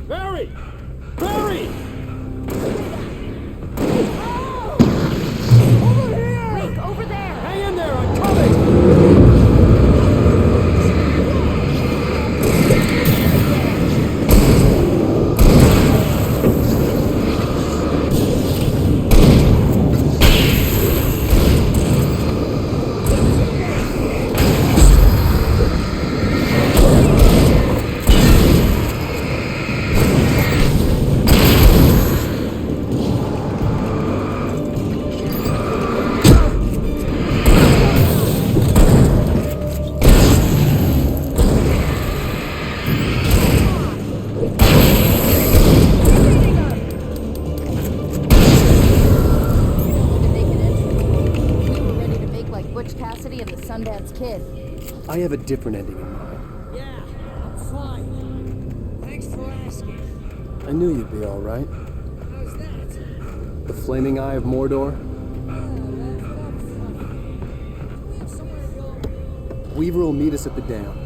Barry! Barry! Over here! Wait, over there! Hang in there, I'm coming! I have a different ending in mind. Yeah, I'm fine. Thanks for asking. I knew you'd be all right. How's that? The flaming eye of Mordor? Weaver will meet us at the dam.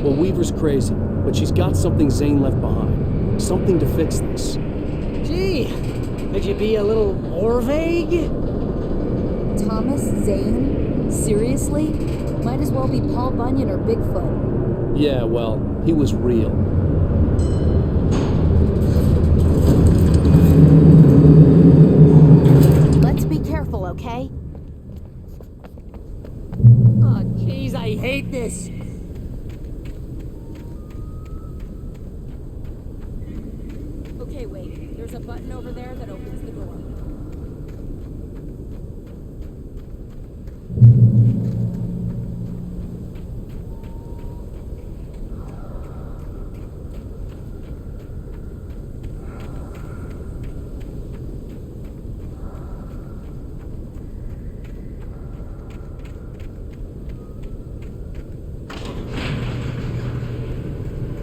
Well, Weaver's crazy, but she's got something Zane left behind. Something to fix this. Gee, could you be a little more vague? Thomas Zane? Seriously? Might as well be Paul Bunyan or Bigfoot. Yeah, well, he was real. Let's be careful, okay? Oh, jeez, I hate this. Okay, wait. There's a button over there that opens the door.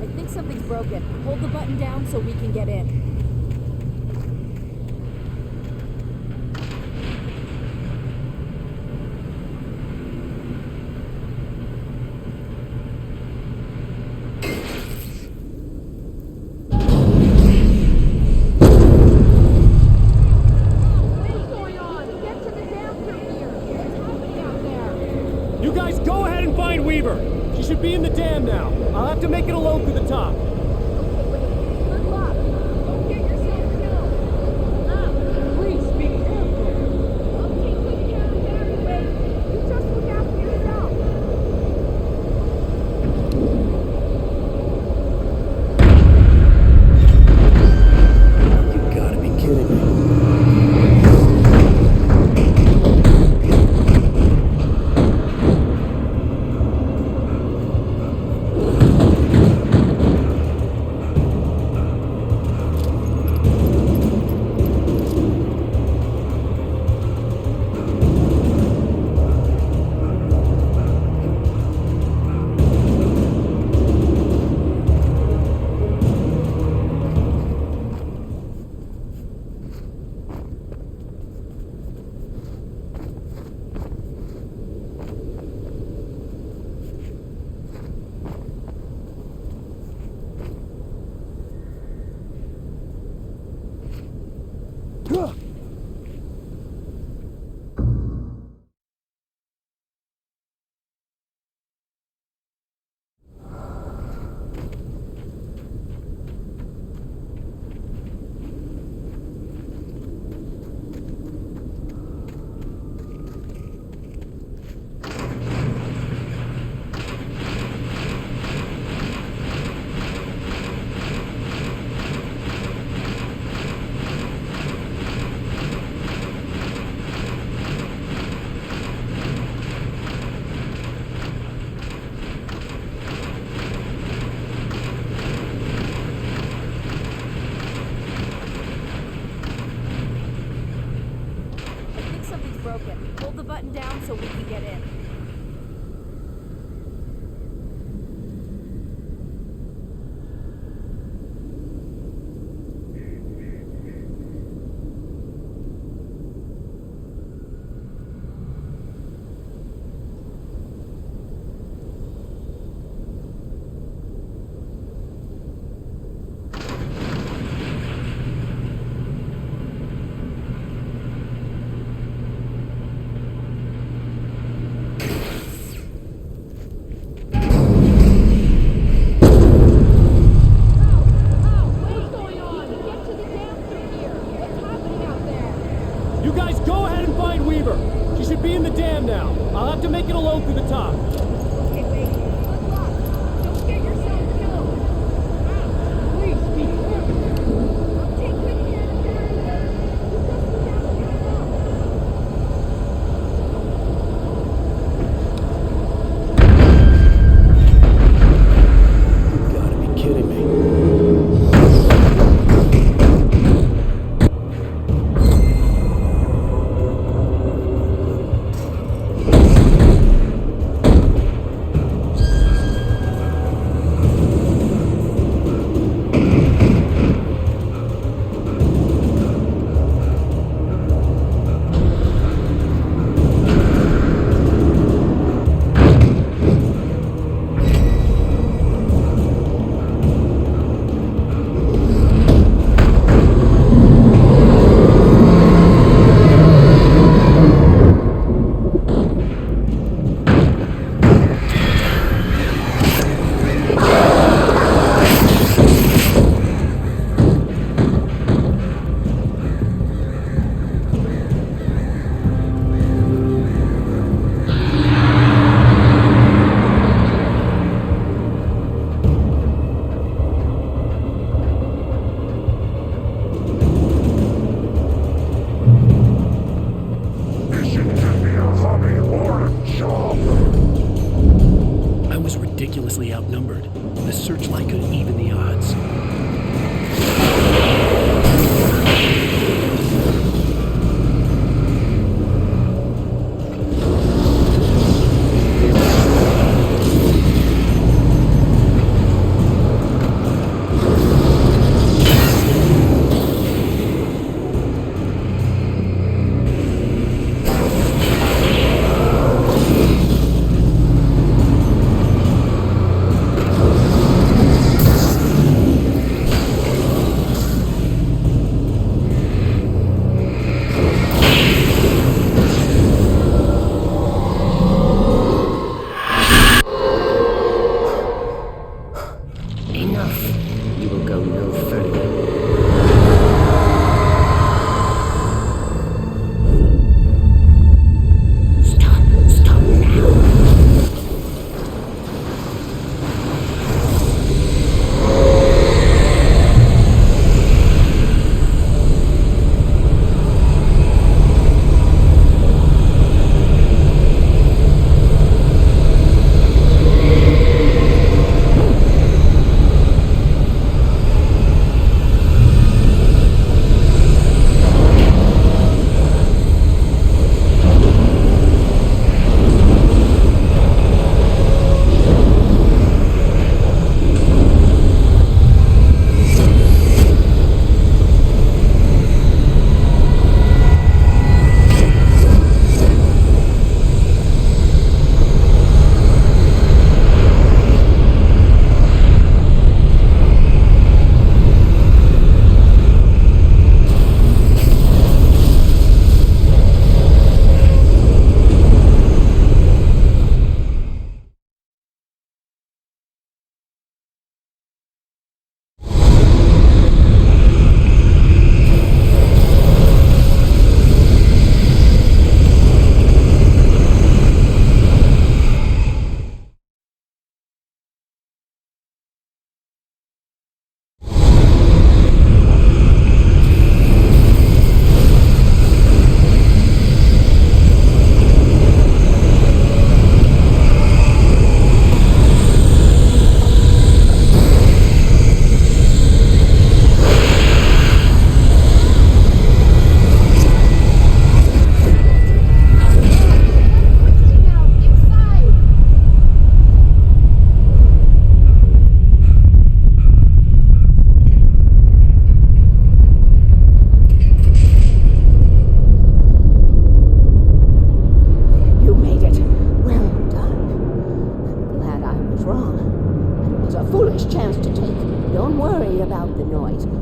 I think something's broken. Hold the button down so we can get in. You guys go ahead and find Weaver. She should be in the dam now. I'll have to make it alone through the top. You gotta be kidding me. Broken. Hold the button down so we can get in. You guys go ahead and find Weaver. She should be in the dam now. I'll have to make it alone through the top. Okay, wait. Good luck. Don't get yourself killed. Please be careful. I'll take good care of Barry. You just look after yourself. You gotta be kidding me. ridiculously outnumbered. The searchlight could even the odds.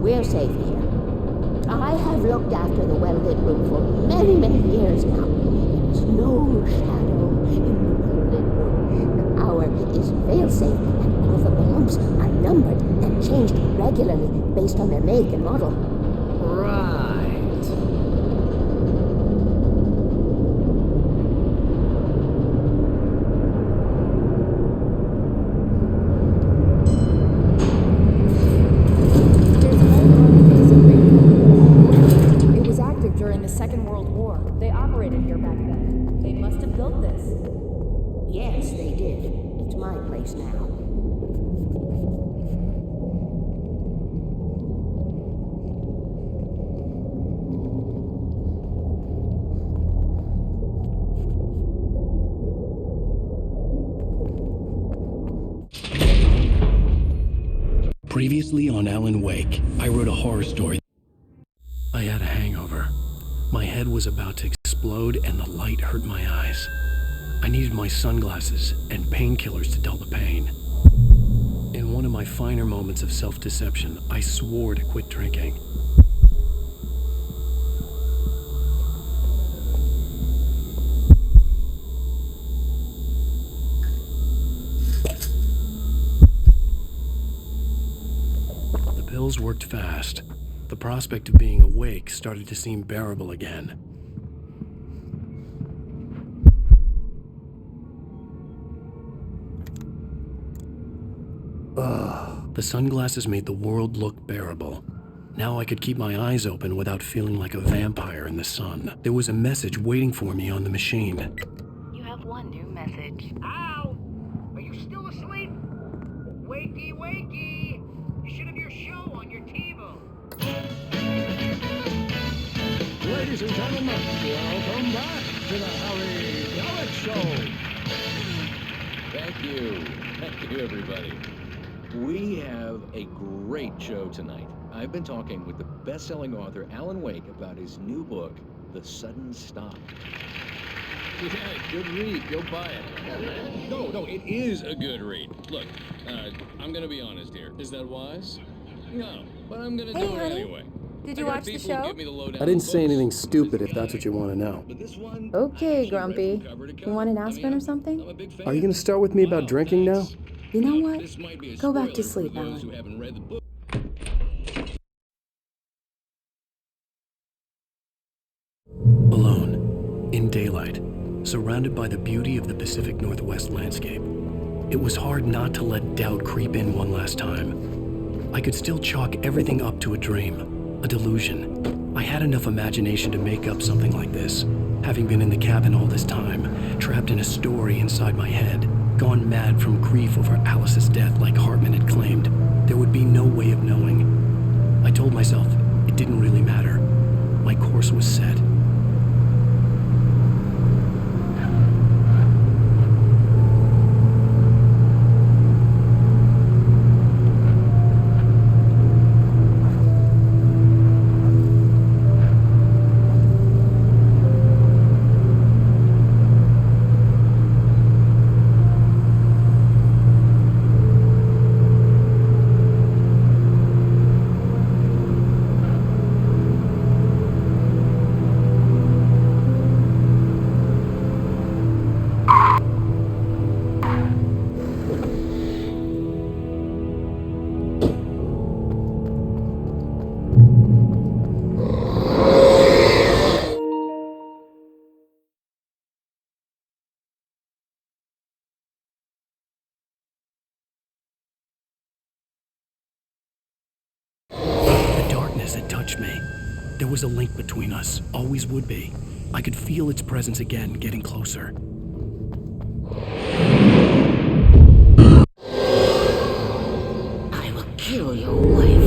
We're safe here. I have looked after the well-lit room for many, many years now. There is no shadow in the well-lit room. The power is fail-safe, and all the bulbs are numbered and changed regularly based on their make and model. Right. During the Second World War. They operated here back then. They must have built this. Yes, they did. It's my place now. Previously on Alan Wake, I wrote a horror story. I had a hangover. My head was about to explode and the light hurt my eyes. I needed my sunglasses and painkillers to dull the pain. In one of my finer moments of self-deception, I swore to quit drinking. The pills worked fast. The prospect of being awake started to seem bearable again. The sunglasses made the world look bearable. Now I could keep my eyes open without feeling like a vampire in the sun. There was a message waiting for me on the machine. You have one new message. Ow! Are you still asleep? Wakey, wakey! You should have your show on your TiVo. Ladies and gentlemen, welcome back to the Harry Gallic Show. Thank you. Thank you, everybody. We have a great show tonight. I've been talking with the best-selling author Alan Wake about his new book, The Sudden Stop. Yeah, good read. Go buy it. No, it is a good read. Look, I'm gonna be honest here. Is that wise? No, but I'm gonna do it anyway. Did you watch the show? I didn't say anything stupid if that's what you want to know. Okay, Grumpy. You want an aspirin or something? Are you going to start with me about drinking now? You know what? Go back to sleep, Alan. Alone, in daylight, surrounded by the beauty of the Pacific Northwest landscape, it was hard not to let doubt creep in one last time. I could still chalk everything up to a dream, a delusion. I had enough imagination to make up something like this, having been in the cabin all this time, trapped in a story inside my head, gone mad from grief over Alice's death like Hartman had claimed. There would be no way of knowing. I told myself it didn't really matter. My course was set. It touched me. There was a link between us, always would be. I could feel its presence again, getting closer. I will kill your wife.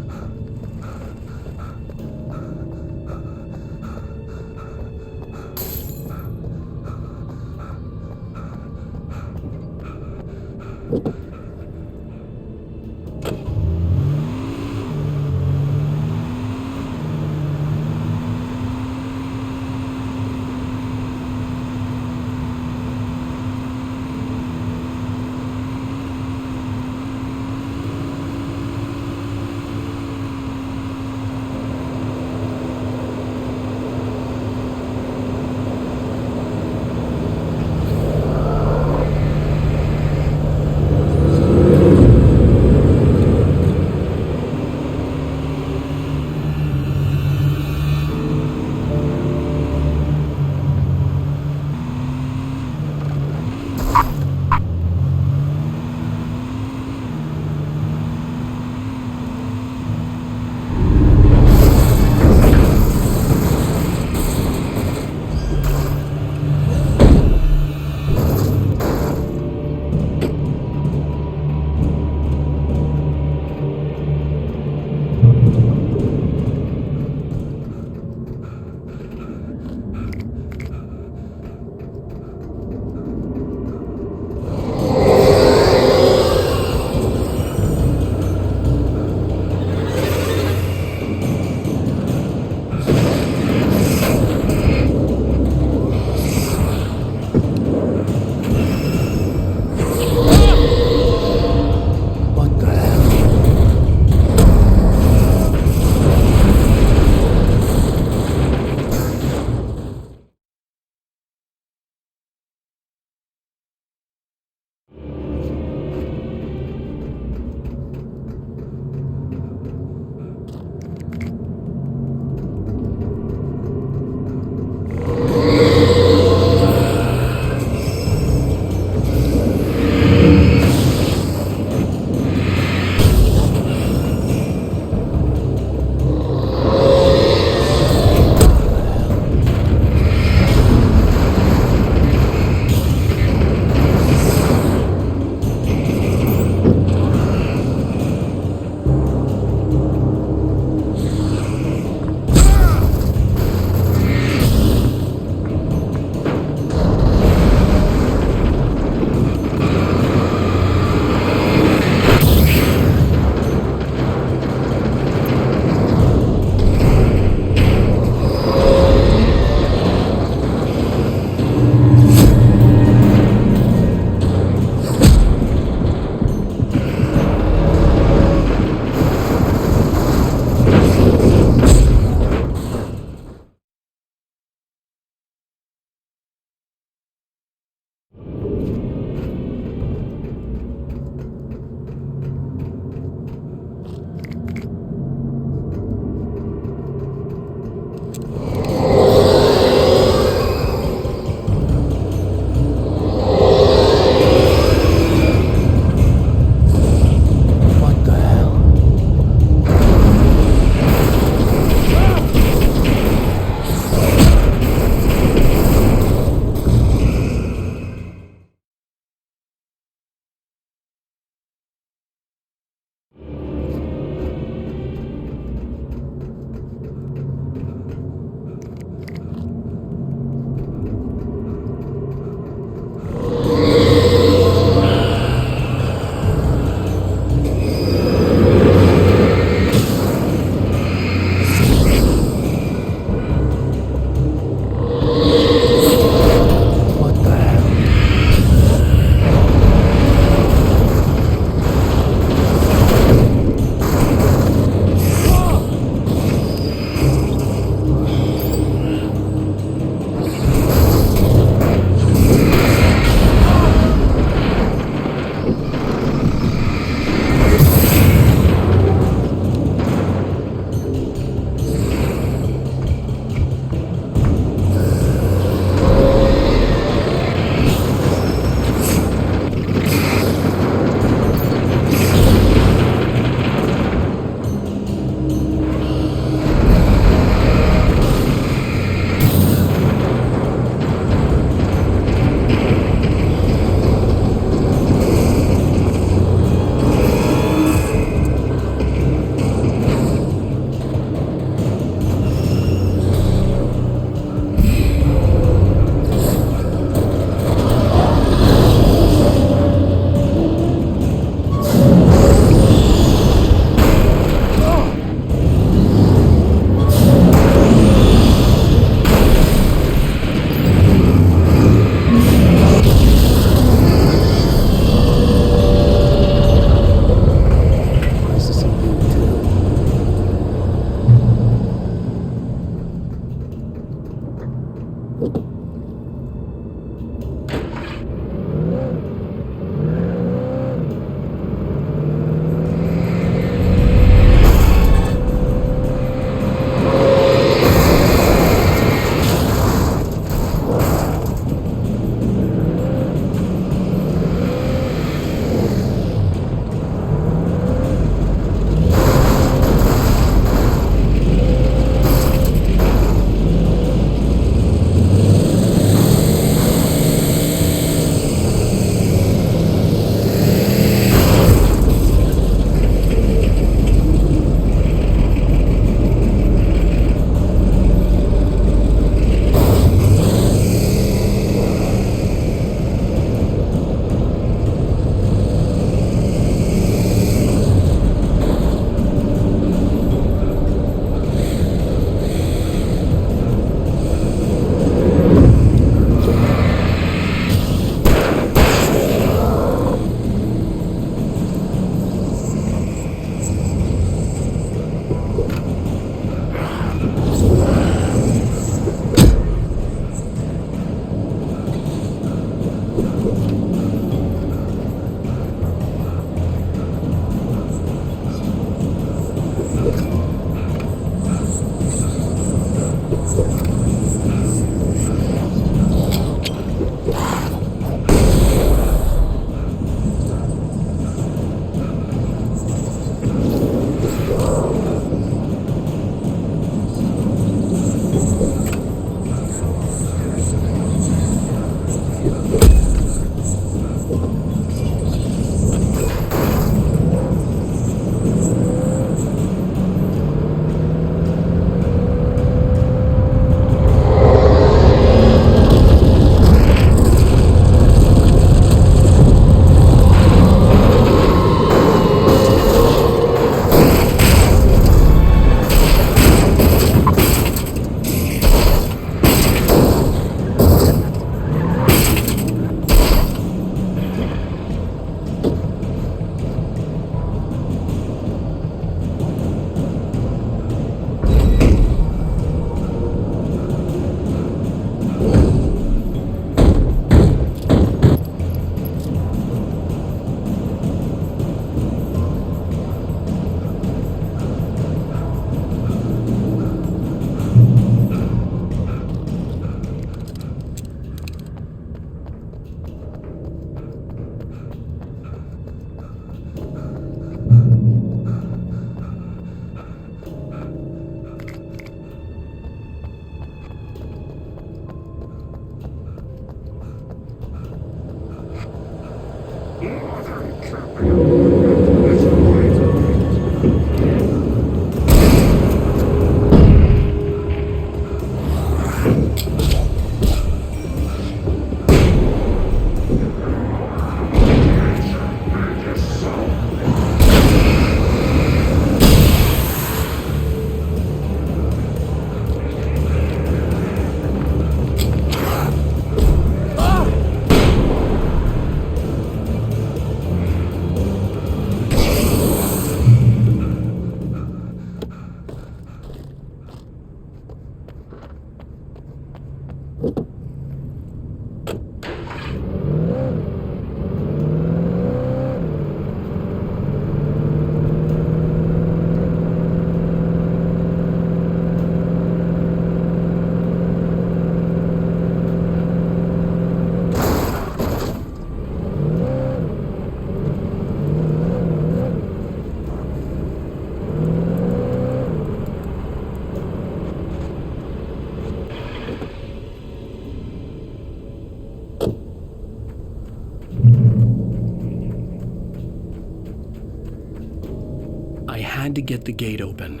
I had to get the gate open.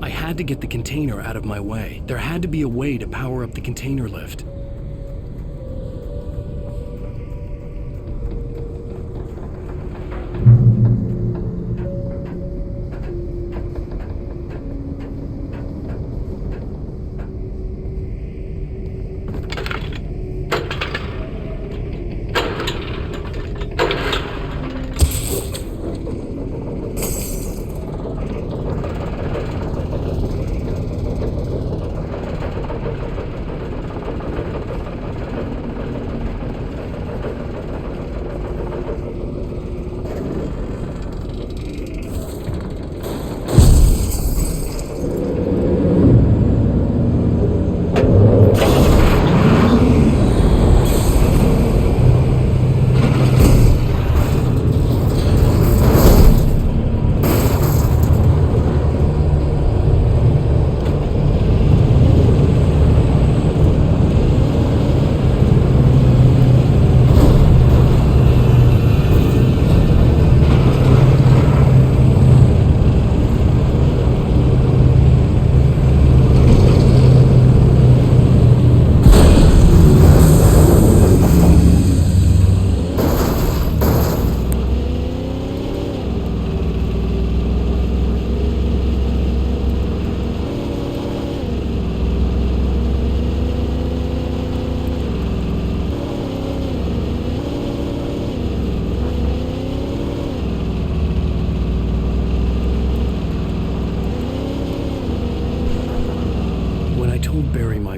I had to get the container out of my way. There had to be a way to power up the container lift.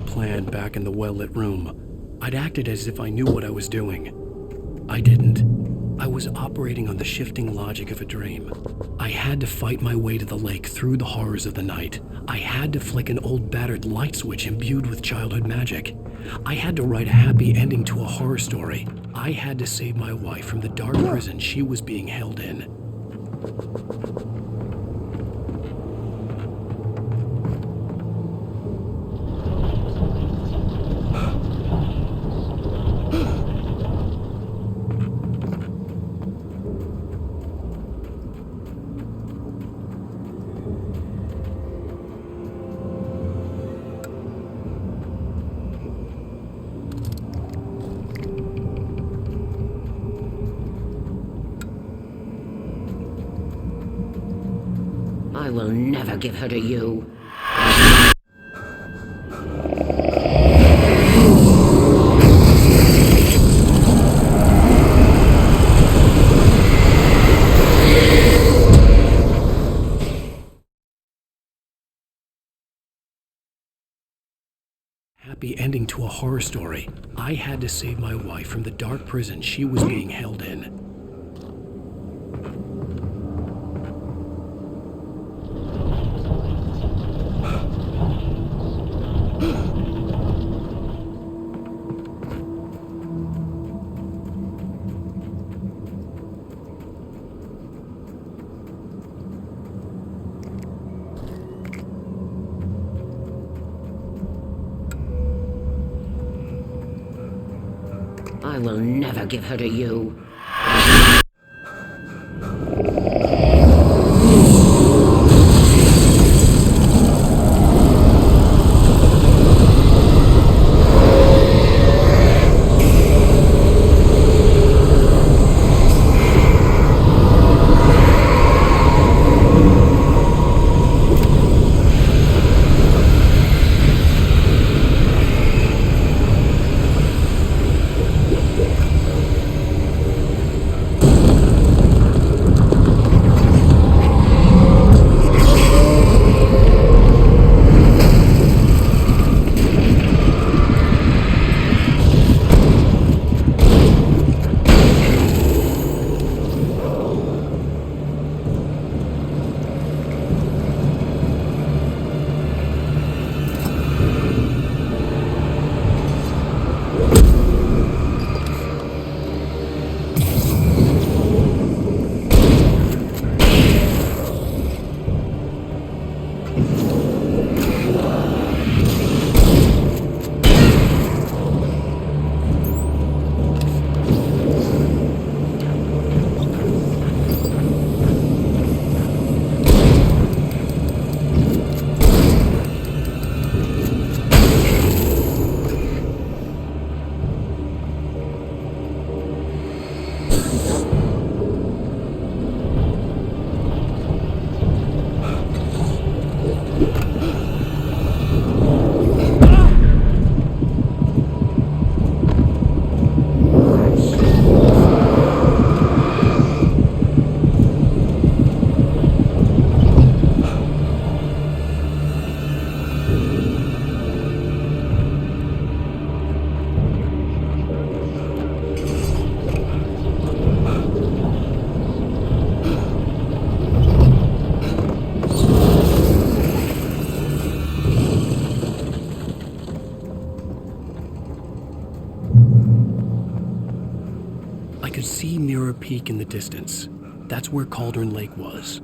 Plan back in the well-lit room, I'd acted as if I knew what I was doing. I didn't. I was operating on the shifting logic of a dream. I had to fight my way to the lake through the horrors of the night. I had to flick an old battered light switch imbued with childhood magic. I had to write a happy ending to a horror story. I had to save my wife from the dark prison she was being held in. I will never give her to you. Happy ending to a horror story. I had to save my wife from the dark prison she was being held in. I will never give her to you. could see Mirror Peak in the distance. That's where Cauldron Lake was.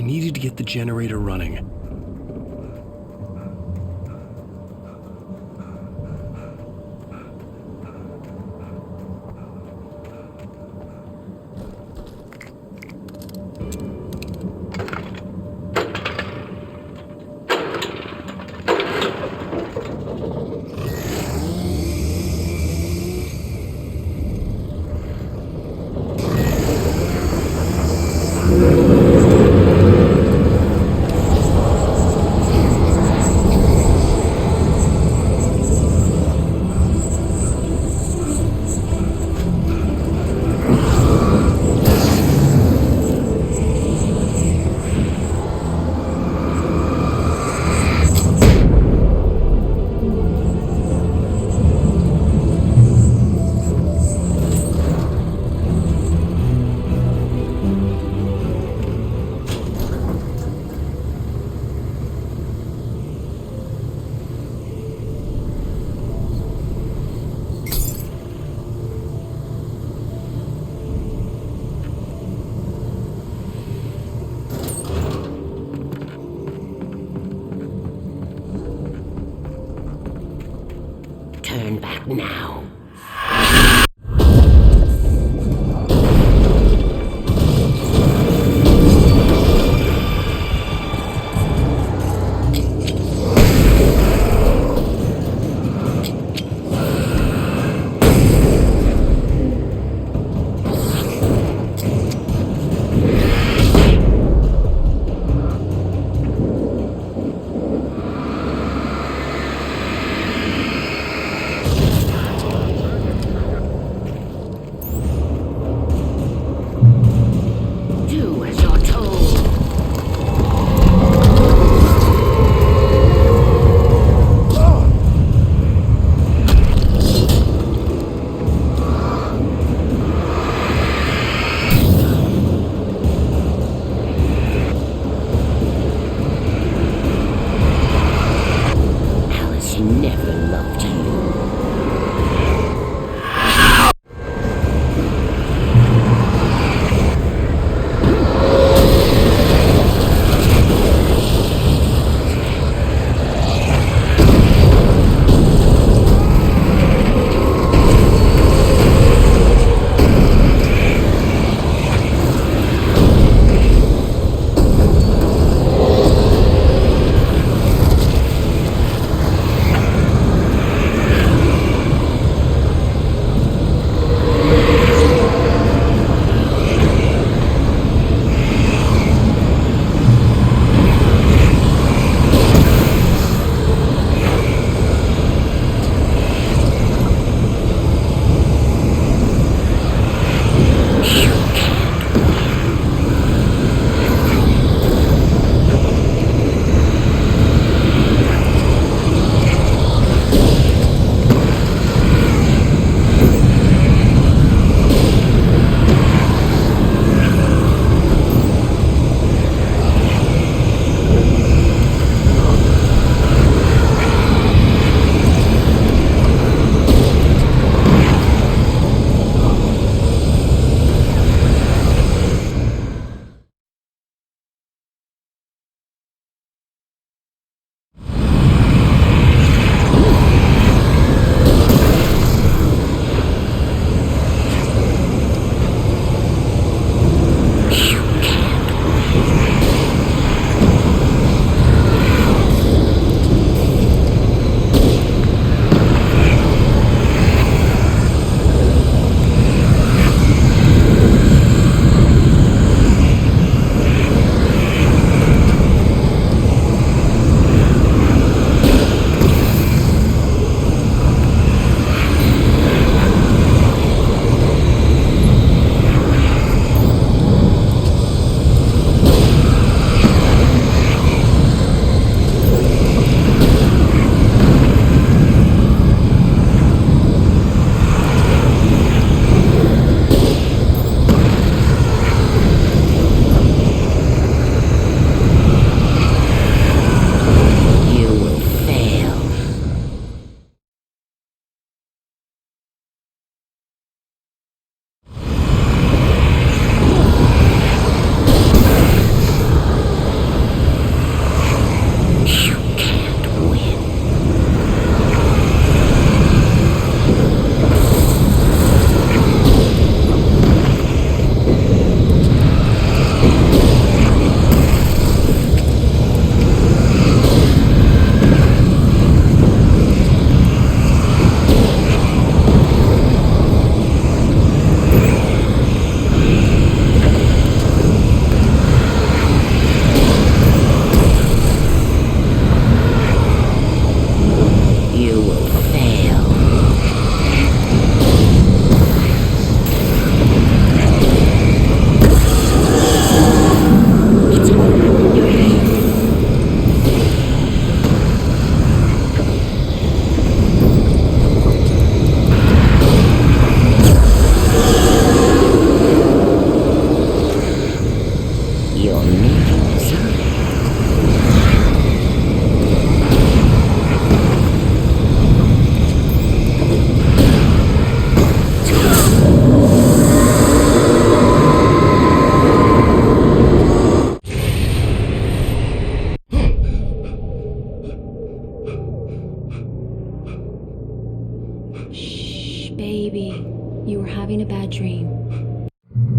needed to get the generator running.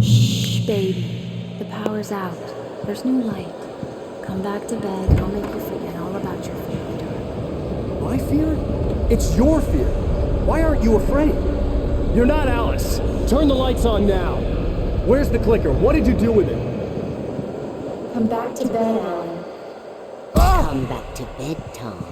Shh, baby. The power's out. There's no light. Come back to bed. I'll make you forget all about your fear. My fear? It's your fear. Why aren't you afraid? You're not Alice. Turn the lights on now. Where's the clicker? What did you do with it? Come back to bed, Alan. Come back to bed, Tom.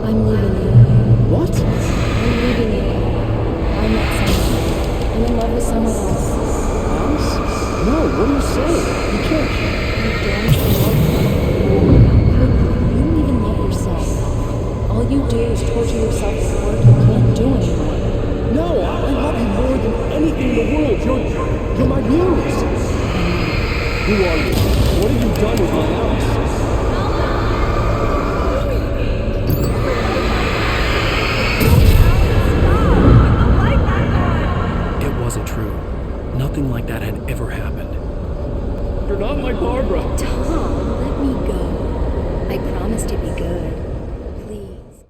I'm leaving you. What? I'm leaving you. I met someone. I'm in love with someone else. Alice? No, what are you saying? You can't. You don't love me. How could you? You don't even love yourself. All you do is torture yourself with work you can't do anymore. No, I love you more than anything in the world. You're my muse. Who are you? What have you done with my Alice? It wasn't true. Nothing like that had ever happened. You're not my Barbara. Tom, let me go. I promise to be good. Please.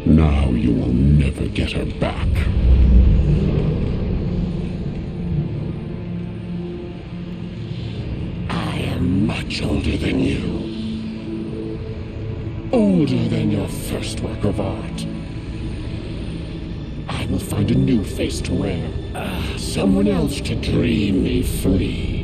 Now you will never get her back. I am much older than you. Older than your first work of art. I will find a new face to wear. Someone else to dream me free.